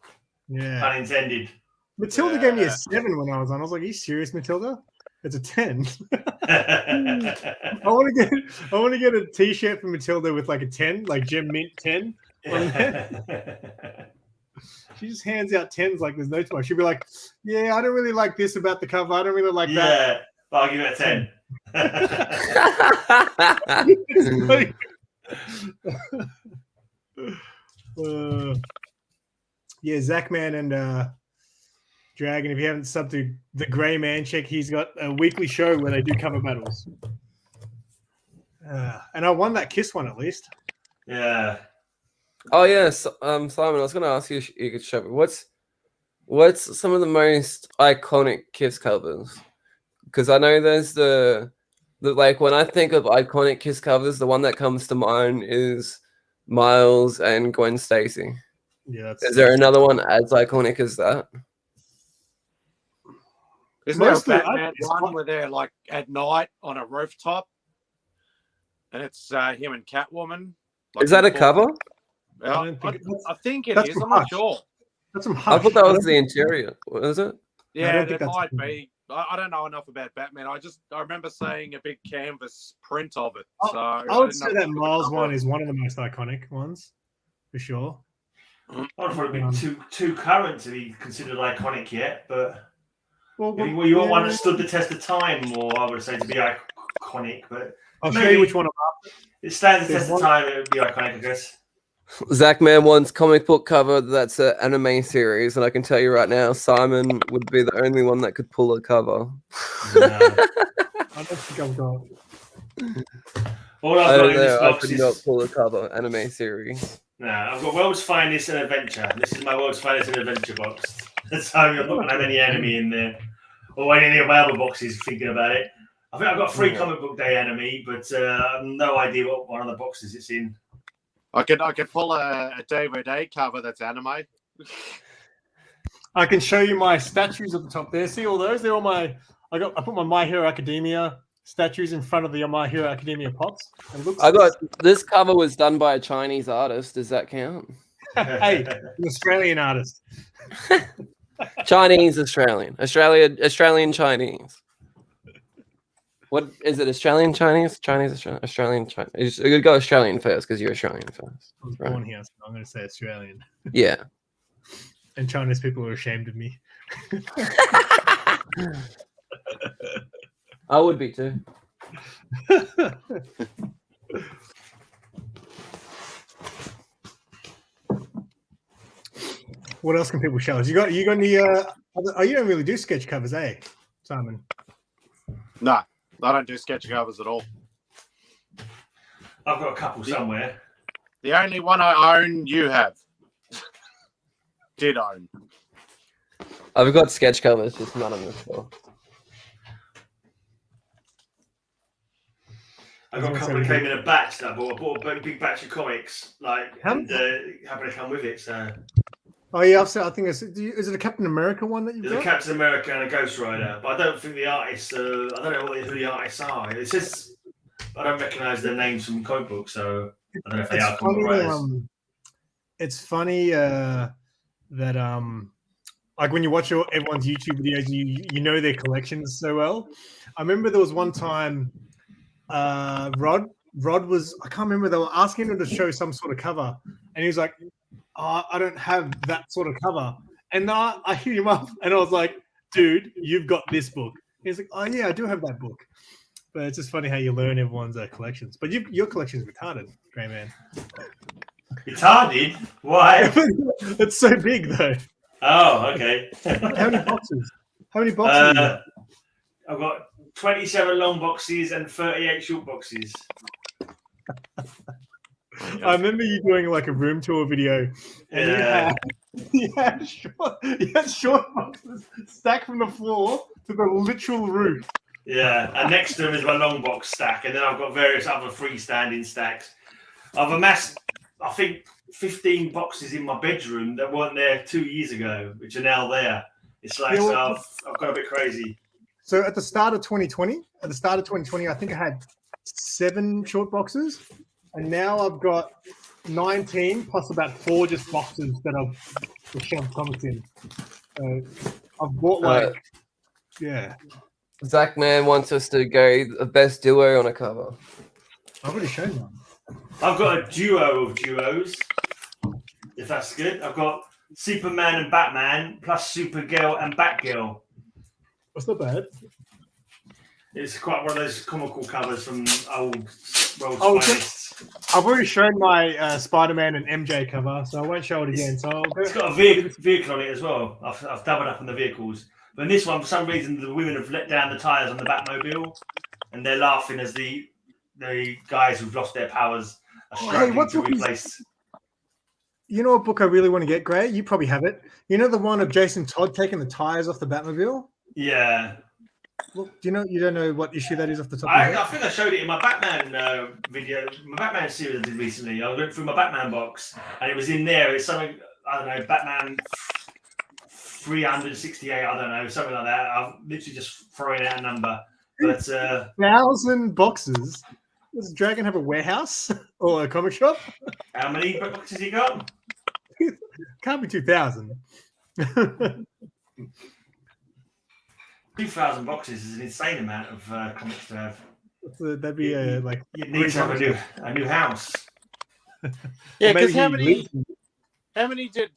Yeah. Pun intended. Matilda gave me a 7 when I was on. I was like, "Are you serious, Matilda? It's a 10." I want to get a T-shirt for Matilda with like a 10, like Gem Mint 10. She just hands out 10s like there's no tomorrow. She'll be like, "Yeah, I don't really like this about the cover. I don't really like that." Yeah, but I'll give it a 10. Yeah, Zachman and Dragon, if you haven't subbed to the Grey Man, check. He's got a weekly show where they do cover battles. And I won that Kiss one at least. Yeah. Oh yes, Simon. I was going to ask you if you could show me what's some of the most iconic Kiss covers? Because I know there's the like when I think of iconic Kiss covers, the one that comes to mind is Miles and Gwen Stacy. Yeah. Is there another one as iconic as that? Isn't there a Batman one where they're like at night on a rooftop, and it's him and Catwoman? Like, is that a cover? I think it is. I'm not sure. That's some Hush. I thought that was the interior. Was it? Yeah, it might be. I don't know enough about Batman. I remember seeing a big canvas print of it. So I would say that Miles one is one of the most iconic ones, for sure. I'd probably been too current to be considered iconic yet, but you want one that stood the test of time more, I would say, to be iconic. But I'll show you which one I'm after. It stands the test of time, it would be iconic, I guess. Zachman wants comic book cover that's an anime series, and I can tell you right now, Simon would be the only one that could pull a cover. I don't think I've got. All I've got in this box I could not pull a cover anime series. No, I've got World's Finest and Adventure. This is my World's Finest and Adventure box. So I'm not going to have any anime in there. Or any of my other boxes, thinking about it. I think I've got 3 comic book day anime, but I have no idea what one of the boxes it's in. I could pull a DVD cover that's anime. I can show you my statues at the top there. See all those? They're all I put my My Hero Academia statues in front of the My Hero Academia pots. This cover was done by a Chinese artist. Does that count? Hey, an Australian artist. Chinese Australian. Australian Chinese. What is it? Australian Chinese? Australian Chinese. You could go Australian first because you're Australian first. I was born here, so I'm going to say Australian. Yeah. And Chinese people are ashamed of me. I would be too. What else can people show us? You got any Oh, you don't really do sketch covers, eh, Simon? No, I don't do sketch covers at all. I've got a couple somewhere. The only one I own, you have. Did own. I've got sketch covers, just none on the floor. I got a couple that came in a batch that I bought a big batch of comics, and happened to come with it. So. Oh yeah, I think is it a Captain America one that you've got? There's a Captain America and a Ghost Rider, but I don't think the artists. I don't know who the artists are. It says I don't recognise their names from comic books, so I don't know if they are comic writers. It's funny that like when you watch everyone's YouTube videos, you know their collections so well. I remember there was one time. Rod was, I can't remember, they were asking him to show some sort of cover and he was like, oh, I don't have that sort of cover. And I hit him up and I was like, dude, you've got this book. He's like, oh yeah, I do have that book. But it's just funny how you learn everyone's collections. But your collection is retarded, Grey Man. Retarded? Why? It's so big though. Oh, okay. How many boxes? Have you got? I've got 27 long boxes and 38 short boxes. I remember you doing like a room tour video, and you had short boxes stacked from the floor to the literal roof. Yeah, and next to them is my long box stack, and then I've got various other freestanding stacks. I've amassed, I think, 15 boxes in my bedroom that weren't there 2 years ago, which are now there. It's like, so I've got a bit crazy. So at the start of 2020, I think I had 7 short boxes, and now I've got 19 plus about 4 just boxes that I've shoved comics in. I've bought Zach Man wants us to go the best duo on a cover. I've already shown one. I've got a duo of duos, if that's good. I've got Superman and Batman plus Supergirl and Batgirl. That's not bad. It's quite one of those comical covers from old finest. I've already shown my Spider-Man and MJ cover, so I won't show it again. It's got a vehicle on it as well. I've doubled up on the vehicles. But in this one, for some reason, the women have let down the tyres on the Batmobile, and they're laughing as the guys who've lost their powers are struggling to replace. You know what book I really want to get, Gray? You probably have it. You know the one of Jason Todd taking the tyres off the Batmobile? Yeah. Well, you don't know what issue that is off the top of your head? I think I showed it in my Batman video, my Batman series I did recently. I went through my Batman box, and it was in there. It's something, I don't know, Batman 368, I don't know, something like that. I'm literally just throwing out a number. But 1,000 boxes? Does Dragon have a warehouse or a comic shop? How many boxes you got? Can't be 2,000. 2,000 boxes is an insane amount of comics to have. That'd be like you need to have a new house. Yeah, because how many did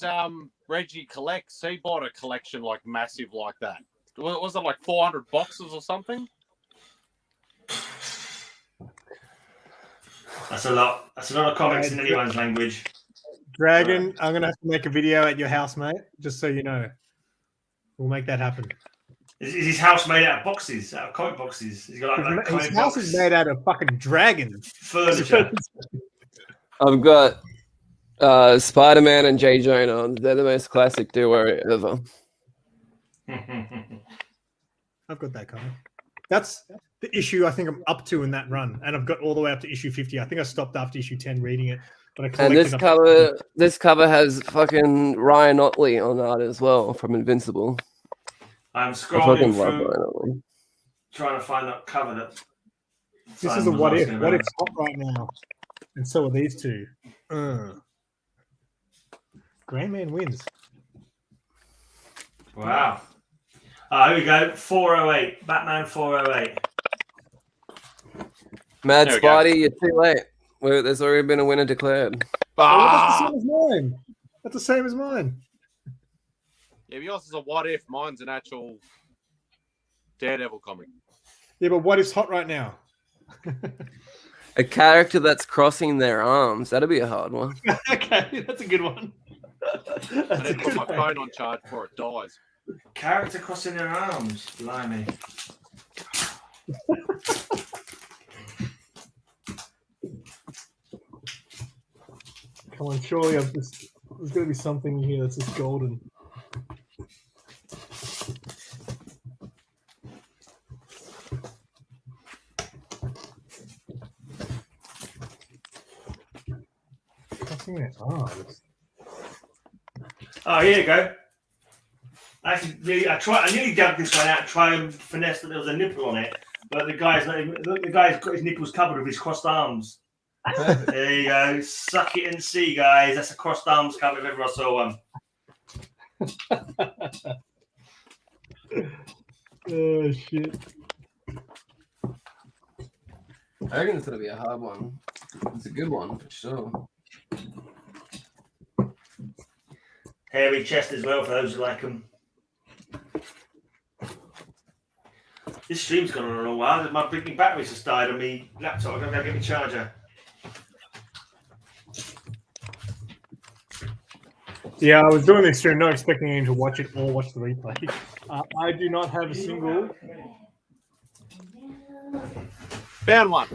Reggie collect? He bought a collection like massive like that. Was it like 400 boxes or something? That's a lot. That's a lot of comics in anyone's language. Dragon, I'm gonna have to make a video at your house, mate. Just so you know, we'll make that happen. Is his house made out of boxes, out of comic boxes? He's got like his house is made out of fucking dragons. Furniture. I've got Spider-Man and J. Jonah. They're the most classic duo ever. I've got that comic. That's the issue I think I'm up to in that run, and I've got all the way up to issue 50. I think I stopped after issue 10 reading it. But and this cover has fucking Ryan Otley on art as well from Invincible. I'm scrolling through trying to find that cover that. This is a what if. What if's hot right now, and so are these two. Grey Man wins. Wow. Here we go. 408. Batman 408. Mad Spidey, you're too late. There's already been a winner declared. That's the same as mine. That's the same as mine. Yeah, yours is a what if. Mine's an actual Daredevil comic. Yeah, but what if's hot right now? A character that's crossing their arms. That'd be a hard one. Okay, that's a good one. I didn't put my phone on charge before it dies. Character crossing their arms. Blimey. Come on, surely there's got to be something here that's just golden. Crossing their arms. Oh, here you go. Actually, I nearly dug this one out and try and finesse that there was a nipple on it, but the guy's got his nipples covered with his crossed arms. There you go. Suck it and see, guys. That's a crossed arms cover if ever I saw one. Oh shit! I reckon it's gonna be a hard one. It's a good one for sure. Hairy chest as well for those who like them. This stream's gone on a while. My batteries just died on my laptop. I'm gonna go get my charger. Yeah, I was doing the stream, not expecting anyone to watch it or watch the replay. I do not have a single. Found one.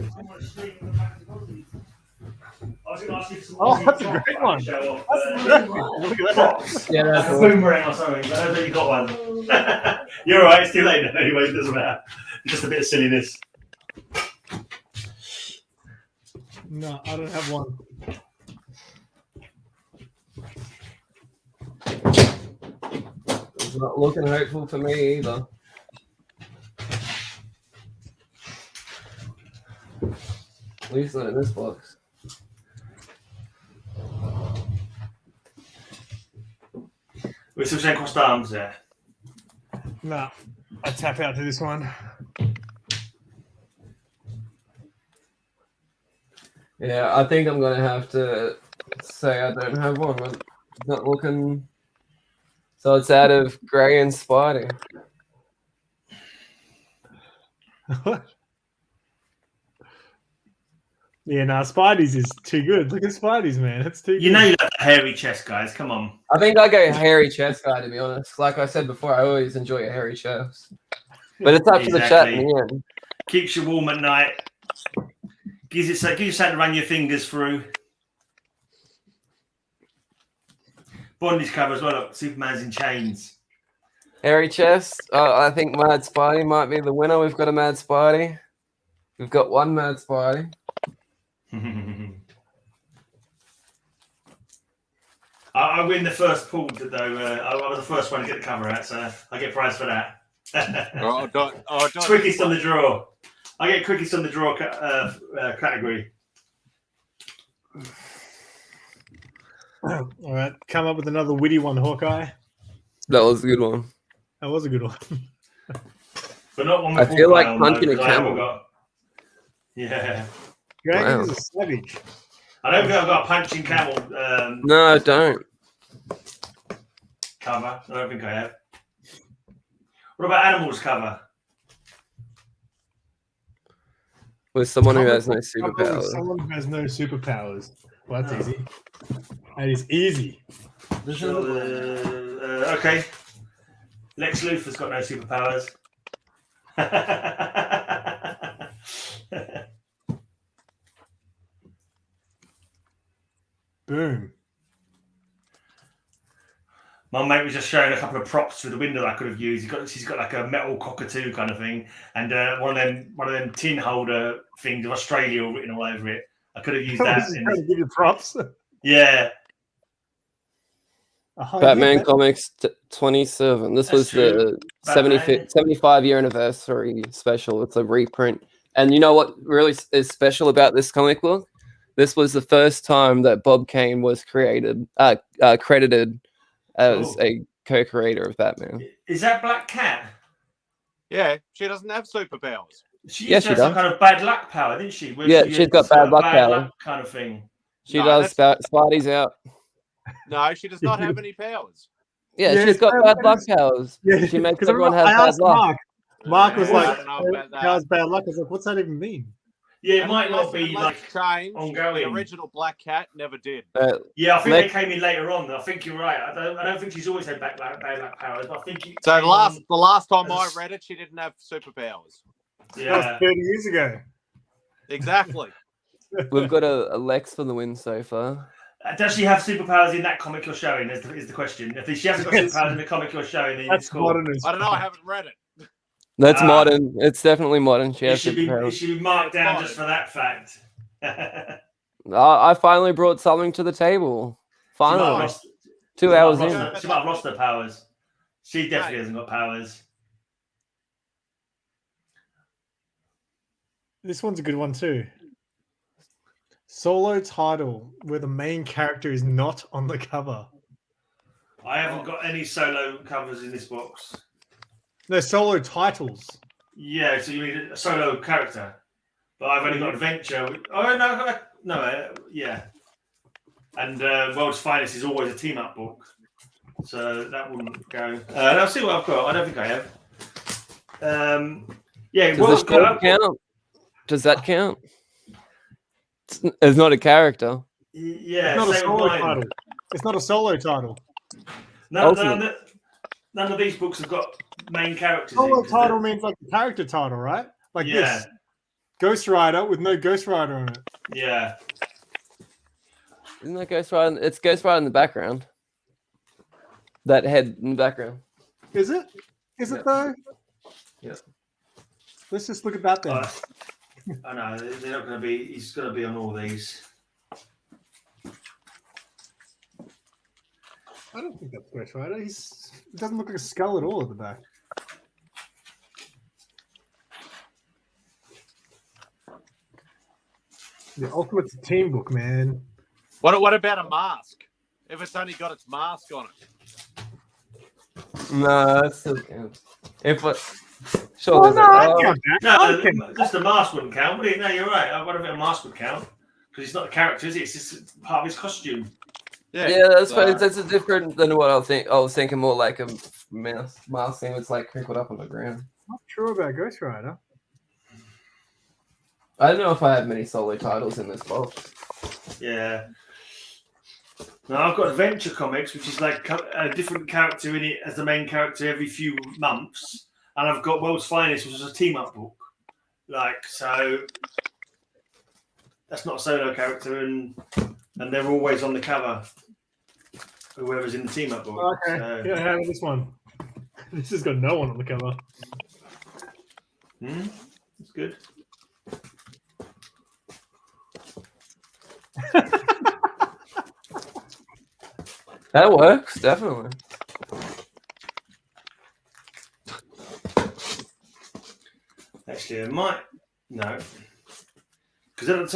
Oh, that's a great one. Look at that. Yeah, that's a boomerang or something. I don't think you got one. You're alright, it's too late now anyway, it doesn't matter. Just a bit of silliness. No, I don't have one. It's not looking hopeful for me either. At least not in this box. We're still saying crossed arms there. No, I tap out to this one. Yeah, I think I'm gonna have to say I don't have one. It's not looking. So it's out of Grey and Spidey. What? Yeah, no, Spidey's is too good. Look at Spidey's, man. It's too good. You know you like the hairy chest, guys. Come on. I think I go hairy chest guy, to be honest. Like I said before, I always enjoy a hairy chest. But it's up to the chat in the end. Keeps you warm at night. Gives you something to run your fingers through. Bondage cover as well. Look, Superman's in chains. Hairy chest. I think Mad Spidey might be the winner. We've got a Mad Spidey. We've got one Mad Spidey. I win the first pull, though. I was the first one to get the cover out, so I get prize for that. Quickest on the draw. I get quickest on the draw category. All right, come up with another witty one, Hawkeye. That was a good one. That was a good one. But not one. I feel like punching a camel. Yeah. Dragon is a savage. I don't think I've got a punching camel. No, I don't. Cover. I don't think I have. What about animals cover? With someone who has no superpowers. Someone who has no superpowers. Well, that's easy. That is easy. Okay. Lex Luthor's got no superpowers. Boom. My mate was just showing a couple of props through the window that I could have used. She's got like a metal cockatoo kind of thing, and one of them tin holder things of Australia written all over it. I could have used that. Trying to give you props. Yeah. Batman Comics 27. This was the 75 year anniversary special. It's a reprint. And you know what really is special about this comic book? This was the first time that Bob Kane was credited as a co-creator of Batman. Is that Black Cat? Yeah, she doesn't have superpowers. She has some kind of bad luck power, didn't she? She's got bad luck power. Kind of thing. She does. Spidey's out. No, she does not have any powers. Yeah, she's got bad luck powers. Yeah, she makes everyone have bad luck. Mark was like, "How's bad luck?" I was like, "What's that even mean?" Yeah, it might not be Unless like it's changed. ongoing. The original Black Cat never did. Yeah, I think Like- they came in later on. I think you're right. I don't think she's always had bad powers, but I think it So came the last time as a- I read it, she didn't have superpowers. That Yeah. was 30 years ago. Exactly. We've got a Lex for the win so far. Does she have superpowers in that comic you're showing? Is the question. If she hasn't got Yes. superpowers in the comic you're showing, then That's it's cool. modern as I don't know. I haven't read it. That's Ah. modern. It's definitely modern. She It has should be superpowers. marked Yeah, down it's just for that fact. I finally brought something to the table. Finally, 2 hours in. She might have lost her powers. She definitely hasn't got powers. This one's a good one too. Solo title where the main character is not on the cover. I haven't got any solo covers in this box. No, solo titles. Yeah, so you need a solo character. But I've only got Adventure. Yeah. And World's Finest is always a team-up book. So that wouldn't go. I'll see what I've got. I don't think I have. Yeah, Does the count? Does that count? It's not a character. Yeah, It's not a same with solo mine. title. It's not a solo title. None of these books have got main characters. Solo in, title means like the character title, right? Like this. Ghost Rider with no Ghost Rider on it. Yeah. Isn't that Ghost Rider? It's Ghost Rider in the background. That head in the background. Is it? Is it though? Yeah. Let's just look at that then. I know they're not going to be. He's going to be on all these. I don't think that's Ghost Rider. It doesn't look like a skull at all at the back. The Ultimate Team book, man. What about a mask? If it's only got its mask on it. No, that's still counts. If I, sure, Oh, there's no, a- I oh, count that. No, Okay. just the mask wouldn't count, would it? No, you're right. I wonder if a mask would count because it's not a character, is it? It's just part of his costume. yeah, that's fine. That's a different than what I was thinking more like a mask thing. It's like crinkled up on the ground. Not sure about Ghost Rider. I don't know if I have many solo titles in this box. Yeah. Now I've got Adventure Comics, which is like a different character in it as the main character every few months, and I've got World's Finest, which is a team-up book. Like so, that's not a solo character, and they're always on the cover. Whoever's in the team-up book. Okay. So, Yeah, how about this one? This has got no one on the cover. That's good. That works definitely. Actually, I might no, because at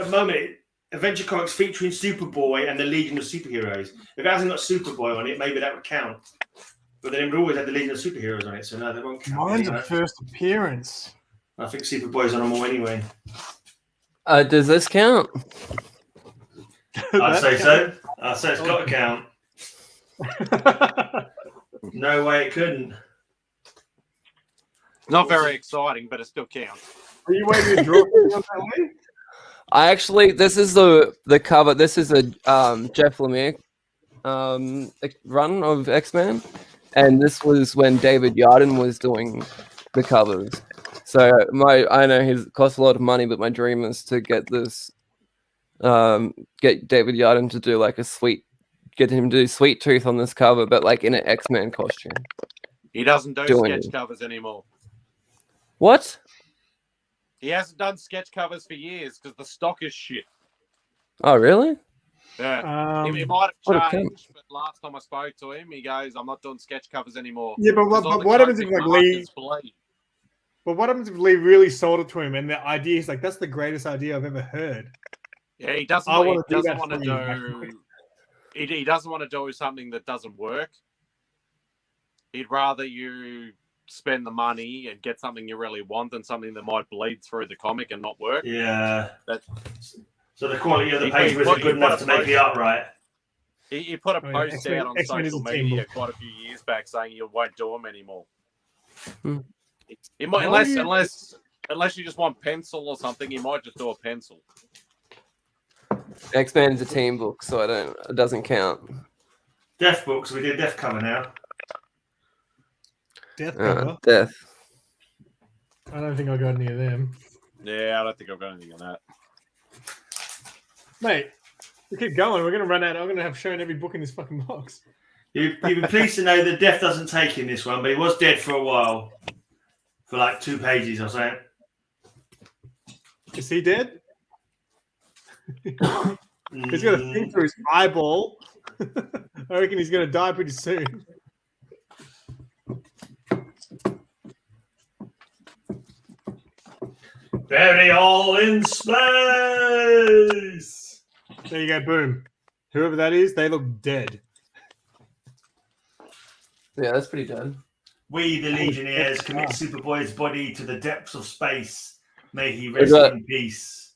the moment, Adventure Comics featuring Superboy and the Legion of Superheroes. If it hasn't got Superboy on it, maybe that would count. But then it would always have the Legion of Superheroes on it, so no, they won't count. Mine's anyway. a first appearance. I think Superboy's on them all anyway. Does this count? I'd say so. I'd say it's got to count. No way it couldn't. Not very exciting, but it still counts. Are you waiting to draw something on that way? I actually, this is the cover. This is a Jeff Lemire run of X-Men, and this was when David Yardin was doing the covers. So I know he costs a lot of money, but my dream is to get this, get David Yardin to do like get him to do Sweet Tooth on this cover, but like in an X-Men costume. He doesn't do Doing sketch it. covers anymore. What? He hasn't done sketch covers for years because the stock is shit. Oh, really? Yeah. He what might a have cunt. changed, but last time I spoke to him, he goes, I'm not doing sketch covers anymore. Yeah, but 'Cause all the what happens if classic like Lee? markers bleed. But what happens if Lee really sold it to him and the idea is like, that's the greatest idea I've ever heard. Yeah, he doesn't. I He wanna do doesn't that want to for you. do. He doesn't want to do something that doesn't work. He'd rather you spend the money and get something you really want than something that might bleed through the comic and not work. Yeah. That- So the quality of the He paper isn't good enough to make the art right. He put a Oh, yeah, post X-Men- out on X-Men is social a team media book. quite a few years back saying you won't do them anymore. Hmm. He might, Why do you- Unless you just want pencil or something, you might just do a pencil. X-Men's a team book, so it doesn't count. Death books. We did death cover now. Death cover. Death. I don't think I got any of them. Yeah, I don't think I've got anything on that. Mate, we keep going. We're going to run out. I'm going to have shown every book in this fucking box. You've been pleased to know that death doesn't take in this one, but he was dead for a while. For like 2 pages or something. Is he dead? He's got a thing through his eyeball. I reckon he's going to die pretty soon. Bury all in space. There you go. Boom. Whoever that is, they look dead. Yeah, that's pretty dead. We, the Legionnaires, commit Superboy's body to the depths of space. May he rest in peace.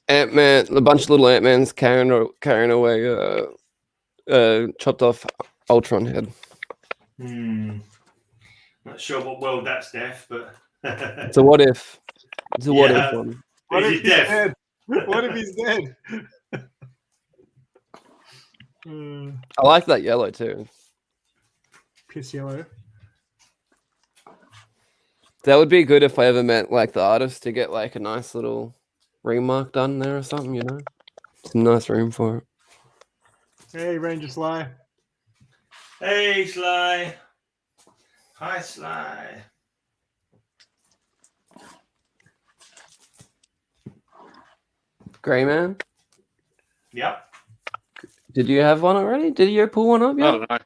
Ant-Man, a bunch of little Ant-Mans carrying away chopped off Ultron head. Not sure what world that's death, but It's a what if. It's a what if one. What Is if he he's dead? dead? What if he's dead? I like that yellow too. Piss yellow. That would be good if I ever met like the artist to get like a nice little remark done there or something, you know? Some nice room for it. Hey, Ranger Sly. Hey, Sly. Hi, Sly. Grey Man, Yep. did you have one already? Did you pull one up I yet? don't know.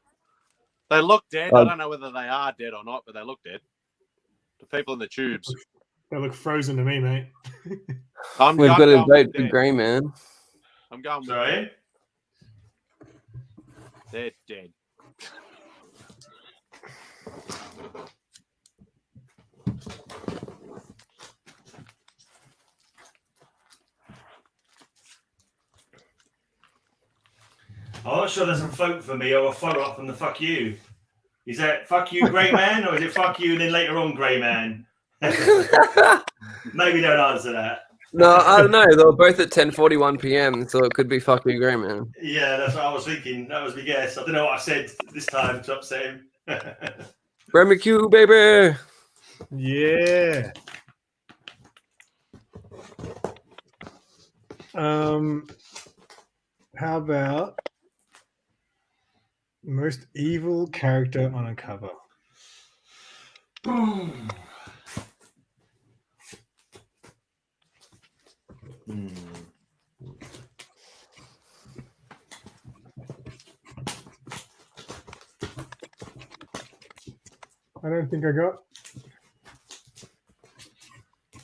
They look dead. I don't know whether they are dead or not, but they look dead. The people in the tubes. They look frozen to me, mate. We've got to vote for Grey Man. I'm going with Sorry. they're dead. I'm not sure there's a vote for me or a follow-up from the fuck you. Is that fuck you, Grey Man, or is it fuck you and then later on, Grey Man? Maybe don't answer that. No, I don't know. They were both at 10:41 p.m., so it could be fuck you, Grey Man. Yeah, that's what I was thinking. That was my guess. I don't know what I said this time to upset him. Remy Q, baby. Yeah. How about most evil character on a cover? I don't think I got.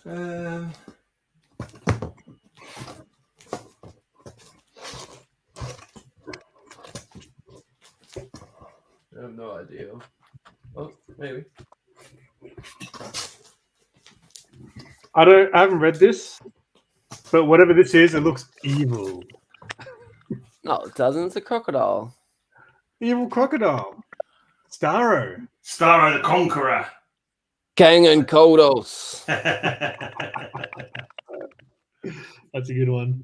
I have no idea. Oh, maybe. I haven't read this, but whatever this is, it looks evil. No, it doesn't. It's a crocodile. Evil crocodile. Starro. Starro the Conqueror. Kang and Kodos. That's a good one.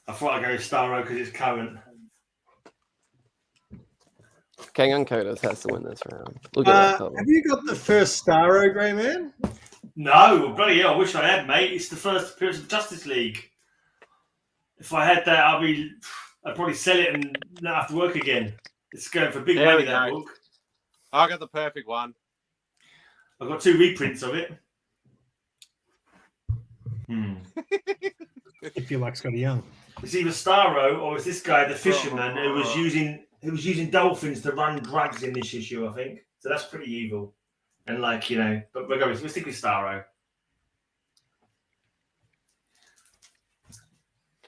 I thought I'd go with Starro because it's current. Kang and Kodos has to win this round. Look at that cover. Have you got the first Starro, Grey Man? No, bloody hell, I wish I had, mate. It's the first appearance of Justice League. If I had that, I'd probably sell it and not have to work again. It's going for big There money, we that go. book. I got the perfect one. I've got 2 reprints of it. If you like Scotty Young. It's either Starro or it's this guy, the fisherman, who was using dolphins to run drugs in this issue, I think. So that's pretty evil. And like, you know, but we'll stick with Starro.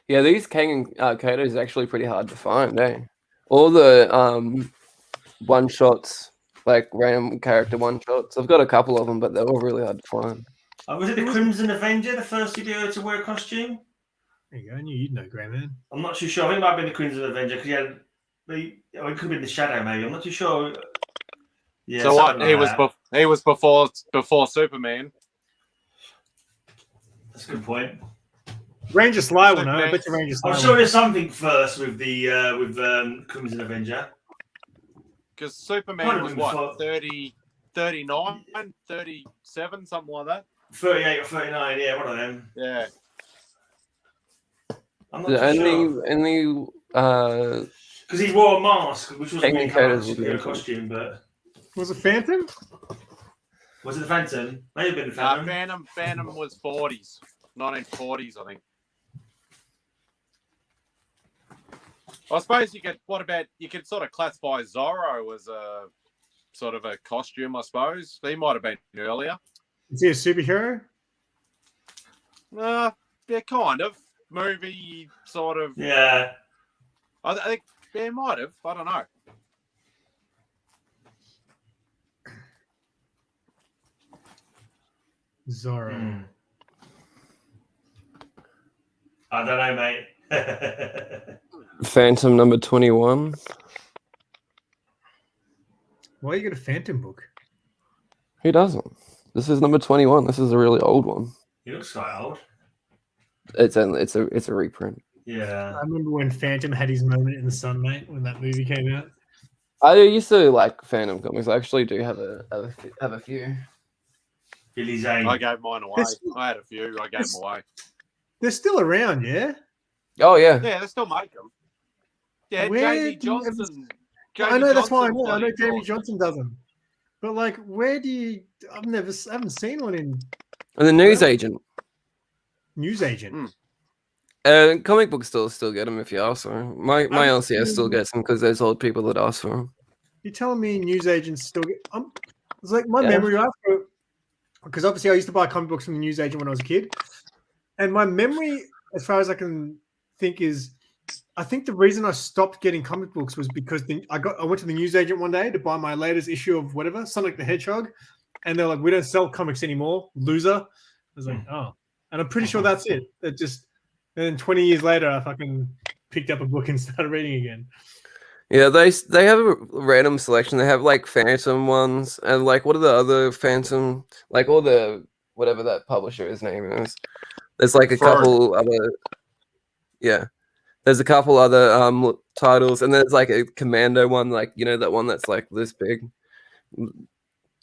Yeah, these Kang and Kodos is actually pretty hard to find, eh? All the one shots, like random character one shots. I've got a couple of them, but they're all really hard to find. Was it the Crimson Avenger, the first video to wear a costume? There you go. I knew you'd know, Grey Man. I'm not too sure. I think it might have been the Crimson Avenger because it could have been the Shadow, maybe. I'm not too sure. Yeah, So what? something He like was that. he was before Superman. That's a good point. Ranger Sly will know. I Superman. bet you Ranger Sly I'm will sure know. there's something first with the Crimson Avenger. Because Superman Might have was been what, before. 39, 37, something like that. 38 or 39, yeah, one of them. Yeah. I'm not too sure. Only Because he wore a mask, which wasn't really Technicators a will be superhero into it. costume, but Was it Phantom? was it the Phantom? May have been the Phantom. Phantom was 40s, 1940s, I think. I suppose you could sort of classify Zorro as a sort of a costume, I suppose. He might have been earlier. Is he a superhero? Yeah, kind of. Movie, sort of. Yeah. I think he might have. I don't know. Zorro. I don't know, mate. Phantom number 21. Why you got a Phantom book? Who doesn't? This is number 21. This is a really old one. He looks quite old. It's a reprint. Yeah. I remember when Phantom had his moment in the sun, mate, when that movie came out. I used to like Phantom comics. I actually do have a few. Billy Zane. I gave mine away. I had a few. I gave them away. They're still around, yeah? Oh yeah. Yeah, they still make them. Yeah, Where Jamie do you ever- Johnson. I know, that's why I know. I know bloody Jamie good. Johnson doesn't. But like, where do you? I haven't seen one in And the newsagent. Newsagent. Comic books still get them if you ask for them. My LCS still gets them because there's old people that ask for them. You're telling me newsagents still get? It's like my Yeah. memory after, because obviously I used to buy comic books from the newsagent when I was a kid, and my memory, as far as I can think, is I think the reason I stopped getting comic books was because I went to the newsagent one day to buy my latest issue of whatever, Sonic the Hedgehog, and they're like, "We don't sell comics anymore, loser." I was like, "Oh," and I'm pretty sure that's it. It just, and then 20 years later, I fucking picked up a book and started reading again. Yeah, they have a random selection. They have like Phantom ones and like what are the other Phantom, like all the whatever that publisher's name is. There's like a couple other, yeah. There's a couple other titles, and there's like a Commando one, like you know that one that's like this big.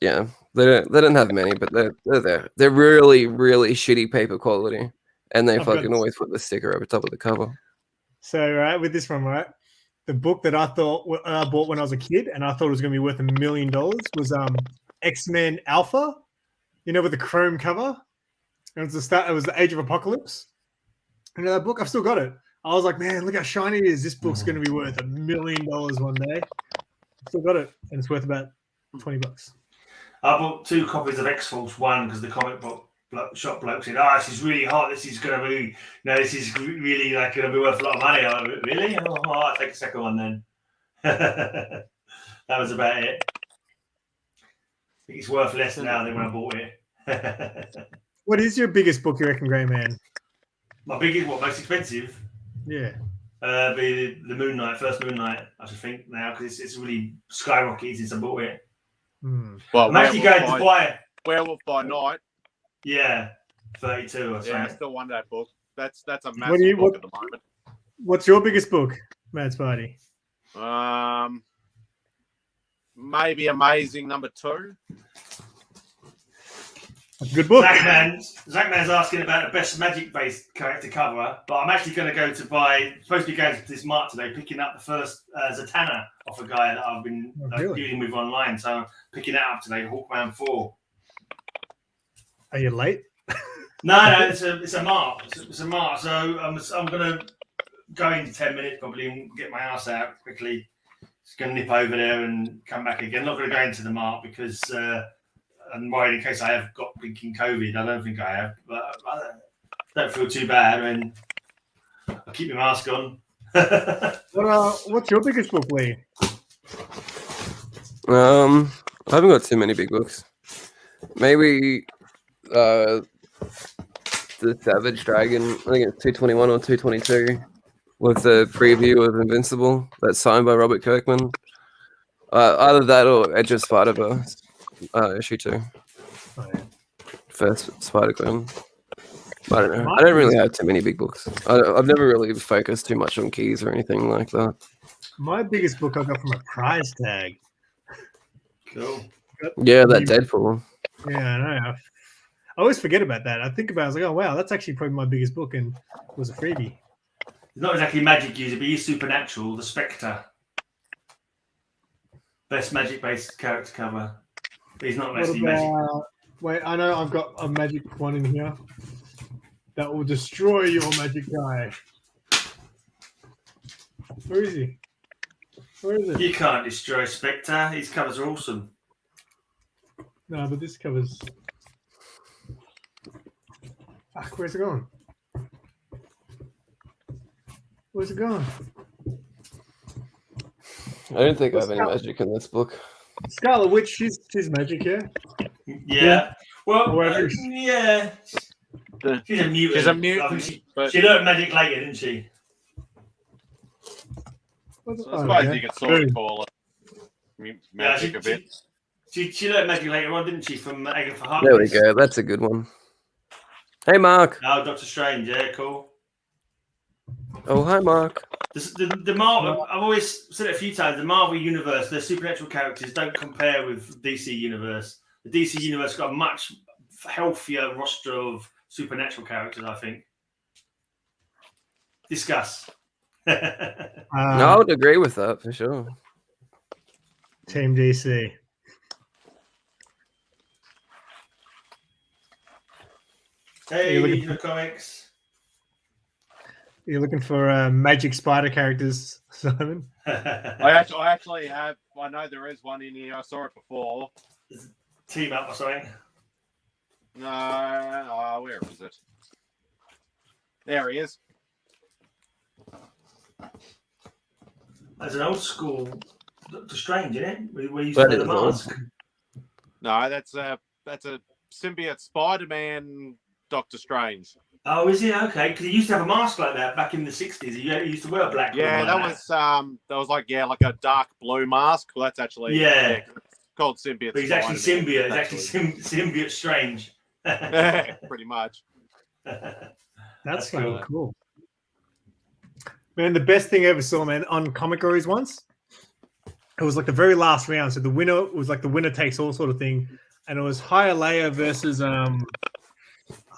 Yeah, they don't have many, but they're there. They're really shitty paper quality, and they fucking always put the sticker over top of the cover. So right with this one, right, the book that I bought when I was a kid, and I thought it was going to be worth $1 million was X-Men Alpha. You know, with the chrome cover. It was the start. It was the Age of Apocalypse. You know that book? I've still got it. I was like, man, look how shiny it is. This book's going to be worth $1 million one day. I've still got it, and it's worth about $20. I bought 2 copies of X-Force 1 because the comic book shop bloke said, "Oh, this is really hot. This is going to be, this is really like going to be worth a lot of money." I went, "Really? Oh, I'll take a second one then." That was about it. I think it's worth less now than when I bought it. What is your biggest book, you reckon, Grey Man? My biggest, most expensive? Yeah. Be the Moon Knight, first Moon Knight, I should think now, because it's really skyrocketed since I bought it. Well, I'm actually going to buy it. Werewolf by Night. Yeah, 32 or something. Yeah, I still want that book. That's a massive book at the moment. What's your biggest book, Mad Spidey? Maybe Amazing number 2. That's a good book. Zachman's asking about the best Magic-based character cover, but I'm actually going to go to buy. Supposed to be going to this mart today, picking up the first Zatanna off a guy that I've been dealing with online. So I'm picking that up today, Hawkman 4. Are you late? No, it's a mart. It's a mart. So I'm going to go in 10 minutes probably and get my ass out quickly. Just going to nip over there and come back again. Not going to go into the mart because. I'm worried in case I have got blinking COVID. I don't think I have, but I don't feel too bad. I mean, I'll keep my mask on. What's your biggest book, Lee? I haven't got too many big books. Maybe the Savage Dragon. I think it's 221 or 222 with the preview of Invincible that's signed by Robert Kirkman. Either that or Edge of Spider-Verse, issue 2. Oh, yeah. First Spider-Gwen. I don't know. My I don't really biggest- have too many big books. I've never really focused too much on keys or anything like that. My biggest book I got from a prize tag. Cool. Yeah, that Deadpool. Yeah, I know. I always forget about that. I think about it, I was like, oh, wow, that's actually probably my biggest book, and it was a freebie. He's not exactly magic user, but he's supernatural. The Spectre. Best magic-based character cover. But he's not What actually magic. about... Wait, I know I've got a magic one in here that will destroy your magic guy. Where is he? Where is it? You can't destroy Spectre. His covers are awesome. No, but this covers... Fuck, where's it going? Where's it going? I don't think I have any magic in this book. Scarlet Witch, she's magic, yeah? Yeah. Well, Whatever. yeah. She's a mutant. She's a mutant, I think but- she learned magic later, didn't she? What the- So I oh, suppose yeah. you could sort of call it magic a bit. She learned magic later on, didn't she? From Agatha Harkness. There we go. That's a good one. Hey, Mark. Oh, Doctor Strange. Yeah, cool. Oh, hi, Mark. The Marvel, I've always said it a few times, the Marvel universe, their supernatural characters don't compare with DC universe. The DC universe got a much healthier roster of supernatural characters, I think. Discuss. I would agree with that for sure. Team DC. Hey, You're looking Legion of Comics. You're looking for magic spider characters, Simon? I actually have. I know there is one in here. I saw it before. Team up or something. No, where is it? There he is. That's an old school Doctor Strange, isn't it? Where you That wear the is old. mask. No, that's a symbiote Spider-Man Doctor Strange. Oh, is it? Okay, because he used to have a mask like that back in the 60s. He used to wear a black one Yeah, like that was like a dark blue mask. Well, that's actually Yeah. it's called symbiote. But he's actually Spider-Man, symbiote. He's actually. actually symbiote Strange. Pretty much. That's cool. fucking cool. Man, the best thing I ever saw, man, on Comic Gories once. It was like the very last round. So the winner was like the winner takes all sort of thing. And it was Hialeah versus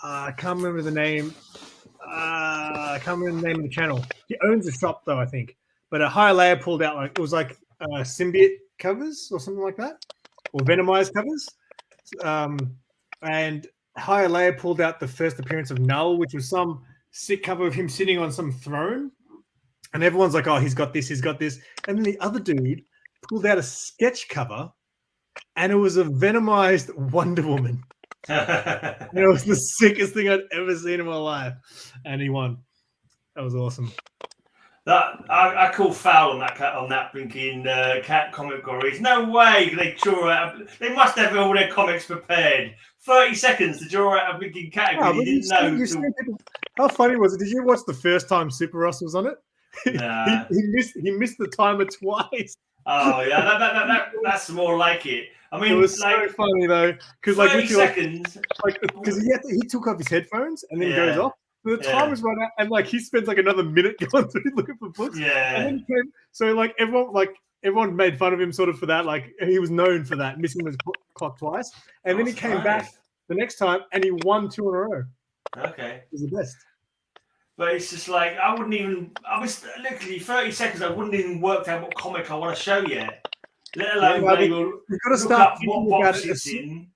I can't remember the name. I can't remember the name of the channel. He owns a shop though, I think. But Hialeah pulled out like it was like symbiote covers or something like that, or venomized covers. And Hialeah pulled out the first appearance of Null, which was some sick cover of him sitting on some throne. And everyone's like, "Oh, he's got this, he's got this." And then the other dude pulled out a sketch cover, and it was a venomized Wonder Woman. It was the sickest thing I'd ever seen in my life, and he won. That was awesome. That I call foul on that blinking cat comic gories. No way they draw out. They must have all their comics prepared. 30 seconds to draw out a blinking category. But You didn't know. how funny was it? Did you watch the first time Super Ross was on it? Nah. he missed the timer twice. Oh yeah, that's more like it. I mean, It was like so funny though, because like 30 literally, seconds. because he took off his headphones and then Yeah. goes off. The Yeah. timer's run out, and like he spends like another minute going through looking for books. And Yeah. then he came, so like everyone made fun of him sort of for that. Like he was known for that, missing his clock twice. And then he came back the next time and he won 2 in a row. Okay. It was the best. But it's just like I was literally 30 seconds. I wouldn't even worked out what comic I want to show yet. Let alone Yeah, bloody but will you've got to look start up thinking what about box it it's as- in,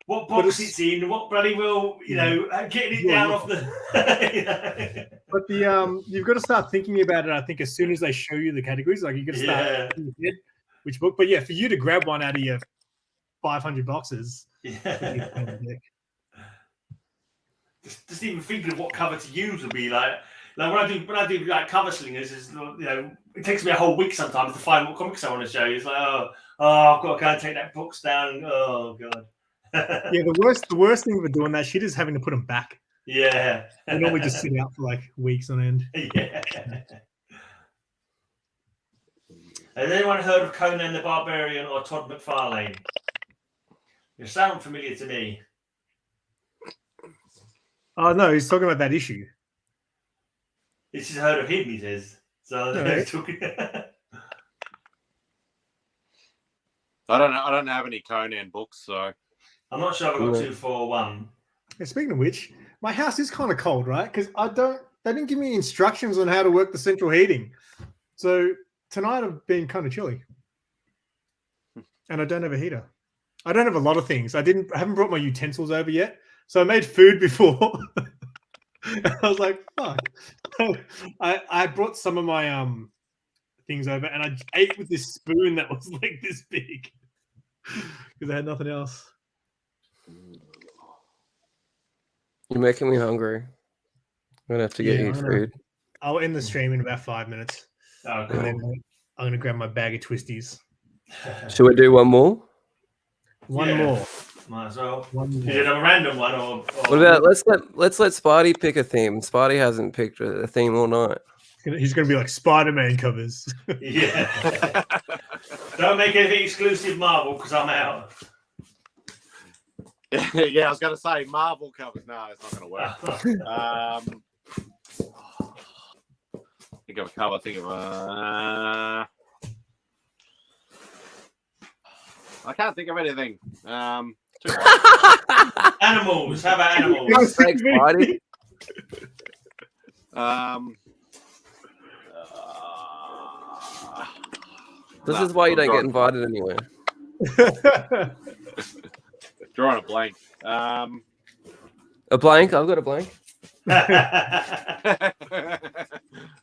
what But box it's- it's in, what bloody will getting it Yeah. down off the. You know? But the you've got to start thinking about it. I think as soon as they show you the categories, like you got to start Yeah. thinking ahead which book. But yeah, for you to grab one out of your 500 boxes, Yeah. Just even thinking of what cover to use would be like when I do like cover slingers, is it takes me a whole week sometimes to find what comics I want to show you. It's like oh I've got to go and take that box down. Oh god. yeah, the worst thing for doing that shit is having to put them back. Yeah. They normally just sit out for like weeks on end. Yeah. Has anyone heard of Conan the Barbarian or Todd McFarlane? You sound familiar to me. Oh no, he's talking about that issue. This is heard of him, he says. So No. he's talking. I don't have any Conan books, so I'm not sure I've got 241. And speaking of which, my house is kind of cold, right? Because they didn't give me instructions on how to work the central heating. So tonight I've been kind of chilly. And I don't have a heater. I don't have a lot of things. I haven't brought my utensils over yet. So I made food before. I was like, fuck. I brought some of my things over and I ate with this spoon that was like this big. Because I had nothing else. You're making me hungry. I'm gonna have to get you food. I'll end the stream in about 5 minutes. Oh, cool. And then I'm gonna grab my bag of twisties. Should we do one more? One more. Might as well. One Is more. it a random one or? What about let's let Spidey pick a theme. Spidey hasn't picked a theme all night. He's gonna be like Spider-Man covers. Yeah. Don't make anything exclusive Marvel because I'm out. yeah, I was going to say Marvel covers. No, it's not going to work. Think of a cover. Think of a. I can't think of anything. Too Animals. How about animals? Thanks, Spidey. This is why you don't get invited anywhere. Drawing a blank. A blank? I've got a blank. I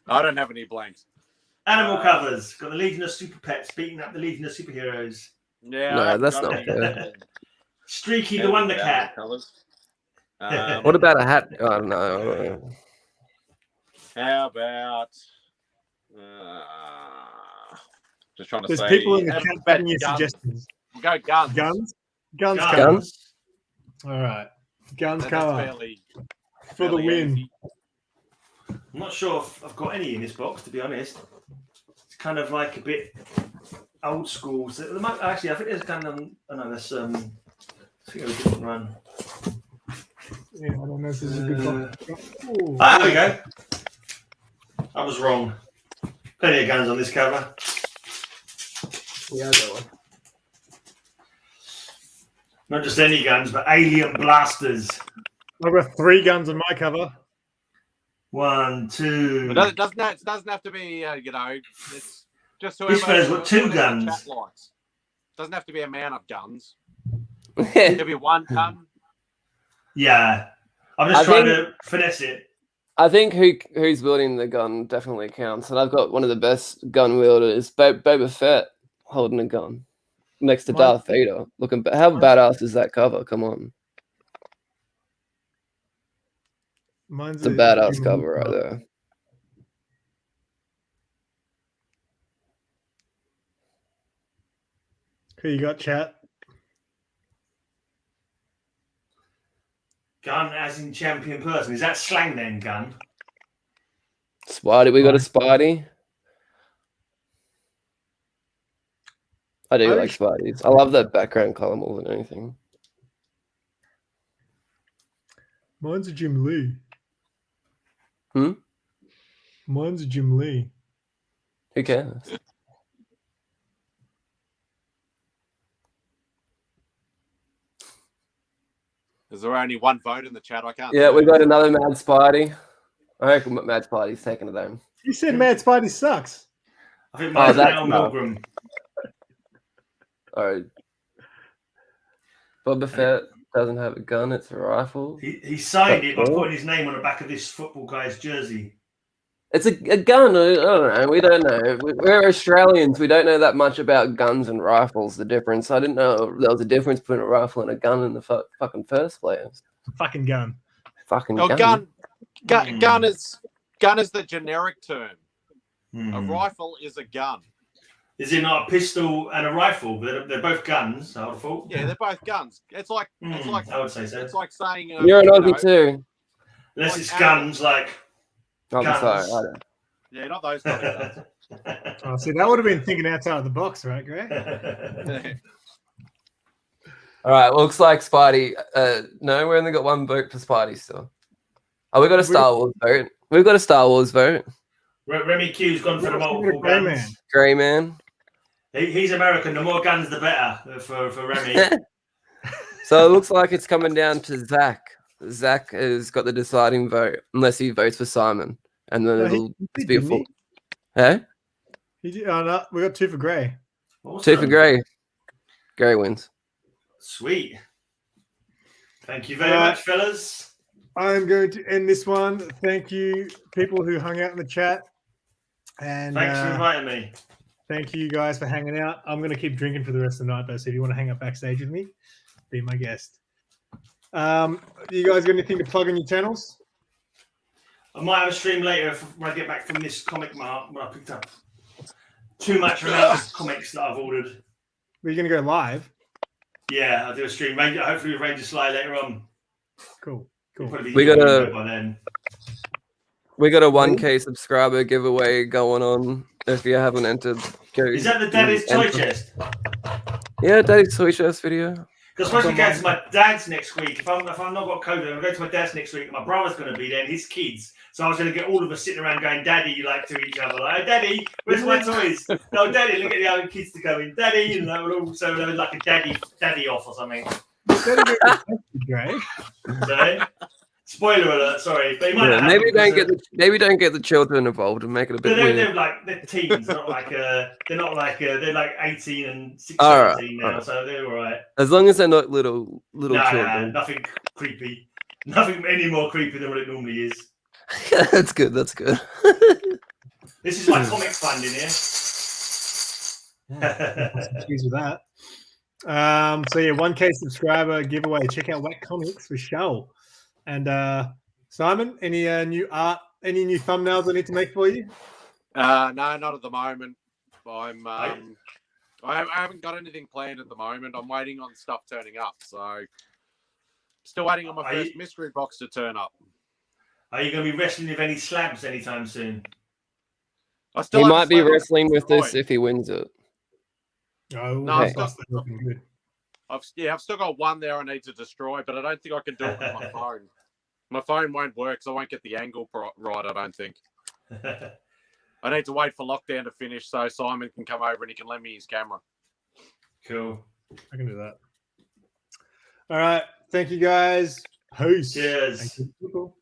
don't have any blanks. Animal covers. Got the Legion of Super Pets beating up the Legion of Superheroes. Yeah, No, that's not fair. Streaky the Wonder Cat. What about a hat? I don't know. How about? Just trying to There's say. people in the chat giving you guns. suggestions. We'll go guns. Guns? Guns Guns. cover. Guns? All right. Guns That's cover. fairly, For the fairly win. easy. I'm not sure if I've got any in this box, to be honest. It's kind of like a bit old school. So actually, I think there's kind of. Oh no, there's I think a different run. Yeah, I don't know if this is a good box. Ooh. Ah, there we go. I was wrong. Plenty of guns on this cover. Yeah, I got one. Not just any guns, but alien blasters. I've got 3 guns on my cover. 1, 2. It doesn't have to be, it's just whoever. This fella's got 2 whoever the guns. chat likes. Doesn't have to be a man of guns. I It could be one gun. Yeah. I'm just trying to finesse it. think who's wielding the gun definitely counts. And I've got one of the best gun wielders, Boba Fett, holding a gun next to Darth Vader. Looking, how badass is that cover? Come on. Mine's It's a badass cover right there. Who you got, chat? Gun as in champion person. Is that slang then, gun? Spidey, we got a Spidey. I do like Spideys. I love that background color more than anything. Mine's a Jim Lee. Hmm? Mine's a Jim Lee. Who cares? Is there only one vote in the chat? I can't. Yeah, see we it. got another Mad Spidey. I reckon Mad Spidey's taking it home. You said Mad Spidey sucks. I think mine's that's Al no. Milgram. All right. Boba Fett doesn't have a gun, it's a rifle. He signed it by putting his name on the back of this football guy's jersey. It's a gun. I don't know. We don't know. We're Australians. We don't know that much about guns and rifles, the difference. I didn't know there was a difference between a rifle and a gun in the fucking first place. Fucking gun. Fucking Oh, gun. gun is the generic term. A Hmm. rifle is a gun. Is it not a pistol and a rifle? They're both guns, I would have thought. Yeah, they're both guns. It's like I would say so. it's like saying You're an Aussie too. Unless like it's animals. guns like I'm guns. sorry. I don't. Yeah, not those kind of guns. Oh, see, that would have been thinking outside of the box, right, Gray? All right, looks like Spidey. No, we only got one vote for Spidey still. Oh, we got a Star Wars vote. We've got a Star Wars vote. Remy Q's gone for the multiple Grey guns. Man. Grey Man. He's American. The more guns, the better for Remy. So it looks like it's coming down to Zach. Zach has got the deciding vote, unless he votes for Simon, and then it'll be a full. Hey, He did, no, we got 2 for Gray. Awesome. 2 for Gray. Gray wins. Sweet. Thank you very much, fellas. I'm going to end this one. Thank you, people who hung out in the chat. And Thanks for inviting me. thank you guys for hanging out. I'm going to keep drinking for the rest of the night, though. So if you want to hang out backstage with me, be my guest. You guys got anything to plug on your channels? I might have a stream later when I get back from this comic mart when I picked up too much amount of comics that I've ordered. We're going to go live. Yeah, I'll do a stream. Hopefully with Ranger Sly later on. Cool. We got a 1K subscriber giveaway going on. If you haven't entered, go. Is that the Daddy's Toy Chest? Yeah, Daddy's Toy Chest video. Because I'm supposed to be going to my dad's next week. If I've not got COVID, I'm going to go to my dad's next week. My brother's going to be there and his kids. So I was going to get all of us sitting around going, Daddy, like to each other. Like, oh, Daddy, where's my toys? No, Daddy, look at the other kids to go in. Daddy, and they were all so there was like a daddy off or something. Gray. So, spoiler alert, sorry. But maybe don't get the children involved and make it a bit weird. They're teens, not like they're 18 and 16 now, so they're all right. As long as they're not little children. Nothing creepy. Nothing any more creepy than what it normally is. That's good. That's good. This is my comic fund in here. Excuse with that. So yeah, 1K subscriber giveaway. Check out Whack Comics for show. And Simon, any new art, any new thumbnails I need to make for you? No, not at the moment. I haven't got anything planned at the moment. I'm waiting on stuff turning up. So still waiting on my first mystery box to turn up. Are you going to be wrestling with any slabs anytime soon? He might be wrestling with this if he wins it. Oh, no, hey. Looking good. I've still got one there I need to destroy, but I don't think I can do it with my phone. My phone won't work, so I won't get the angle right, I don't think. I need to wait for lockdown to finish so Simon can come over and he can lend me his camera. Cool. I can do that. All right. Thank you, guys. Peace. Cheers. Thank you, people.